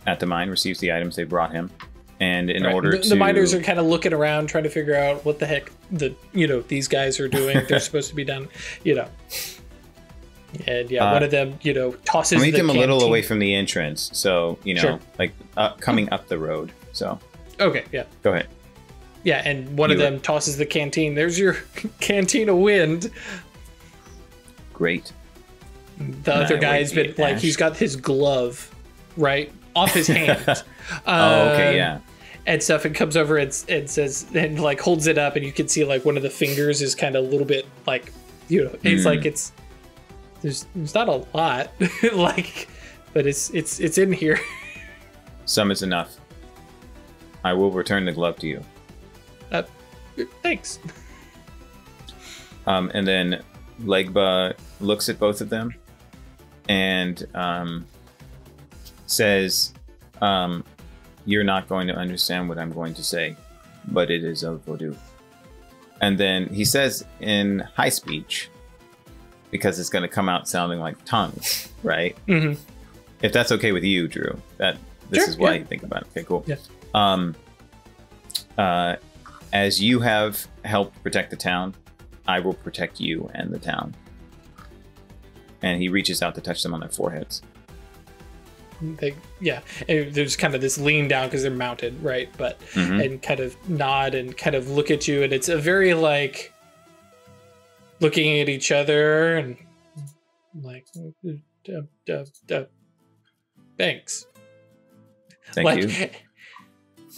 at the mine, receives the items they brought him. And in order to... The miners are kind of looking around, trying to figure out what the heck these guys are doing. They're supposed to be done, And yeah, one of them, tosses the them a little away from the entrance. So, Sure. like coming up the road. So. Okay, yeah. Go ahead. Yeah, and one of them tosses the canteen. There's your canteen of wind. Great. The other guy's been like, he's got his glove, right? Off his hand. Okay, yeah. And stuff, and comes over and says, and like holds it up, and you can see like one of the fingers is kind of a little bit like, it's like there's not a lot, like, but it's in here. Some is enough. I will return the glove to you. Thanks. And then Legba looks at both of them and says, you're not going to understand what I'm going to say, but it is of Voodoo. And then he says in high speech, because it's going to come out sounding like tongues, right? If that's okay with you, Drew, this is why you think about it. Okay, cool. Yeah. As you have helped protect the town, I will protect you and the town. And he reaches out to touch them on their foreheads. And there's kind of this lean down because they're mounted, right? But and kind of nod and kind of look at you, and it's a very like looking at each other and like thanks. Thank you.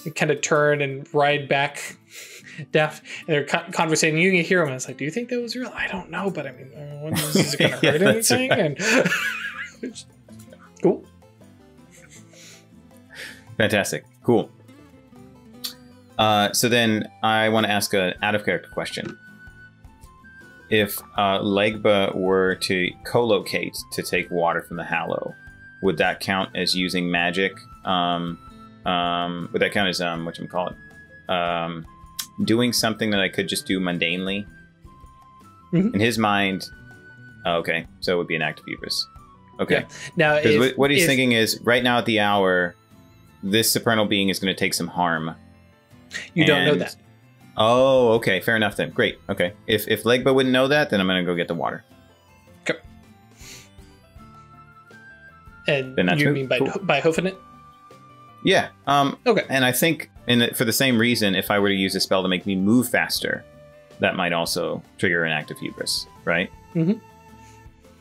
They kind of turn and ride back down, and they're conversating. You can hear them, and it's like, do you think that was real? I don't know, but I mean, is it going to hurt anything? Right. And cool. Fantastic. Cool. So then I want to ask an out-of-character question. If Legba were to co-locate to take water from the Hallow, would that count as using magic? Would that count as, whatchamacallit? Doing something that I could just do mundanely? In his mind, okay, so it would be an act of hubris. Okay. Yeah. Now, what he's thinking is, right now at the hour, this supernal being is going to take some harm. You don't know that. Oh, okay. Fair enough then. Great. Okay. If Legba wouldn't know that, then I'm going to go get the water. Okay. And then that's you mean by hoofing it? Yeah. Okay. And I think for the same reason, if I were to use a spell to make me move faster, that might also trigger an act of hubris, right?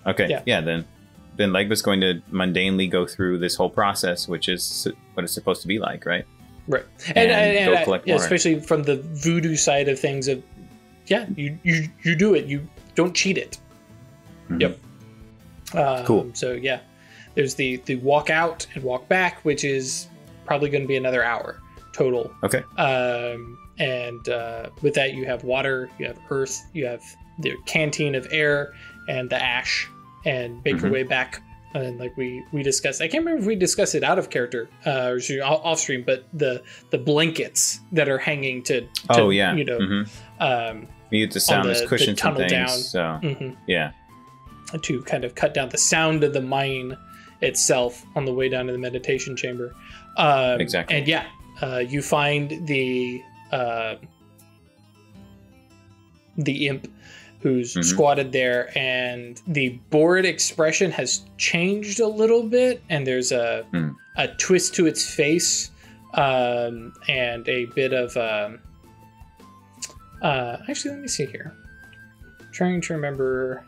Okay. Yeah. Then Legba's going to mundanely go through this whole process, which is what it's supposed to be like, right? Right. And go collect water. Especially from the voodoo side of things, you do it. You don't cheat it. Yep. Cool. So yeah, there's the walk out and walk back, which is probably going to be another hour total. Okay. And with that, you have water, you have earth, you have the canteen of air and the ash, and make your way back. And like we discussed, I can't remember if we discussed it out of character or off stream, but the blankets that are hanging to mute the sound as cushions and things. Down. So yeah, to kind of cut down the sound of the mine itself on the way down to the meditation chamber. Exactly. And yeah, you find the imp who's squatted there, and the bored expression has changed a little bit, and there's a twist to its face, and a bit of Actually, let me see here. Trying to remember.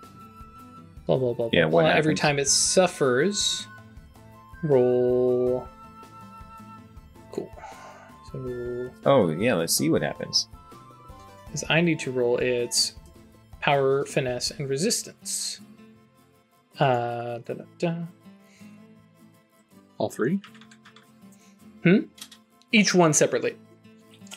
Blah blah blah Yeah, blah. what Every happens? time it suffers, roll. Cool. So, Oh, yeah, let's see what happens. as I need to roll its power, finesse, and resistance. Da, da, da. All three? Each one separately.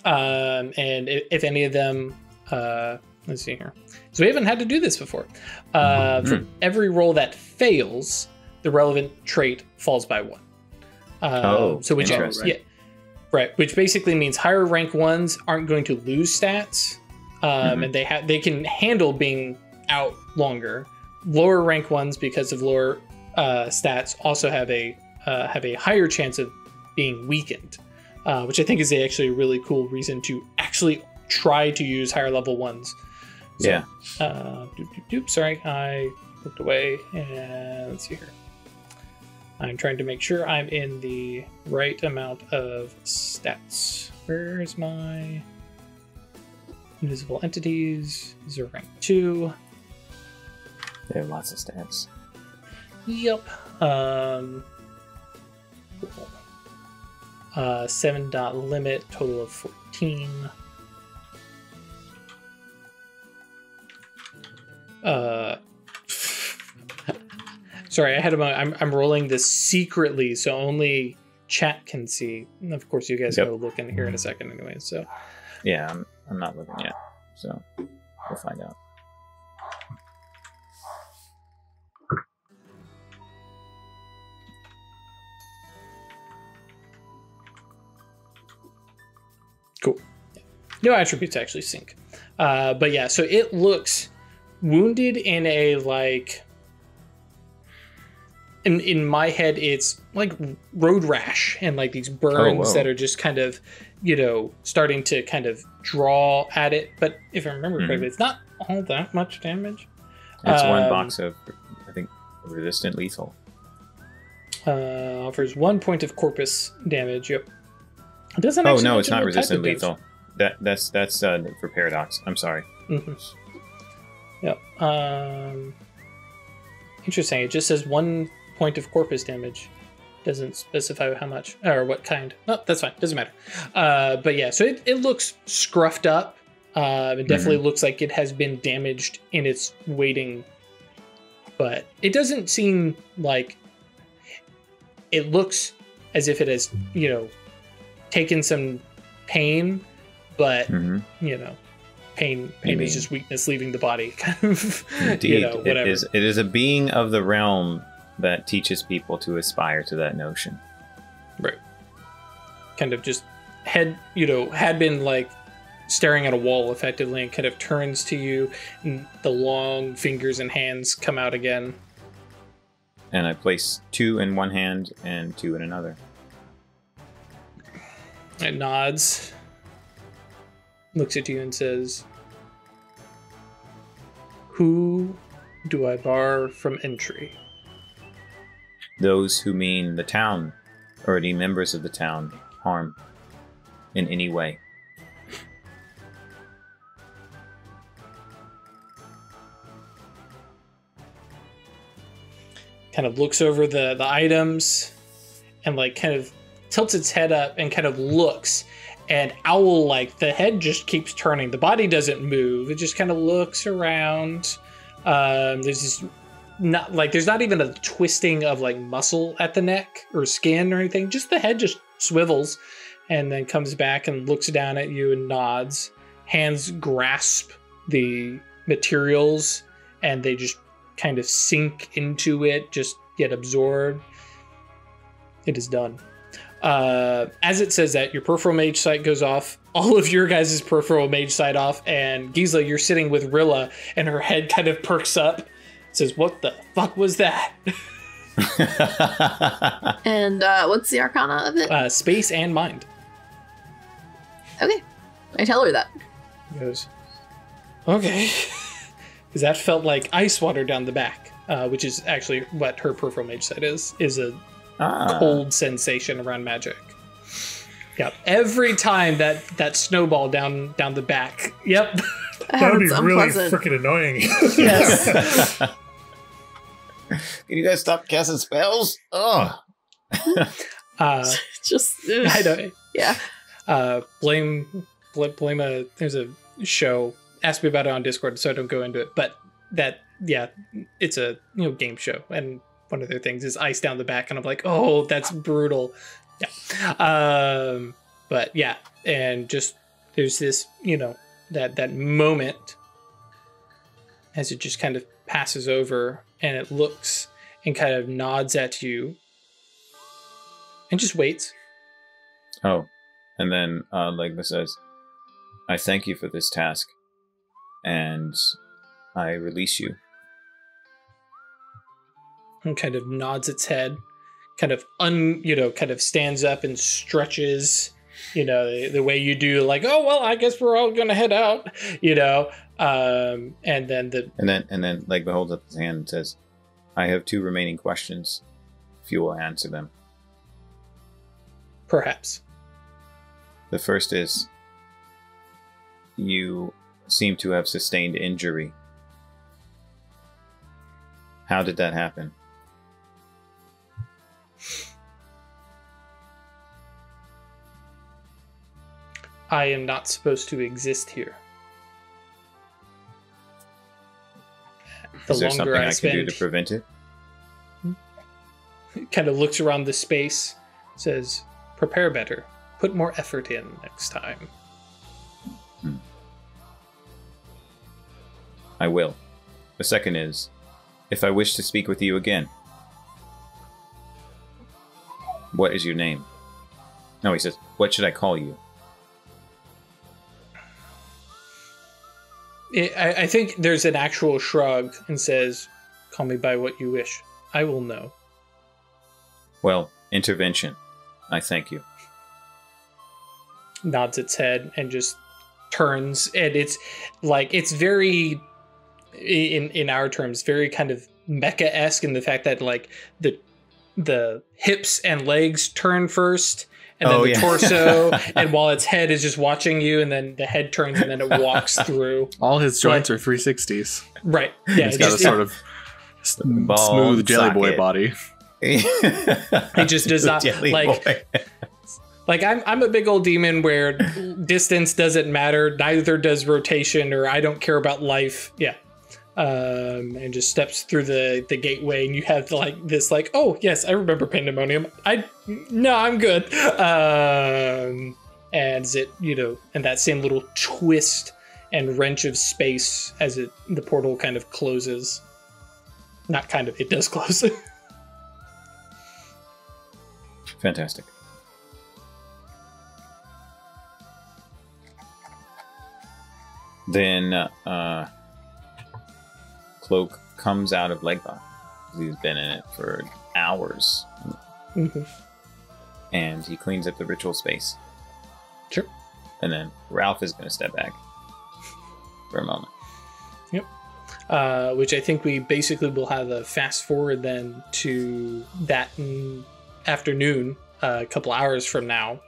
And if any of them, let's see here. So we haven't had to do this before. For every roll that fails, the relevant trait falls by 1. So which interesting. yeah, right. Which basically means higher rank ones aren't going to lose stats, and they can handle being out longer. Lower rank ones, because of lower stats, also have a higher chance of being weakened, which I think is actually a really cool reason to actually try to use higher level ones. So, Yeah. Sorry, I looked away, and let's see here. I'm trying to make sure I'm in the right amount of stats. Where's my invisible entities? These are rank 2. They have lots of stats. Yep. Cool. 7 dot limit, total of 14. Sorry, I had I'm rolling this secretly, so only chat can see. And of course, you guys Yep. go look in here in a second anyway. So Yeah, I'm not looking yet, so we'll find out. cool. No attributes actually sync. But yeah, so it looks wounded in a like. In my head, it's like road rash and like these burns whoa. that are just kind of, starting to kind of draw at it. But if I remember correctly, it's not all that much damage. It's one box of, I think, resistant lethal. Offers 1 point of corpus damage. Yep. It doesn't. Oh actually no, it's mention not what type resistant of damage. lethal. That's for paradox. I'm sorry. Yep. Interesting. It just says 1 point of corpus damage. Doesn't specify how much or what kind. No, that's fine. Doesn't matter. But yeah, so it looks scruffed up. It definitely looks like it has been damaged in its waiting. But it doesn't seem like it looks as if it has, taken some pain, but pain is just weakness leaving the body. Kind of, Indeed, whatever. it is a being of the realm that teaches people to aspire to that notion. Right. Kind of just had been like staring at a wall effectively, and kind of turns to you, and the long fingers and hands come out again. And I place 2 in one hand and 2 in another. It nods, looks at you and says, "Who do I bar from entry?" Those who mean the town or any members of the town harm in any way. Kind of looks over the items and like kind of tilts its head up and kind of looks, and owl like the head just keeps turning. The body doesn't move. It just kind of looks around. There's not even a twisting of like muscle at the neck or skin or anything. Just the head just swivels and then comes back and looks down at you and nods. Hands grasp the materials and they just kind of sink into it, just get absorbed. It is done. As it says that, your peripheral mage sight goes off. All of your guys' peripheral mage sight off. And Gisela, you're sitting with Rilla and her head kind of perks up. Says, "What the fuck was that?" And what's the arcana of it? Space and mind. Okay. I tell her that. He goes, "Okay." Because that felt like ice water down the back, which is actually what her peripheral mage sight is a cold sensation around magic. Yep. Every time that snowball down the back. Yep. That would be really unpleasant. freaking annoying. Yes. Can you guys stop casting spells? Oh. Just I know. yeah. Blame there's a show. Ask me about it on Discord, so I don't go into it. But it's a game show, and one of their things is ice down the back, and I'm like, oh, that's brutal. Yeah. But yeah, and just there's this, that moment as it just kind of passes over, and it looks and kind of nods at you, and just waits. Oh, and then Legba says, I thank you for this task, and I release you. And kind of nods its head, kind of kind of stands up and stretches, the way you do, like, oh well, I guess we're all gonna head out, and then Legba holds up his hand and says, I have 2 remaining questions, if you will answer them. Perhaps. The first is, you seem to have sustained injury. How did that happen? I am not supposed to exist here. Is there something I can do to prevent it? Kind of looks around the space, says, prepare better. Put more effort in next time. I will. The second is, if I wish to speak with you again, what is your name? No, he says, what should I call you? I think there's an actual shrug and says, call me by what you wish. I will know. Well, intervention. I thank you. Nods its head and just turns, and it's very, in our terms, very kind of mecha-esque in the fact that like the hips and legs turn first, and then the torso, and while its head is just watching you, and then the head turns, and then it walks through. All his joints are 360s. Right. Yeah. He's got a sort of smooth jelly boy body. He just does not like I'm a big old demon where distance doesn't matter, neither does rotation, or I don't care about life. Yeah. And just steps through the gateway, and you have this oh yes, I remember Pandemonium. I'm good. And it and that same little twist and wrench of space as the portal kind of closes. Not kind of, it does close. Fantastic. Then Cloak comes out of Legba. He's been in it for hours. Mm-hmm. And he cleans up the ritual space. Sure. And then Ralph is going to step back for a moment. Yep. Which I think we basically will have a fast forward then to that afternoon, a couple hours from now.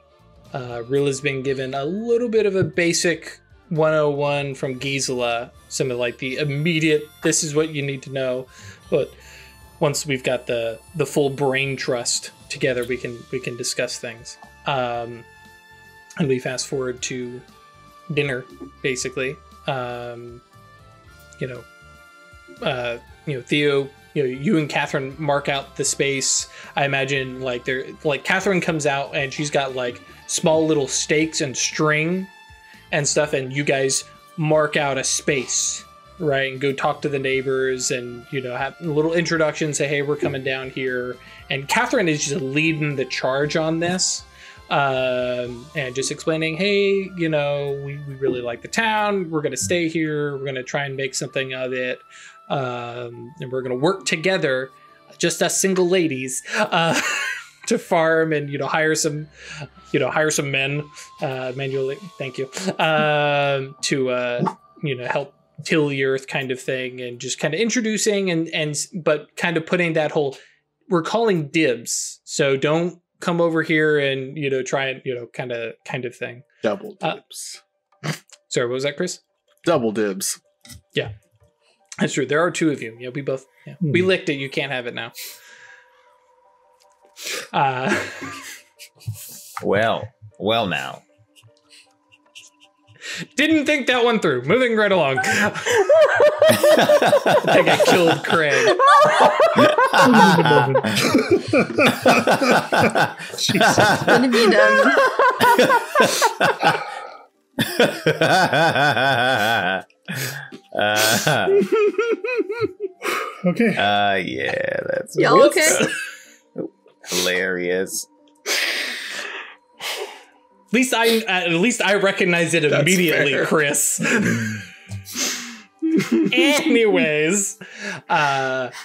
Rilla's been given a little bit of a basic 101 from Gisela, some of the immediate, this is what you need to know. But once we've got the full brain trust together, we can discuss things. And we fast forward to dinner, basically. Theo, you and Catherine mark out the space. I imagine Catherine comes out and she's got small little stakes and string and stuff, and you guys mark out a space, right, and go talk to the neighbors and have a little introduction, say, hey, we're coming down here. And Catherine is just leading the charge on this, and just explaining, hey, we really like the town, we're going to stay here, we're going to try and make something of it, and we're going to work together, just us single ladies, to farm and hire some men manually, thank you, to help till the earth kind of thing, and just kind of introducing and but kind of putting that whole, we're calling dibs, so don't come over here and, try and, kind of thing. Double dibs. Sorry, what was that, Chris? Double dibs. Yeah, that's true. There are two of you. Yeah, we both, we licked it. You can't have it now. Well now. Didn't think that one through. Moving right along. I think I killed Craig. When have you done? Okay. Yeah, that's Y'all okay? hilarious. At least I recognize it immediately, fair. Chris. Anyways,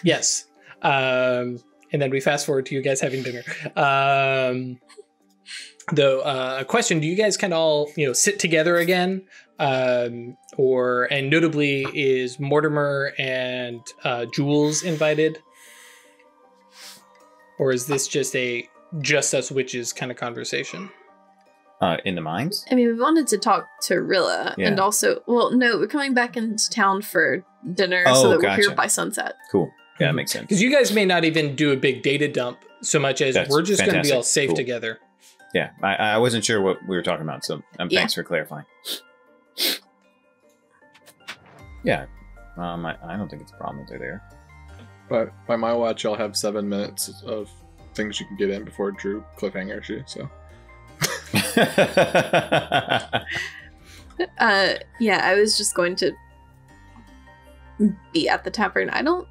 yes. And then we fast forward to you guys having dinner. A question: do you guys kind of all sit together again, and notably is Mortimer and Jules invited, or is this just a just us witches kind of conversation? In the mines? I mean, we wanted to talk to Rilla, Yeah. and also, no, we're coming back into town for dinner, Oh, so that we're gotcha. here by sunset. Cool. Yeah, that makes sense. Because you guys may not even do a big data dump so much as That's we're just going to be all fantastic. safe Cool. together. Yeah, I wasn't sure what we were talking about, so Yeah. thanks for clarifying. Yeah, I don't think it's a problem that they're there. But by my watch, I'll have 7 minutes of things you can get in before Drew cliffhangers you. So Yeah, I was just going to be at the tavern. I don't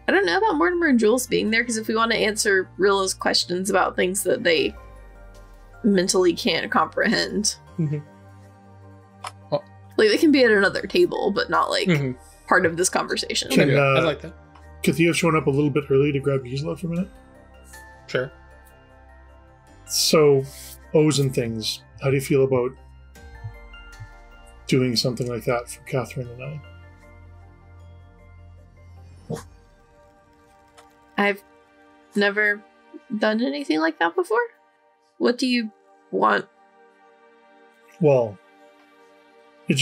know about Mortimer and Jules being there, because if we want to answer Rilla's questions about things that they mentally can't comprehend, Mhm. like they can be at another table, but not like Mhm. part of this conversation. Can I like that. Kathia have shown up a little bit early to grab Gisela for a minute? Sure. So, O's and things. How do you feel about doing something like that for Catherine and I? I've never done anything like that before. What do you want? Well, we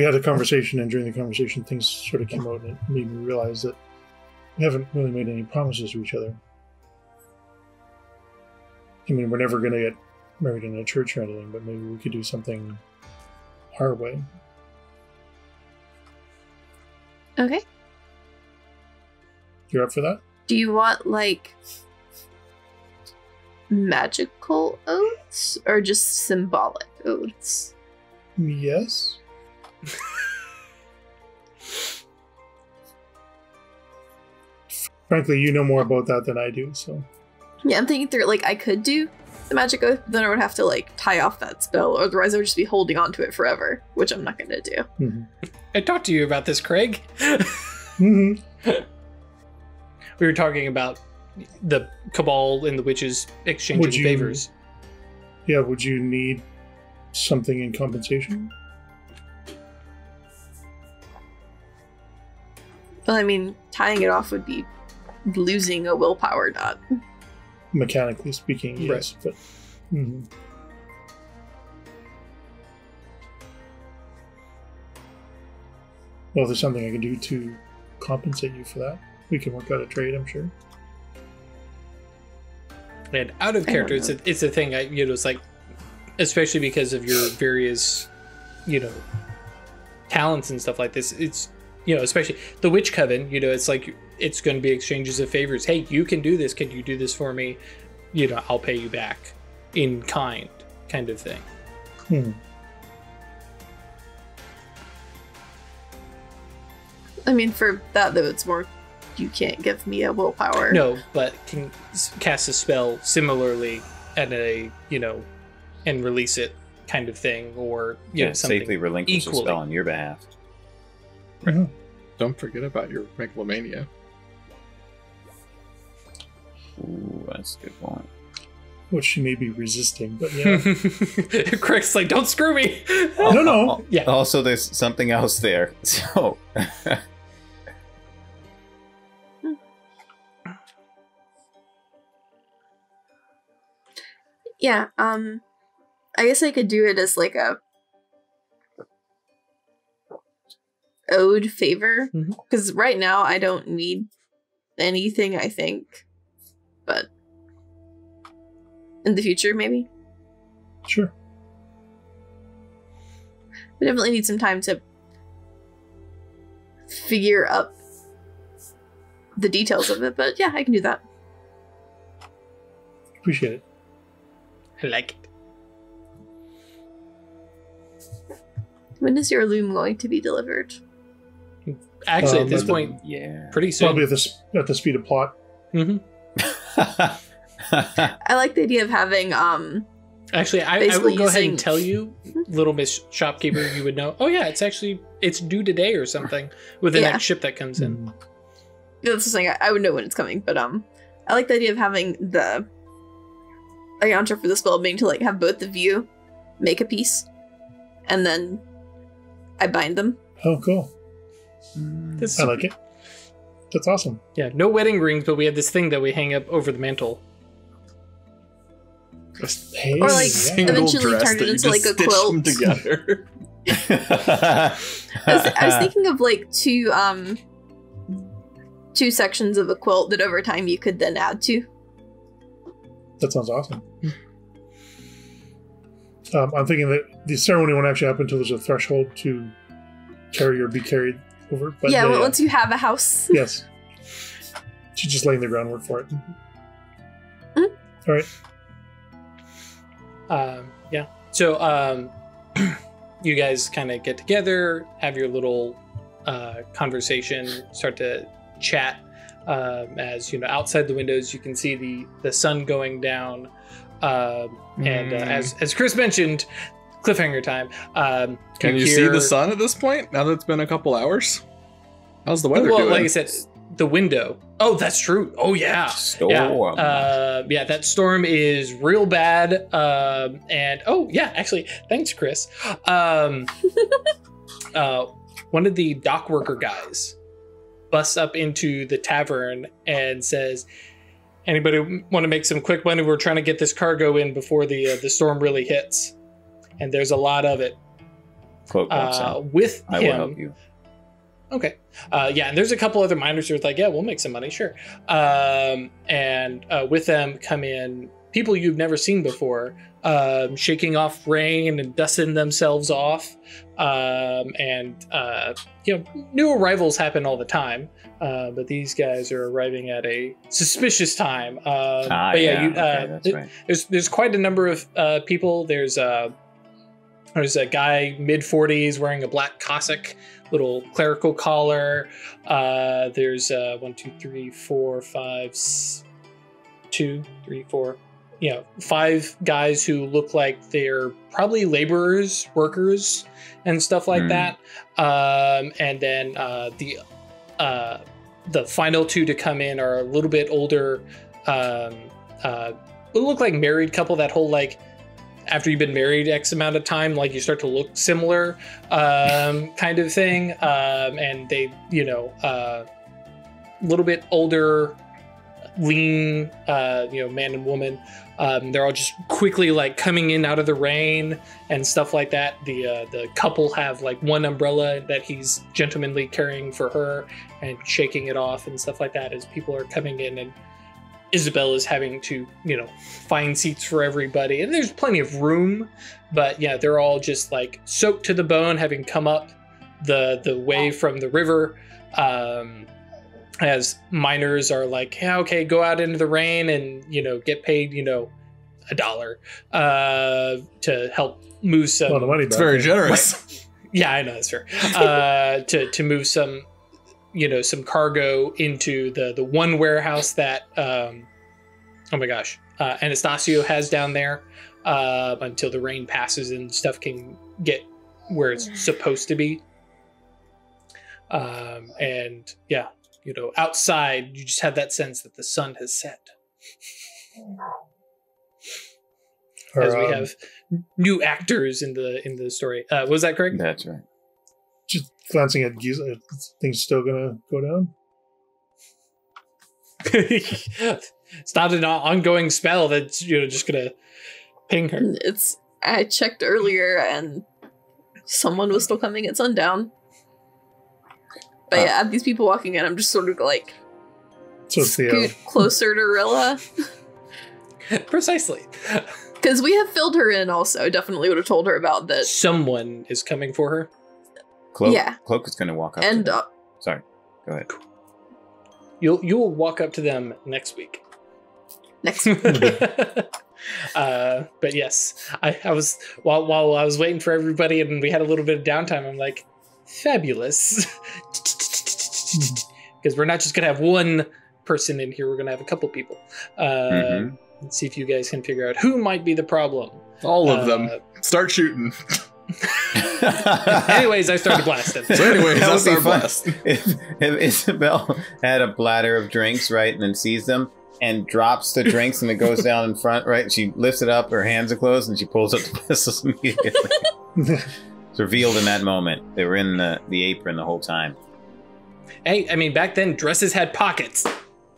had a conversation, and during the conversation, things sort of came out, and it made me realize that we haven't really made any promises to each other. I mean, we're never going to get married in a church or anything, but maybe we could do something our way. Okay. You're up for that? Do you want like magical oaths or just symbolic oaths? Yes. Frankly, you know more about that than I do, so. Yeah, I'm thinking through, like, I could do the magic oath, but then I would have to, like, tie off that spell, otherwise I would just be holding on to it forever, which I'm not going to do. Mm-hmm. I talked to you about this, Craig. Mm-hmm. We were talking about the Cabal and the witches exchanging favors. Yeah, would you need something in compensation? Well, I mean, tying it off would be losing a willpower dot. Mechanically speaking, yes, but. Mm-hmm. Well, if there's something I can do to compensate you for that, we can work out a trade, I'm sure. And out of character, it's a thing. It's like, especially because of your various, talents and stuff like this. It's, especially the witch coven. It's like it's going to be exchanges of favors. Hey, you can do this. Can you do this for me? I'll pay you back in kind of thing. Hmm. I mean, for that, though, it's more, you can't give me a willpower. No, but can cast a spell similarly at a, and release it kind of thing, or, something safely relinquish a equally. spell on your behalf. Mm-hmm. don't forget about your megalomania. Ooh, that's a good point. Which she may be resisting, but yeah. Craig's like, don't screw me. No. Yeah. Also, there's something else there. So, Yeah, I guess I could do it as like a owed favor, because right now I don't need anything, I think, but in the future maybe. Sure. We definitely need some time to figure up the details of it, but yeah, I can do that. Appreciate it. I like it. When is your loom going to be delivered? Actually, at this point, pretty soon. Probably at the speed of plot. Mm-hmm. I like the idea of having Actually, I will go ahead and tell you, little Miss Shopkeeper, you would know. Oh yeah, it's due today or something with the next ship that comes in. That's the thing. I would know when it's coming, but I like the idea of having the Ayantara for the spell being to like have both of you make a piece, and then I bind them. Oh, cool. I like it. That's awesome. Yeah, no wedding rings, but we have this thing that we hang up over the mantle. Hey, or like eventually turn it into like a quilt together. I was thinking of like two sections of a quilt that over time you could then add to. That sounds awesome. I'm thinking that the ceremony won't actually happen until there's a threshold to carry or be carried over. But yeah, once you have a house. Yes. She's just laying the groundwork for it. All right. Yeah. So you guys kind of get together, have your little conversation, start to chat. As you know, outside the windows, you can see the sun going down. And as Chris mentioned, cliffhanger time. Can you see the sun at this point? Now that it's been a couple hours, how's the weather doing? Like I said, the window. Oh, that's true. Oh yeah, storm. Yeah, that storm is real bad. And oh yeah, actually, thanks, Chris. One of the dock worker guys busts up into the tavern and says, "Anybody want to make some quick money? We're trying to get this cargo in before the storm really hits, and there's a lot of it." With I him, will help you. Okay. Yeah, and there's a couple other miners who are like, "Yeah, we'll make some money, sure." And with them come in people you've never seen before, shaking off rain and dusting themselves off. New arrivals happen all the time. But these guys are arriving at a suspicious time. That's right. There's quite a number of people. There's a guy mid-40s wearing a black cassock, little clerical collar. There's 5 guys who look like they're probably laborers, workers, and stuff like that. And then the final 2 to come in are a little bit older. Look like married couple. That whole like, after you've been married X amount of time, like you start to look similar, kind of thing. And they, a little bit older, lean, man and woman. They're all just quickly like coming in out of the rain and stuff like that. The couple have like one umbrella that he's gentlemanly carrying for her and shaking it off and stuff like that as people are coming in, and Isabel is having to, find seats for everybody. And there's plenty of room, but yeah, they're all just like soaked to the bone, having come up the way from the river. As miners are like, yeah, okay, go out into the rain and, get paid, $1 to help move some. Well, the money it's very generous. Right. Yeah, I know, that's fair. To move some, some cargo into the one warehouse that, Anastasio has down there, until the rain passes and stuff can get where it's supposed to be. And yeah. Outside, you just have that sense that the sun has set. As we have new actors in the story. Was that correct? That's right. Just glancing at Giza, things still gonna go down? It's not an ongoing spell that's just gonna Ping her. I checked earlier and someone was still coming at sundown. But yeah, these people walking in, I'm just sort of like So scoot closer to Rilla. Precisely. Because we have filled her in also. Definitely would have told her about that. Someone is coming for her. Cloak, Yeah. Cloak is going to walk up. And to them. Sorry, go ahead. You'll walk up to them next week. next week. But yes, I was while I was waiting for everybody and we had a little bit of downtime, I'm like, fabulous. Because we're not just gonna have one person in here, we're gonna have a couple people. Let's see if you guys can figure out who might be the problem. All of them. Start shooting. Anyways, I started blasting. So anyways, That that's would our be fun blast. if Isabel had a bladder of drinks, right, and then sees them and drops the drinks and it goes down in front, right? She lifts it up, her hands are closed, and she pulls up the pistols immediately. It's revealed in that moment. They were in the apron the whole time. Hey, I mean, back then dresses had pockets.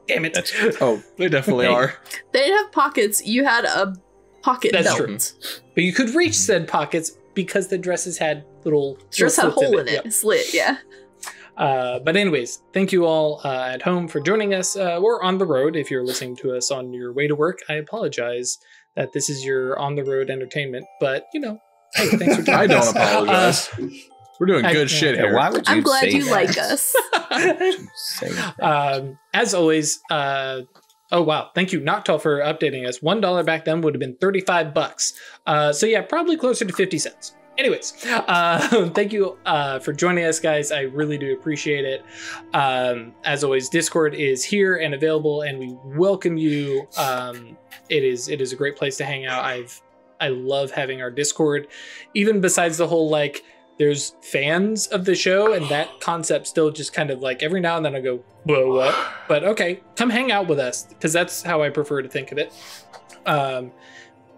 Damn it. That's Oh, they definitely are. They didn't have pockets. You had a pocket That's belt. true. But you could reach said pockets because the dresses had little Dress had a slits hole in it. Yep. Slit, yeah. But anyways, thank you all at home for joining us. We're on the road. If you're listening to us on your way to work, I apologize that this is your on the road entertainment. But you know, hey, thanks for joining I don't us. apologize. We're doing good shit Yeah, here. why would you I'm glad say you that? like us. Say that? As always, oh wow, thank you Noctul for updating us. $1 back then would have been $35. So yeah, probably closer to 50 cents. Anyways, thank you for joining us, guys. I really do appreciate it. As always, Discord is here and available, and we welcome you. It is a great place to hang out. I love having our Discord, even besides the whole like there's fans of the show, and that concept still just kind of like every now and then I go, whoa, what? But okay, come hang out with us, because that's how I prefer to think of it.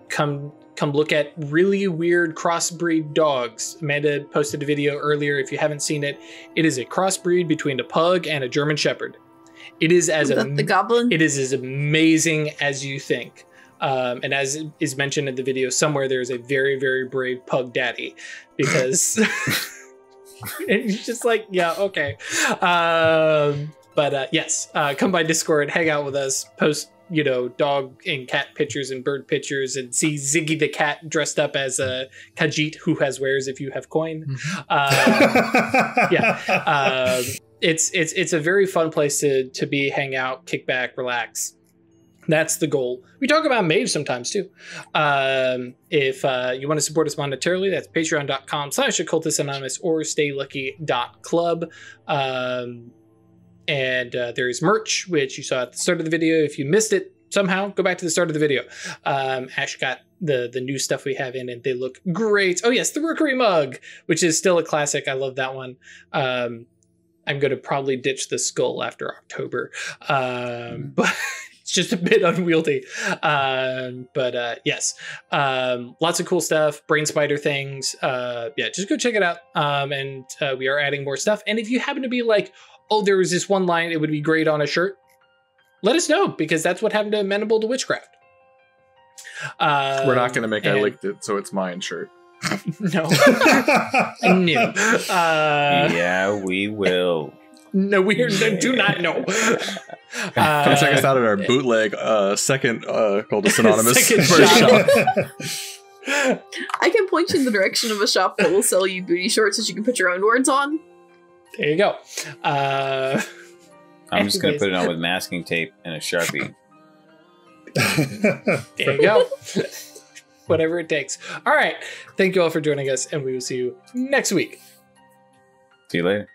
Come look at really weird crossbreed dogs. Amanda posted a video earlier. If you haven't seen it, it is a crossbreed between a pug and a German Shepherd. It is Is that the goblin? it is as amazing as you think. And as is mentioned in the video somewhere, there's a very, very brave pug daddy, because it's just like, yeah, okay. But yes, come by Discord, hang out with us, post, dog and cat pictures and bird pictures, and see Ziggy the cat dressed up as a Khajiit who has wares if you have coin. Yeah. It's a very fun place to be, hang out, kick back, relax. That's the goal. We talk about Mage sometimes too. If you want to support us monetarily, that's patreon.com/occultists anonymous or staylucky.club. And there's merch, which you saw at the start of the video. If you missed it somehow, go back to the start of the video. Ash got the new stuff we have in, and they look great. Oh yes, the Rookery mug, which is still a classic. I love that one. I'm going to probably ditch the skull after October. But it's just a bit unwieldy. But yes, lots of cool stuff, brain spider things. Yeah, just go check it out. And we are adding more stuff. And if you happen to be like, oh, there was this one line, it would be great on a shirt, let us know, because that's what happened to Amenable to Witchcraft. We're not going to make I licked it, so it's mine shirt. No. No. Yeah, we will. No, do not know. Come check us out at our bootleg second Occultists Anonymous Second first shop. shop. I can point you in the direction of a shop that will sell you booty shorts that you can put your own words on. There you go. I'm just going to put it on with masking tape and a Sharpie. There you go. Whatever it takes. All right. Thank you all for joining us, and we will see you next week. See you later.